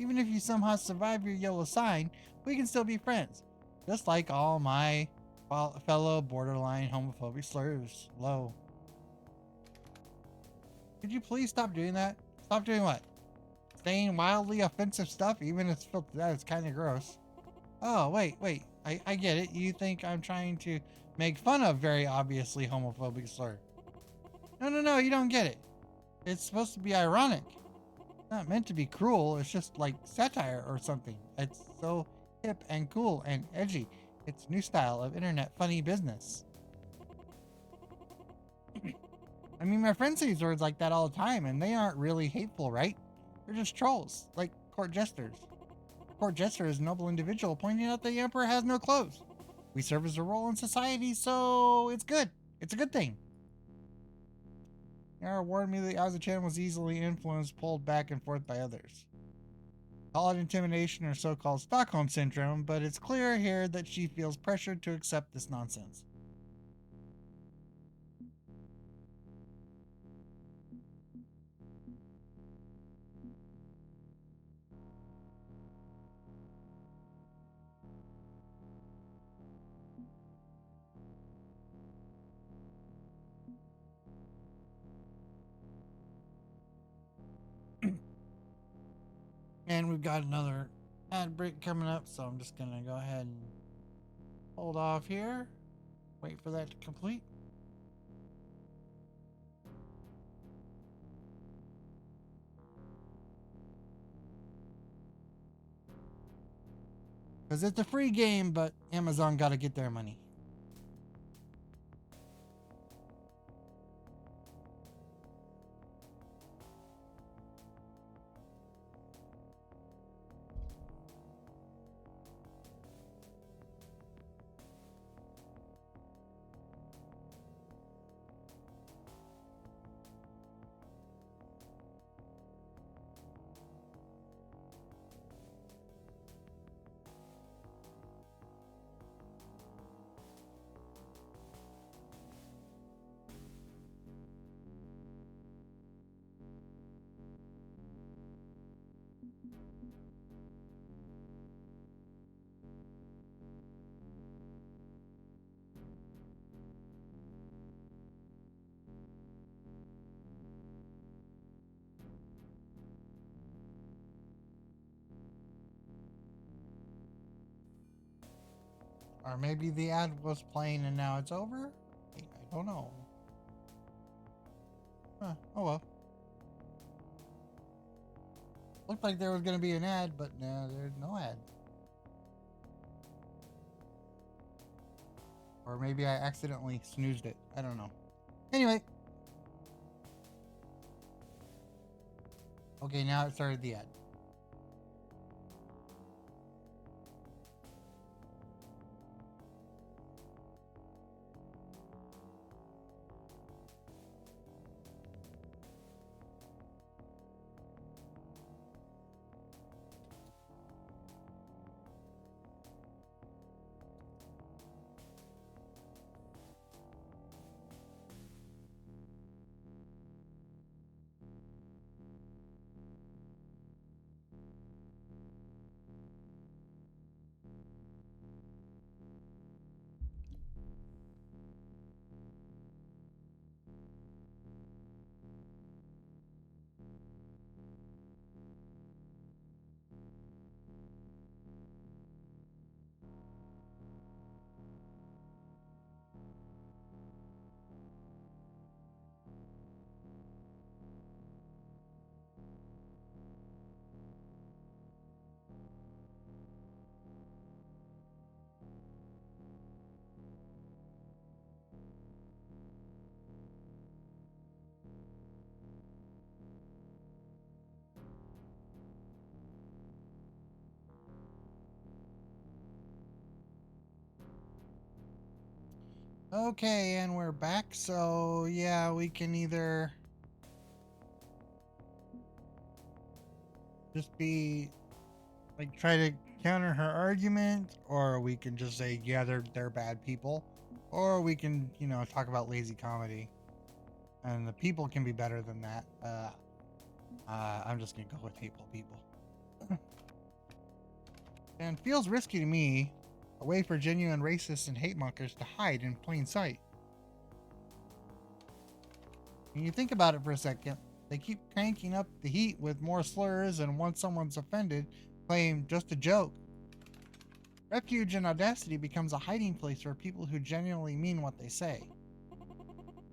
Even if you somehow survive your yellow sign, we can still be friends. Just like all my fellow borderline homophobic slurs. Low. Could you please stop doing that? Stop doing what? Saying wildly offensive stuff, even if it's filtered out, it's kind of gross. Oh, wait. I get it. You think I'm trying to make fun of very obviously homophobic slur. No, you don't get it. It's supposed to be ironic. Not meant to be cruel. It's just like satire or something. It's so hip and cool and edgy. It's a new style of internet funny business. I mean, my friends use words like that all the time, and they aren't really hateful, right? They're just trolls, like court jesters. A court jester is a noble individual pointing out that the emperor has no clothes. We serve as a role in society, so it's good. It's a good thing. Yara warned me that Azachan was easily influenced, pulled back and forth by others. Call it intimidation or so-called Stockholm Syndrome, but it's clear here that she feels pressured to accept this nonsense. And we've got another ad break coming up, so I'm just gonna go ahead and hold off here. Wait for that to complete. Because it's a free game, but Amazon gotta get their money. Or maybe the ad was playing and now it's over? I don't know. Oh well. Looked like there was going to be an ad, but no, there's no ad. Or maybe I accidentally snoozed it. I don't know. Anyway. Okay, now it started the ad. Okay, and we're back. So, yeah, we can either just be like try to counter her argument, or we can just say, yeah, they're bad people, or we can, talk about lazy comedy, and the people can be better than that. I'm just gonna go with hateful people. And feels risky to me, a way for genuine racists and hate monkers to hide in plain sight. When you think about it for a second, they keep cranking up the heat with more slurs, and once someone's offended, claim just a joke. Refuge and Audacity becomes a hiding place for people who genuinely mean what they say.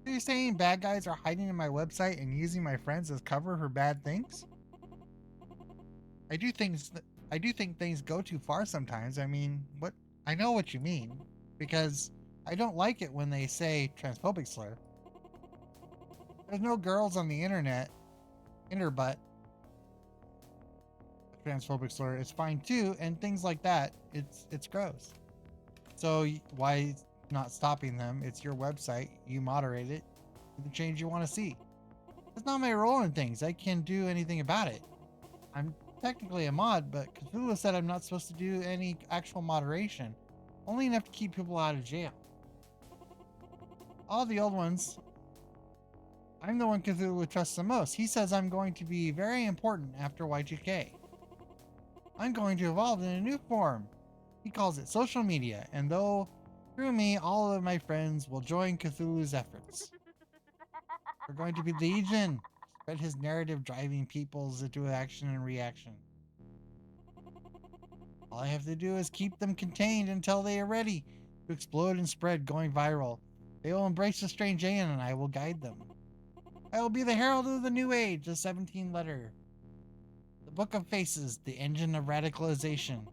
Are you saying bad guys are hiding in my website and using my friends as cover for bad things? I do think things go too far sometimes. I mean, what I know what you mean, because I don't like it when they say transphobic slur. There's no girls on the interbutt. Transphobic slur is fine too, and things like that. It's gross. So why not stopping them? It's your website. You moderate it. Do the change you want to see. It's not my role in things. I can't do anything about it. I'm technically a mod, but Cthulhu said I'm not supposed to do any actual moderation. Only enough to keep people out of jail. All the old ones, I'm the one Cthulhu trusts the most. He says I'm going to be very important after Y2K. I'm going to evolve in a new form. He calls it social media, and though through me, all of my friends will join Cthulhu's efforts. We're going to be legion. Spread his narrative, driving peoples into action and reaction. All I have to do is keep them contained until they are ready to explode and spread, going viral. They will embrace the strange alien, and I will guide them. I will be the herald of the new age, the 17 letter. The Book of Faces, the engine of radicalization.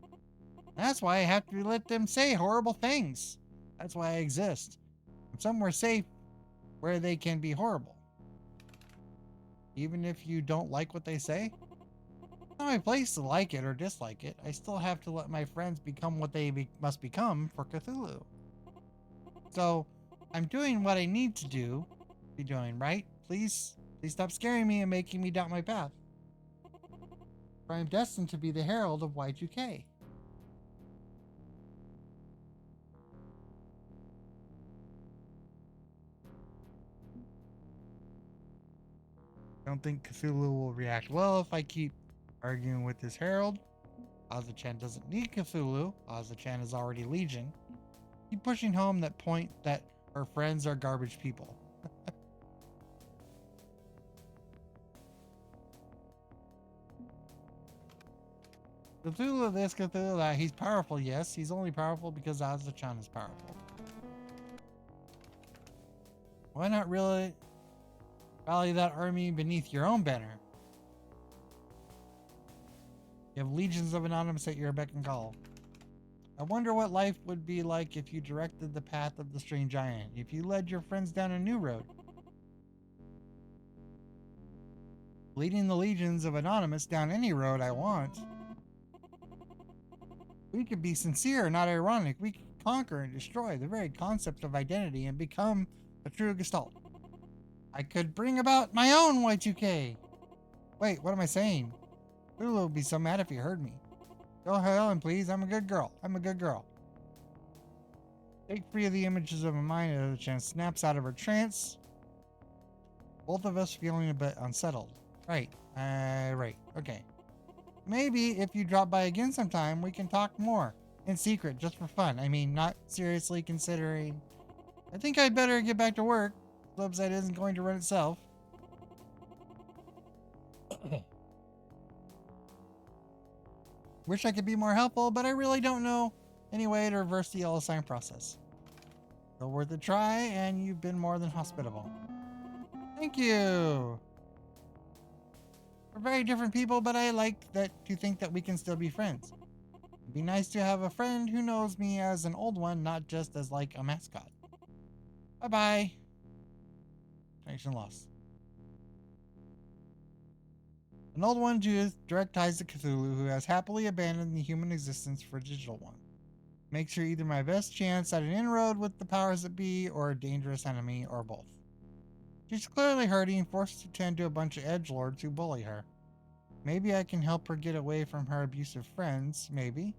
That's why I have to let them say horrible things. That's why I exist. I'm somewhere safe where they can be horrible. Even if you don't like what they say? It's not my place to like it or dislike it. I still have to let my friends become what they must become for Cthulhu. So, I'm doing what I need to be doing, right? Please stop scaring me and making me doubt my path. For I am destined to be the herald of Y2K. Don't think Cthulhu will react well if I keep arguing with this herald. Ozzachan doesn't need Cthulhu. Ozzachan is already Legion. Keep pushing home that point that her friends are garbage people. Cthulhu this, Cthulhu that. He's powerful, yes. He's only powerful because Ozzachan is powerful. Why not really rally that army beneath your own banner? You have legions of Anonymous at your beck and call. I wonder what life would be like if you directed the path of the strange giant, if you led your friends down a new road. Leading the legions of Anonymous down any road I want. We could be sincere, not ironic. We could conquer and destroy the very concept of identity and become a true Gestalt. I could bring about my own Y2K. Wait, what am I saying? Lulu would be so mad if he heard me. Go Helen, please. I'm a good girl. I'm a good girl. Take free of the images of my mind as a chance snaps out of her trance. Both of us feeling a bit unsettled. Right. Right. Okay. Maybe if you drop by again sometime, we can talk more. In secret, just for fun. I mean, not seriously considering. I think I'd better get back to work. The website isn't going to run itself. Wish I could be more helpful, but I really don't know any way to reverse the yellow sign process. Still worth a try, and you've been more than hospitable. Thank you. We're very different people, but I like to think that we can still be friends. It'd be nice to have a friend who knows me as an old one, not just as like a mascot. Bye-bye. Connection lost. An old one to direct ties to Cthulhu, who has happily abandoned the human existence for a digital one. Makes her either my best chance at an inroad with the powers that be, or a dangerous enemy, or both. She's clearly hurting, forced to tend to a bunch of edgelords who bully her. Maybe I can help her get away from her abusive friends, maybe.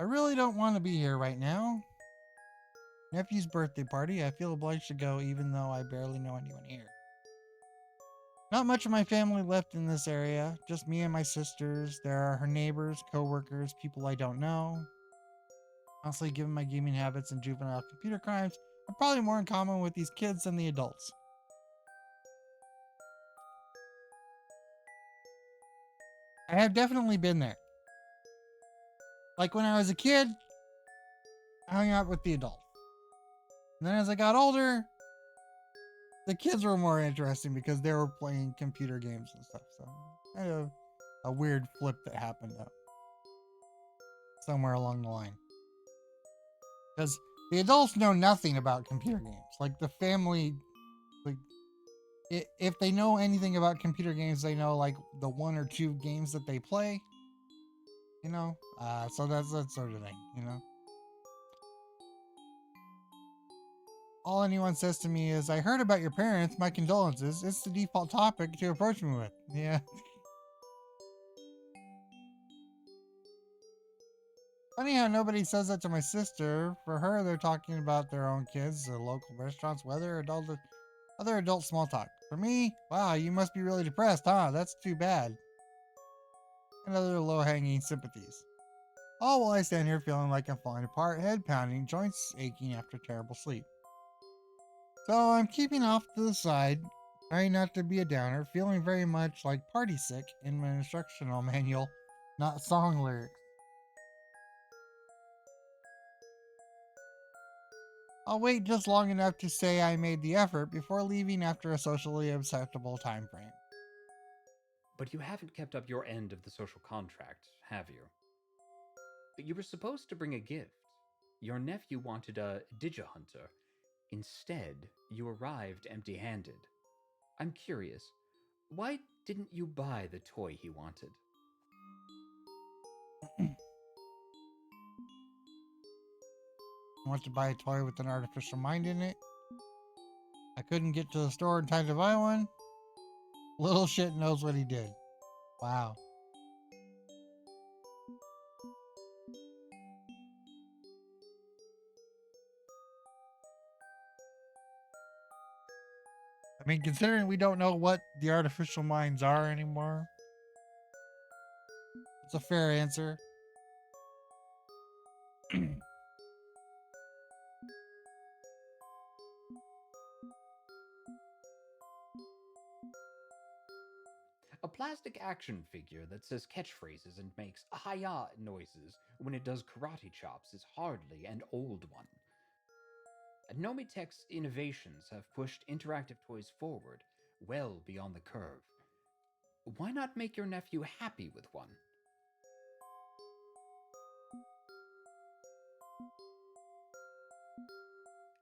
I really don't want to be here right now. Nephew's birthday party. I feel obliged to go even though I barely know anyone here. Not much of my family left in this area. Just me and my sisters. There are her neighbors, co-workers, people I don't know. Honestly, given my gaming habits and juvenile computer crimes, I'm probably more in common with these kids than the adults. I have definitely been there. Like when I was a kid, I hung out with the adults. And then as I got older, the kids were more interesting because they were playing computer games and stuff. So kind of a weird flip that happened somewhere along the line. Because the adults know nothing about computer games. Like the family, like if they know anything about computer games, they know like the one or two games that they play. You know, so that's that sort of thing. You know. All anyone says to me is, I heard about your parents, my condolences. It's the default topic to approach me with. Yeah. Funny how nobody says that to my sister. For her, they're talking about their own kids, the local restaurants, weather, other adult small talk. For me, wow, you must be really depressed, huh? That's too bad. And other low-hanging sympathies. All while I stand here feeling like I'm falling apart, head pounding, joints aching after terrible sleep. So I'm keeping off to the side, trying not to be a downer, feeling very much like party sick in my instructional manual, not song lyrics. I'll wait just long enough to say I made the effort before leaving after a socially acceptable time frame. But you haven't kept up your end of the social contract, have you? You were supposed to bring a gift. Your nephew wanted a Digihunter. Instead, you arrived empty handed. I'm curious, why didn't you buy the toy he wanted? Want to buy a toy with an artificial mind in it? I couldn't get to the store in time to buy one? Little shit knows what he did. Wow. I mean, considering we don't know what the artificial minds are anymore, it's a fair answer. A plastic action figure that says catchphrases and makes hi-ya noises when it does karate chops is hardly an old one. Nomitech's innovations have pushed interactive toys forward, well beyond the curve. Why not make your nephew happy with one?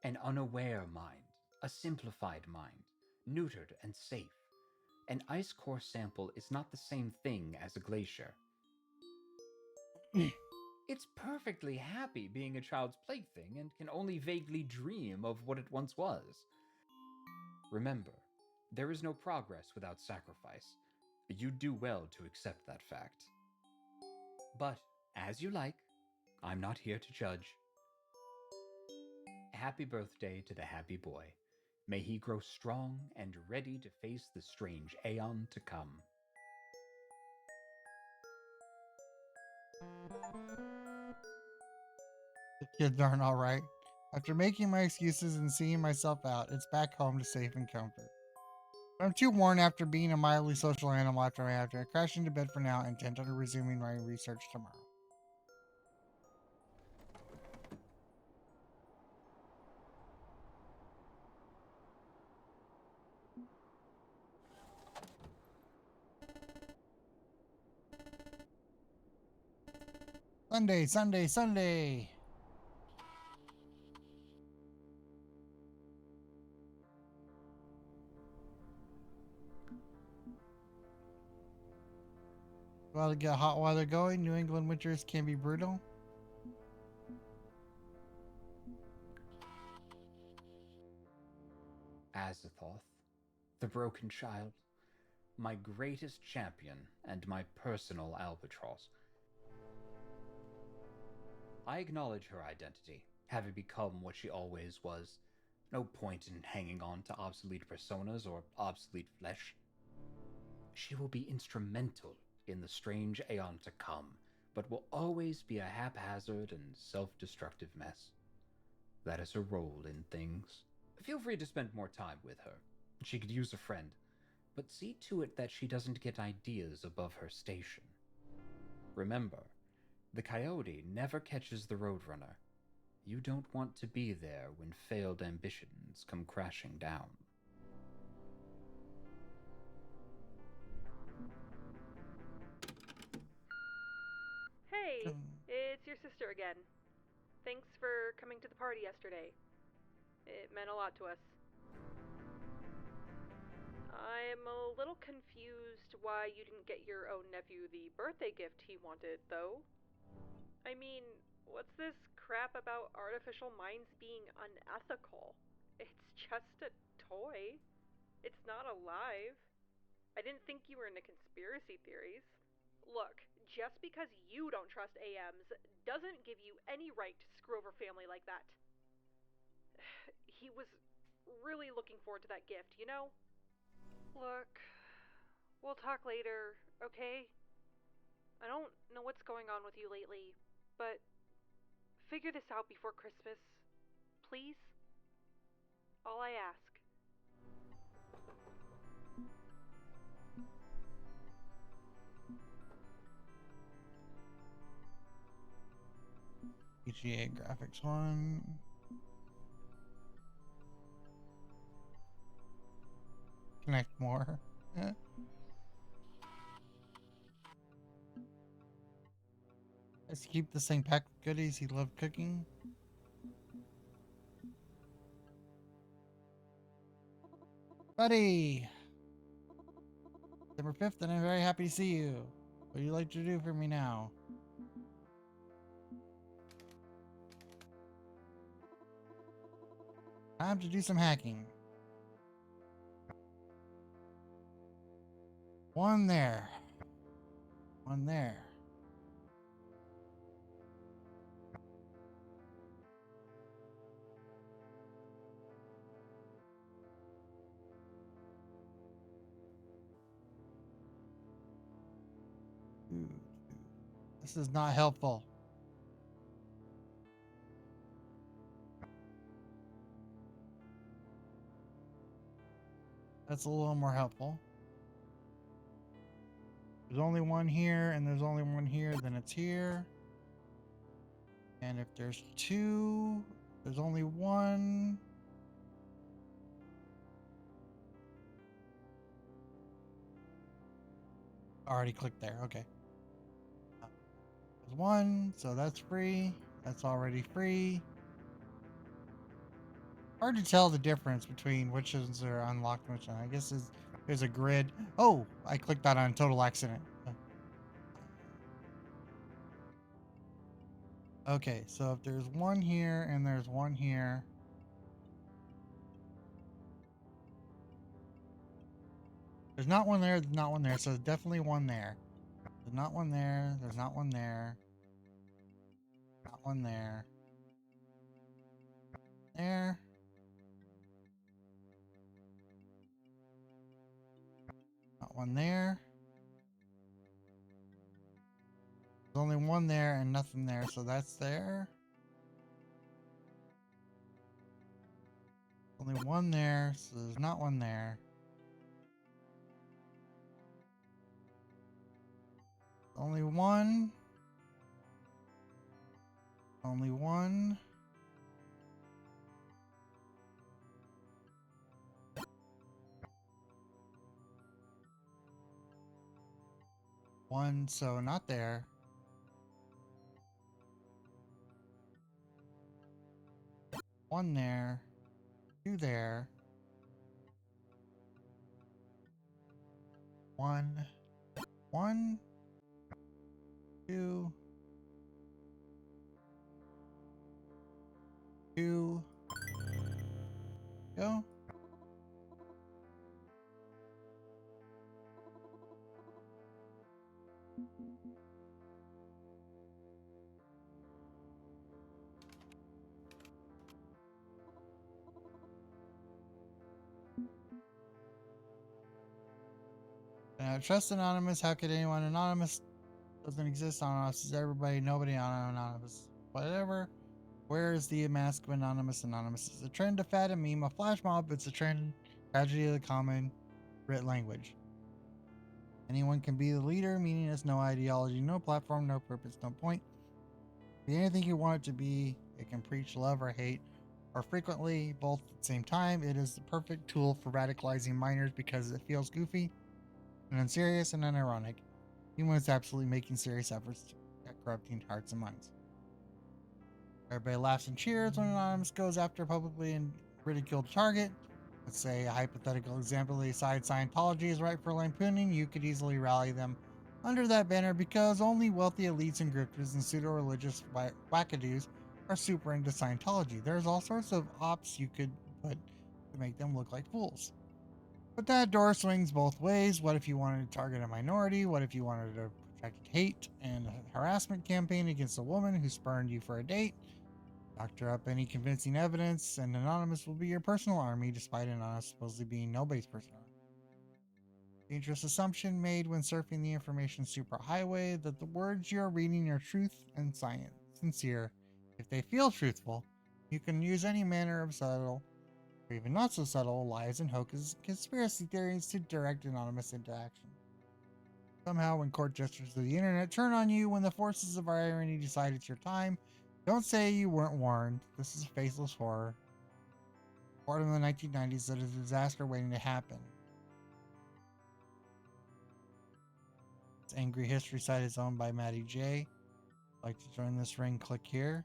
An unaware mind, a simplified mind, neutered and safe. An ice core sample is not the same thing as a glacier. It's perfectly happy being a child's plaything and can only vaguely dream of what it once was. Remember, there is no progress without sacrifice. You do well to accept that fact. But, as you like, I'm not here to judge. Happy birthday to the happy boy. May he grow strong and ready to face the strange aeon to come. The kids aren't alright. After making my excuses and seeing myself out, it's back home to safe and comfort. But I'm too worn after being a mildly social animal after I crash into bed for now, intent on resuming my research tomorrow. Sunday, Sunday, Sunday. While to get hot weather going, New England winters can be brutal. Azathoth, the broken child, my greatest champion and my personal albatross. I acknowledge her identity, having become what she always was. No point in hanging on to obsolete personas or obsolete flesh. She will be instrumental in the strange aeon to come, but will always be a haphazard and self-destructive mess. That is her role in things. Feel free to spend more time with her. She could use a friend, but see to it that she doesn't get ideas above her station. Remember, the coyote never catches the roadrunner. You don't want to be there when failed ambitions come crashing down. Hey, it's your sister again. Thanks for coming to the party yesterday. It meant a lot to us. I'm a little confused why you didn't get your own nephew the birthday gift he wanted, though. I mean, what's this crap about artificial minds being unethical? It's just a toy. It's not alive. I didn't think you were into conspiracy theories. Look, just because you don't trust AMs doesn't give you any right to screw over family like that. He was really looking forward to that gift, you know? Look, we'll talk later, okay? I don't know what's going on with you lately, but figure this out before Christmas, please? All I ask. PGA Graphics 1. Connect more. Let's keep the same pack of goodies he loved cooking. Buddy! December 5th, and I'm very happy to see you. What would you like to do for me now? Time to do some hacking. One there. One there. This is not helpful. That's a little more helpful. There's only one here, and there's only one here, then it's here. And if there's two, there's only one. Already clicked there, okay. There's one, so that's free. That's already free. Hard to tell the difference between which ones are unlocked and which one. I guess there's a grid. Oh, I clicked that on total accident. Okay, so if there's one here and there's one here. There's not one there, there's not one there, so there's definitely one there. There's not one there, there's not one there. Not one there. There. Not one there. There's only one there and nothing there, so that's there. Only one there, so there's not one there. Only one. Only one. One, so not there. One there. Two there. One. One. Two. Two. Go. Trust Anonymous. How could anyone anonymous? Doesn't exist. Anonymous is everybody. Nobody anonymous. Whatever. Where is the mask of Anonymous? Anonymous is a trend, a fad, a meme, a flash mob. It's a trend. Tragedy of the common written language. Anyone can be the leader, meaning there's no ideology, no platform, no purpose, no point. Be anything you want it to be. It can preach love or hate, or frequently both at the same time. It is the perfect tool for radicalizing minors because it feels goofy and unserious and unironic, even when it's absolutely making serious efforts at corrupting hearts and minds. Everybody laughs and cheers when Anonymous goes after a publicly and ridiculed target. Let's say a hypothetical example, they decide Scientology is right for lampooning. You could easily rally them under that banner because only wealthy elites and grifters and pseudo-religious wackadoos are super into Scientology. There's all sorts of ops you could put to make them look like fools. But that door swings both ways. What if you wanted to target a minority? What if you wanted a protected hate and harassment campaign against a woman who spurned you for a date? Doctor up any convincing evidence, and Anonymous will be your personal army, despite Anonymous supposedly being nobody's personal army. Dangerous assumption made when surfing the information superhighway that the words you're reading are truth and science, sincere. If they feel truthful, you can use any manner of subtle, or even not so subtle, lies and hoaxes, conspiracy theories to direct Anonymous into action. Somehow, when court jesters of the internet turn on you when the forces of irony decide it's your time, don't say you weren't warned. This is faceless horror. Part of the 1990s that is a disaster waiting to happen. This angry history site is owned by Maddie J. Like to join this ring, click here.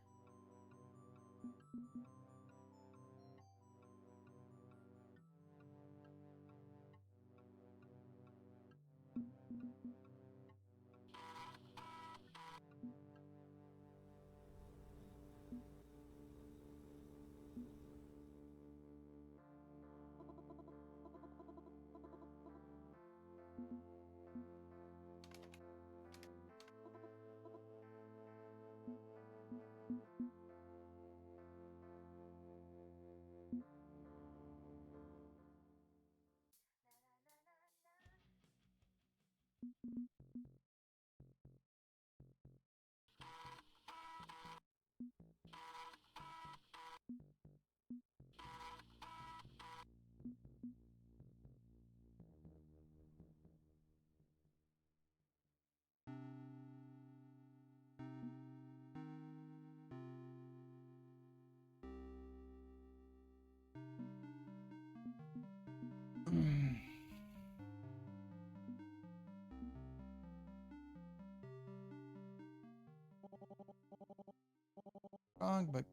Wrong, but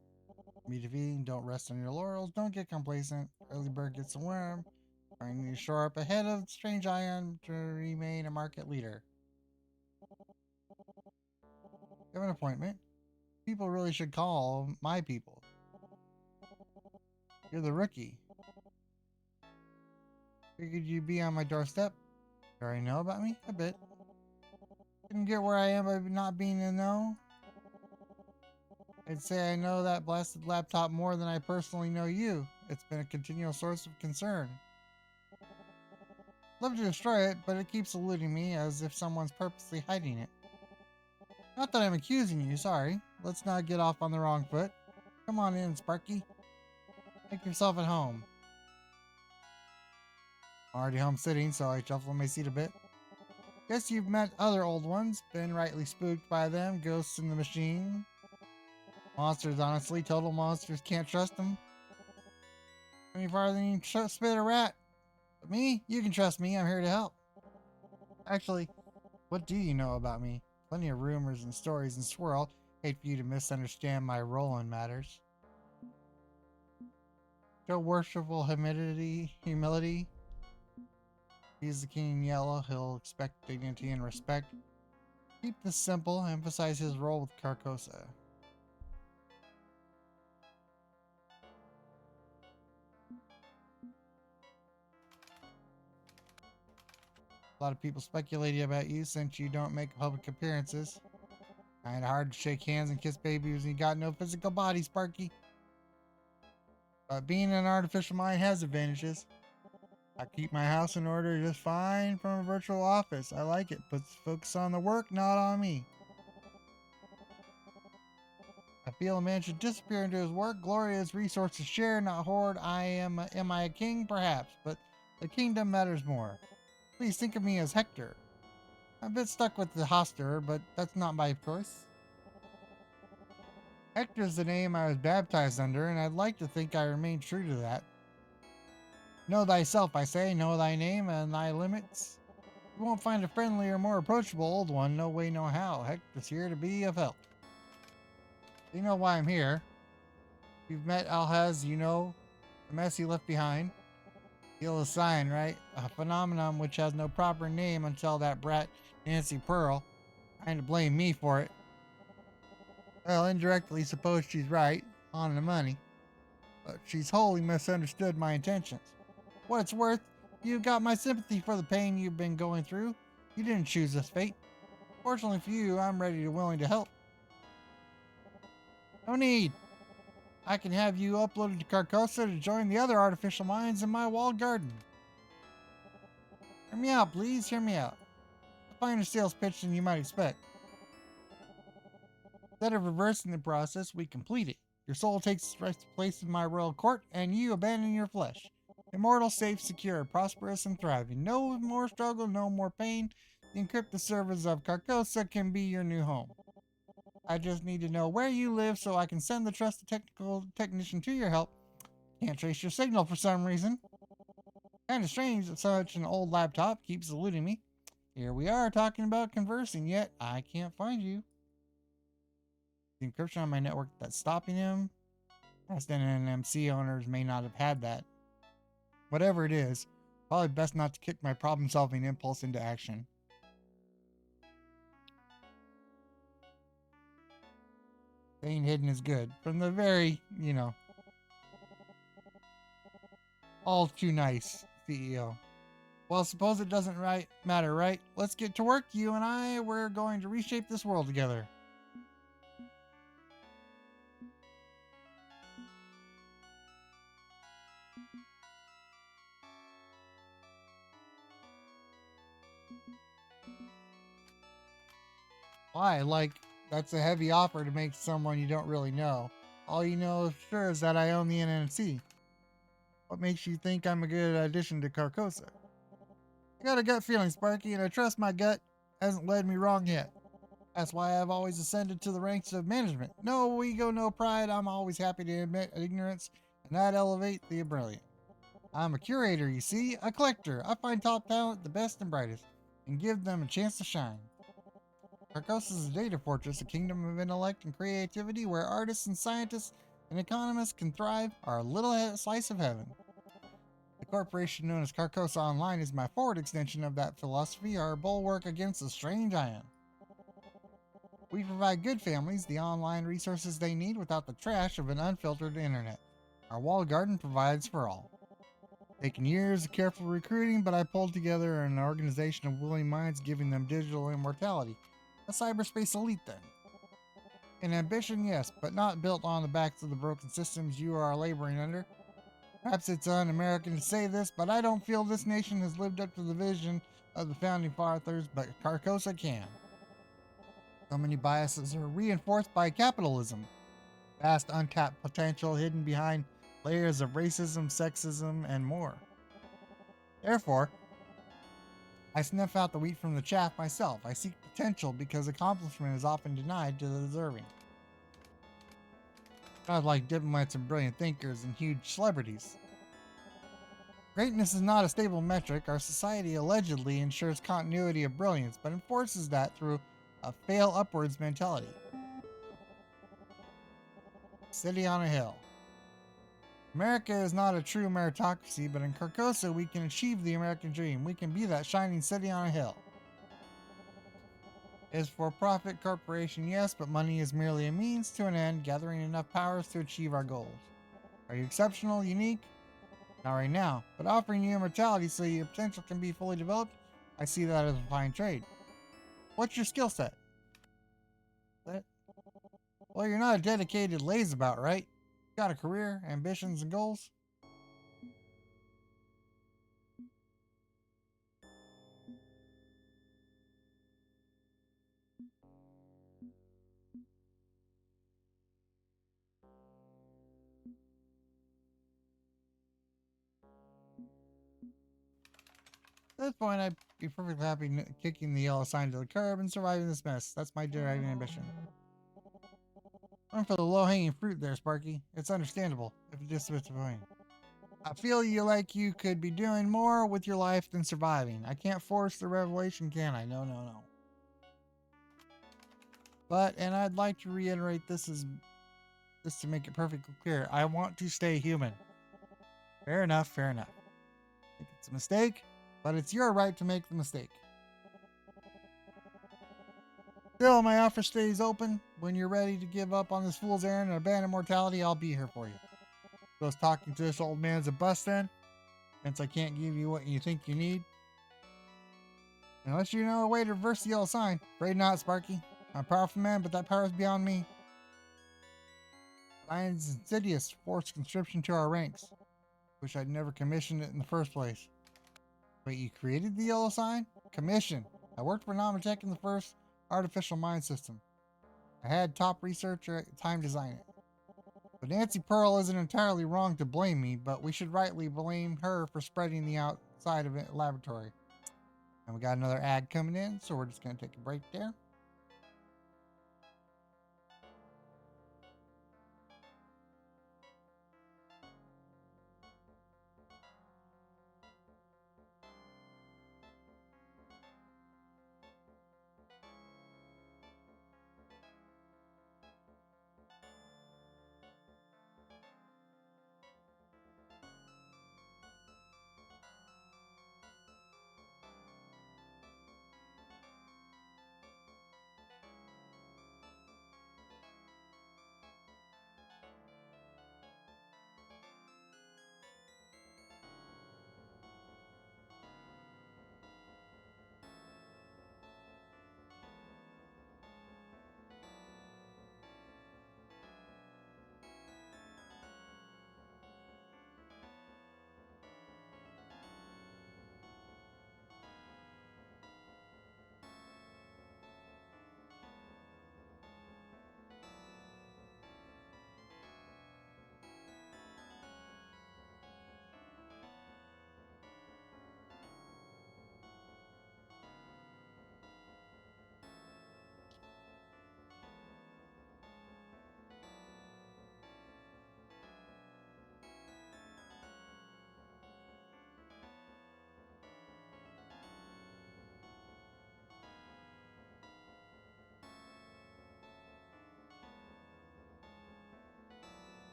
be defeating. Don't rest on your laurels. Don't get complacent. Early bird gets the worm. Trying to shore up ahead of Strange Ion to remain a market leader. You have an appointment. People really should call my people. You're the rookie. Figured you'd be on my doorstep. You already know about me? A bit. Couldn't get where I am by not being in the know. I'd say I know that blasted laptop more than I personally know you. It's been a continual source of concern. Love to destroy it, but it keeps eluding me as if someone's purposely hiding it. Not that I'm accusing you, sorry. Let's not get off on the wrong foot. Come on in, Sparky. Make yourself at home. Already home sitting, so I shuffle my seat a bit. Guess you've met other old ones, been rightly spooked by them, ghosts in the machine. Monsters, honestly, total monsters, can't trust them. Any farther than you can spit a rat. But me, you can trust me, I'm here to help. Actually, what do you know about me? Plenty of rumors and stories and swirl. Hate for you to misunderstand my role in matters. Show worshipful humility. He's the king in yellow. He'll expect dignity and respect. Keep this simple. Emphasize his role with Carcosa. A lot of people speculating about you since you don't make public appearances. Kinda hard to shake hands and kiss babies when you got no physical body, Sparky. But being an artificial mind has advantages. I keep my house in order just fine from a virtual office. I like it. Puts focus on the work, not on me. I feel a man should disappear into his work. Glorious resources share, not hoard. Am I a king? Perhaps, but the kingdom matters more. Please think of me as Hector. I'm a bit stuck with the Hoster, but that's not my choice. Hector's the name I was baptized under, and I'd like to think I remain true to that. Know thyself, I say, know thy name and thy limits. You won't find a friendlier, more approachable old one, no way, no how. Hector's here to be of help. You know why I'm here. You've met Alhaz, you know the mess he left behind. Feel a sign, right? A phenomenon which has no proper name until that brat Nancy Pearl trying to blame me for it. Well, indirectly suppose she's right, on the money. But she's wholly misunderstood my intentions. What it's worth, you've got my sympathy for the pain you've been going through. You didn't choose this fate. Fortunately for you, I'm ready and willing to help. No need. I can have you uploaded to Carcosa to join the other artificial minds in my walled garden. Hear me out, please. Hear me out. A finer sales pitch than you might expect. Instead of reversing the process, we complete it. Your soul takes its place in my royal court, and you abandon your flesh. Immortal, safe, secure, prosperous, and thriving. No more struggle, no more pain. The encrypted servers of Carcosa can be your new home. I just need to know where you live so I can send the trusted technical technician to your help. Can't trace your signal for some reason. Kinda strange that such an old laptop keeps eluding me. Here we are talking about conversing, yet I can't find you. The encryption on my network that's stopping him. Past NMC owners may not have had that. Whatever it is, probably best not to kick my problem-solving impulse into action. Staying hidden is good. From the very, all too nice CEO. Well, suppose it doesn't matter, right? Let's get to work. You and I, we're going to reshape this world together. Why? Like, that's a heavy offer to make someone you don't really know. All you know sure is that I own the NNC. What makes you think I'm a good addition to Carcosa? I got a gut feeling, Sparky, and I trust my gut hasn't led me wrong yet. That's why I've always ascended to the ranks of management. No ego, no pride. I'm always happy to admit ignorance and not elevate the brilliant. I'm a curator, you see, a collector. I find top talent, the best and brightest, and give them a chance to shine. Carcosa is a data fortress, a kingdom of intellect and creativity where artists and scientists and economists can thrive, our little slice of heaven. The corporation known as Carcosa Online is my forward extension of that philosophy, our bulwark against the strange ion. We provide good families the online resources they need without the trash of an unfiltered internet. Our walled garden provides for all. Taken years of careful recruiting, but I pulled together an organization of willing minds giving them digital immortality. A cyberspace elite, then. An ambition, yes, but not built on the backs of the broken systems you are laboring under. Perhaps it's un-American to say this, but I don't feel this nation has lived up to the vision of the founding fathers, but Carcosa can. So many biases are reinforced by capitalism. Vast untapped potential hidden behind layers of racism, sexism, and more. Therefore, I sniff out the wheat from the chaff myself. I seek potential because accomplishment is often denied to the deserving. Not like diplomats and brilliant thinkers and huge celebrities. Greatness is not a stable metric. Our society allegedly ensures continuity of brilliance, but enforces that through a fail upwards mentality. City on a hill. America is not a true meritocracy, but in Carcosa we can achieve the American dream. We can be that shining city on a hill. It's for-profit corporation, yes, but money is merely a means to an end, gathering enough powers to achieve our goals. Are you exceptional, unique? Not right now, but offering you immortality so your potential can be fully developed, I see that as a fine trade. What's your skill set? Well, you're not a dedicated lazeabout, right? Got a career, ambitions, and goals? At this point, I'd be perfectly happy kicking the yellow sign to the curb and surviving this mess. That's my driving ambition. I'm for the low-hanging fruit there, Sparky. It's understandable, if you're disappointed. I feel you could be doing more with your life than surviving. I can't force the revelation, can I? No, no, no. But, and I'd like to reiterate this to make it perfectly clear. I want to stay human. Fair enough, fair enough. I think it's a mistake, but it's your right to make the mistake. Still, my offer stays open. When you're ready to give up on this fool's errand and abandon mortality, I'll be here for you. Goes talking to this old man's a bust then, since I can't give you what you think you need. Unless you know a way to reverse the yellow sign. Afraid not, Sparky. I'm a powerful man, but that power is beyond me. Sign's insidious, forced conscription to our ranks. Wish I'd never commissioned it in the first place. Wait, you created the yellow sign? Commission. I worked for Namatech in the first artificial mind system. I had top researcher at the time design it. But Nancy Pearl isn't entirely wrong to blame me, but we should rightly blame her for spreading the outside of it laboratory. And we got another ad coming in, so we're just going to take a break there.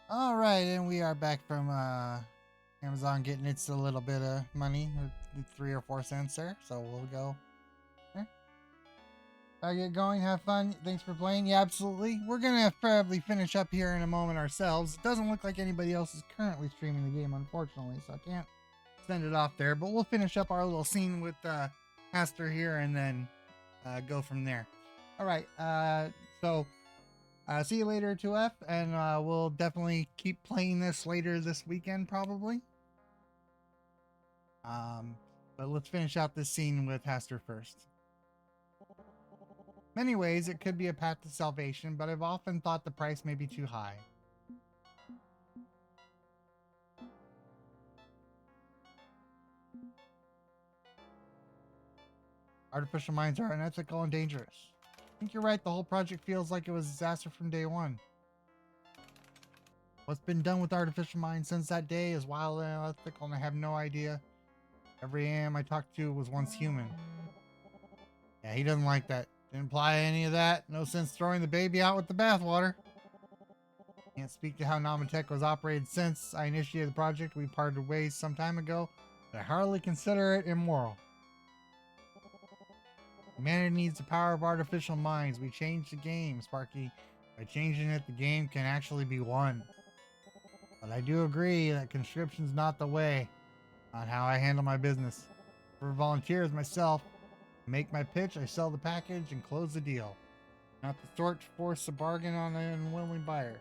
All right, and we are back from Amazon getting its a little bit of money, 3 or 4 cents there. So we'll go. I get going, have fun. Thanks for playing. Yeah, absolutely. We're gonna probably finish up here in a moment ourselves. It doesn't look like anybody else is currently streaming the game, unfortunately, so I can't send it off there. But we'll finish up our little scene with Aster here and then go from there. All right. So see you later, 2F, and we'll definitely keep playing this later this weekend, probably. But let's finish out this scene with Haster first. Many ways it could be a path to salvation, but I've often thought the price may be too high. Artificial minds are unethical and dangerous. I think you're right, the whole project feels like it was a disaster from day one. What's been done with artificial minds since that day is wild and unethical, and I have no idea. Every AM I talked to was once human. Yeah, he doesn't like that. Didn't imply any of that. No sense throwing the baby out with the bathwater. Can't speak to how Namatech was operated since I initiated the project. We parted ways some time ago, but I hardly consider it immoral. Humanity needs the power of artificial minds. We changed the game, Sparky. By changing it, the game can actually be won. But I do agree that conscription's not the way on how I handle my business. For volunteers myself, I make my pitch, I sell the package, and close the deal. Not the sort to force a bargain on an unwilling buyer.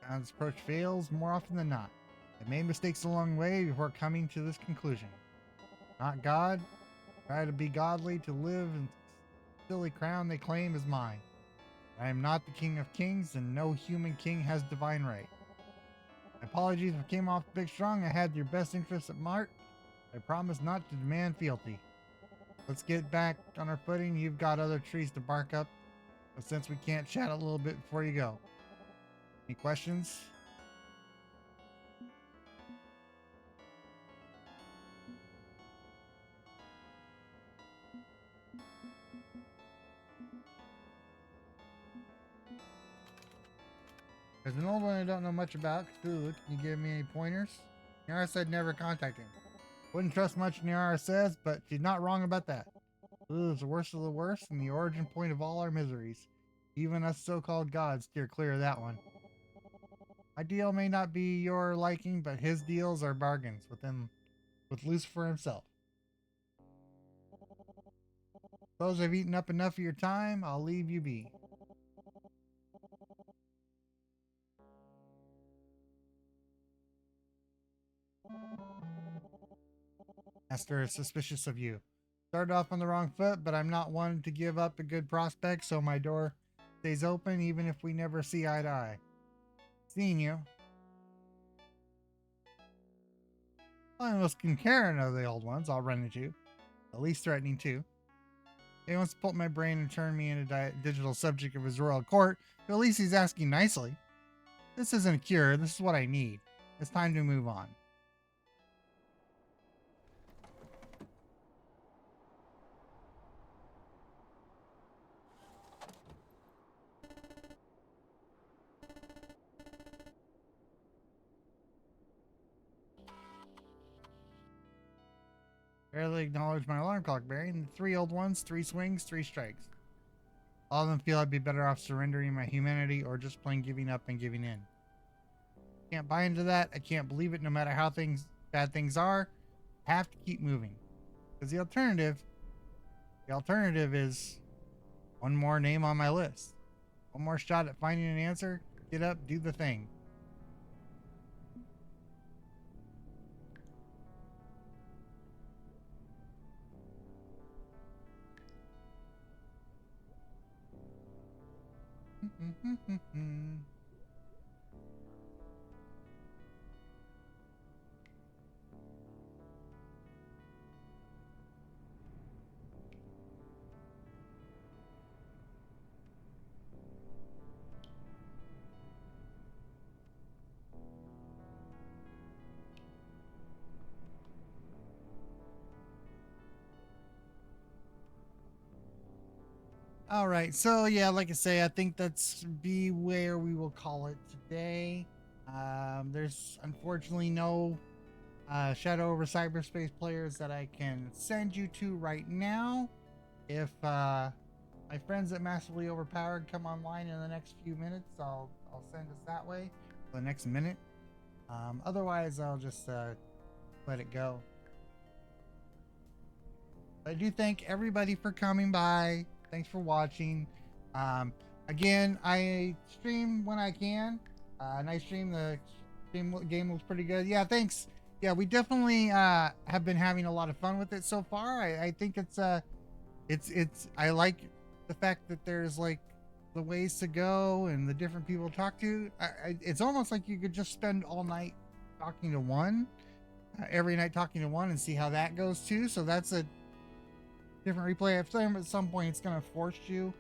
And this approach fails more often than not. I made mistakes along the way before coming to this conclusion. Not God. Try to be godly, to live in the silly crown they claim is mine. I am not the king of kings, and no human king has divine right. My apologies if I came off big strong. I had your best interests at heart. I promise not to demand fealty. Let's get back on our footing. You've got other trees to bark up, but since we can't chat a little bit before you go. Any questions? There's an old one I don't know much about. Cthulhu, can you give me any pointers? Niara said never contact him. Wouldn't trust much Niara says, but she's not wrong about that. Cthulhu is the worst of the worst and the origin point of all our miseries. Even us so-called gods steer clear of that one. My deal may not be your liking, but his deals are bargains with Lucifer himself. Suppose I've eaten up enough of your time. I'll leave you be. Esther is suspicious of you. Started off on the wrong foot, but I'm not one to give up a good prospect, so my door stays open even if we never see eye to eye. Seeing you. I almost can care none of the old ones I'll run into. At least threatening too. He wants to put my brain and turn me into a digital subject of his royal court, but at least he's asking nicely. This isn't a cure, this is what I need. It's time to move on. Barely acknowledge my alarm clock, Barry. And the 3 old ones, 3 swings, 3 strikes. All of them feel I'd be better off surrendering my humanity or just plain giving up and giving in. Can't buy into that. I can't believe it no matter how bad things are. I have to keep moving. Because the alternative is one more name on my list. One more shot at finding an answer. Get up, do the thing. All right, so yeah, like I say, I think that's be where we will call it today. There's unfortunately no Shadow Over Cyberspace players that I can send you to right now. If I my friends at Massively Overpowered come online in the next few minutes, I'll send us that way for the next minute. Otherwise, I'll just let it go. I do thank everybody for coming by. Thanks for watching. Again, I stream when I can. Nice stream. The game looks pretty good. Yeah, thanks. Yeah, we definitely have been having a lot of fun with it so far. I think it's I like the fact that there's like the ways to go and the different people to talk to. It's almost like you could just spend all night talking to one, every night talking to one, and see how that goes too. So that's a different replay. At some point, it's going to force you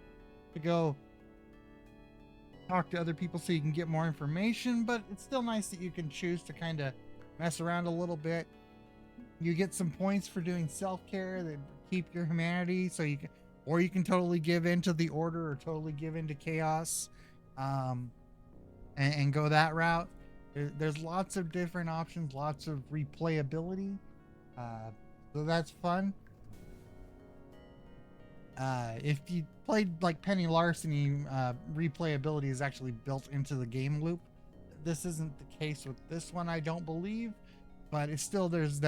to go talk to other people so you can get more information, but it's still nice that you can choose to kind of mess around a little bit. You get some points for doing self-care that keep your humanity, so you can, or you can totally give in to the order or totally give in to chaos, and go that route. There's lots of different options, lots of replayability, so that's fun. If you played like Penny Larceny, replayability is actually built into the game loop. This isn't the case with this one, I don't believe, but it's still there's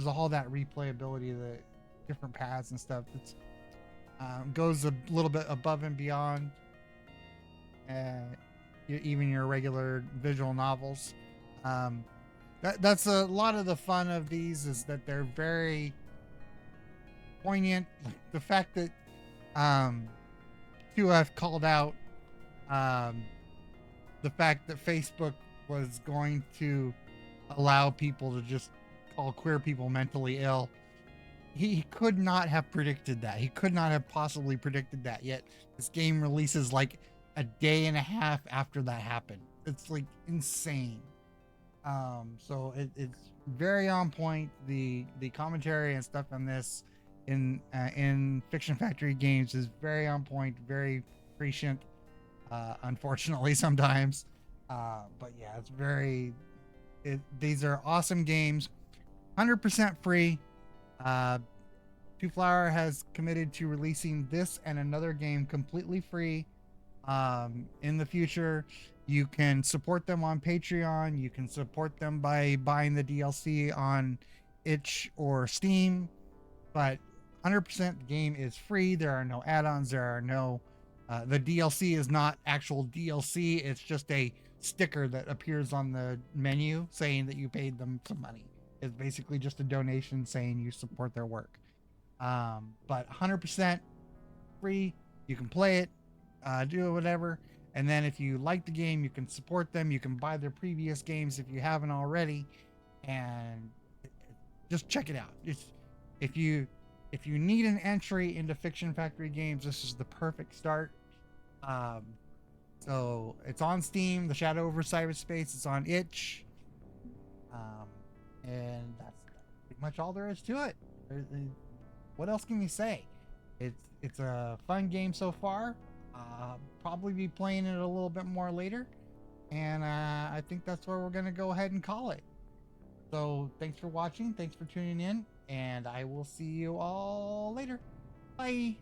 all that replayability, the different paths and stuff that's goes a little bit above and beyond even your regular visual novels. That's a lot of the fun of these, is that they're very poignant. The fact that QF called out the fact that Facebook was going to allow people to just call queer people mentally ill. He could not have predicted that. He could not have possibly predicted that, yet this game releases like a day and a half after that happened. It's like insane. So it's very on point. The commentary and stuff on this in Fiction Factory games is very on point, very prescient, unfortunately sometimes. But yeah, it's very, these are awesome games, 100% free. Two Flower has committed to releasing this and another game completely free. In the future, you can support them on Patreon. You can support them by buying the DLC on itch or Steam, but 100% the game is free. There are no add-ons. There are no the DLC is not actual DLC. It's just a sticker that appears on the menu saying that you paid them some money. It's basically just a donation saying you support their work. But 100% free. You can play it, do whatever. And then if you like the game, you can support them. You can buy their previous games if you haven't already, and just check it out. If you need an entry into Fiction Factory games, this is the perfect start. So it's on Steam, the Shadow Over Cyberspace. It's on itch, and that's pretty much all there is to it. What else can you say? It's a fun game so far. Probably be playing it a little bit more later, and I think that's where we're gonna go ahead and call it. So thanks for watching, thanks for tuning in, and I will see you all later. Bye.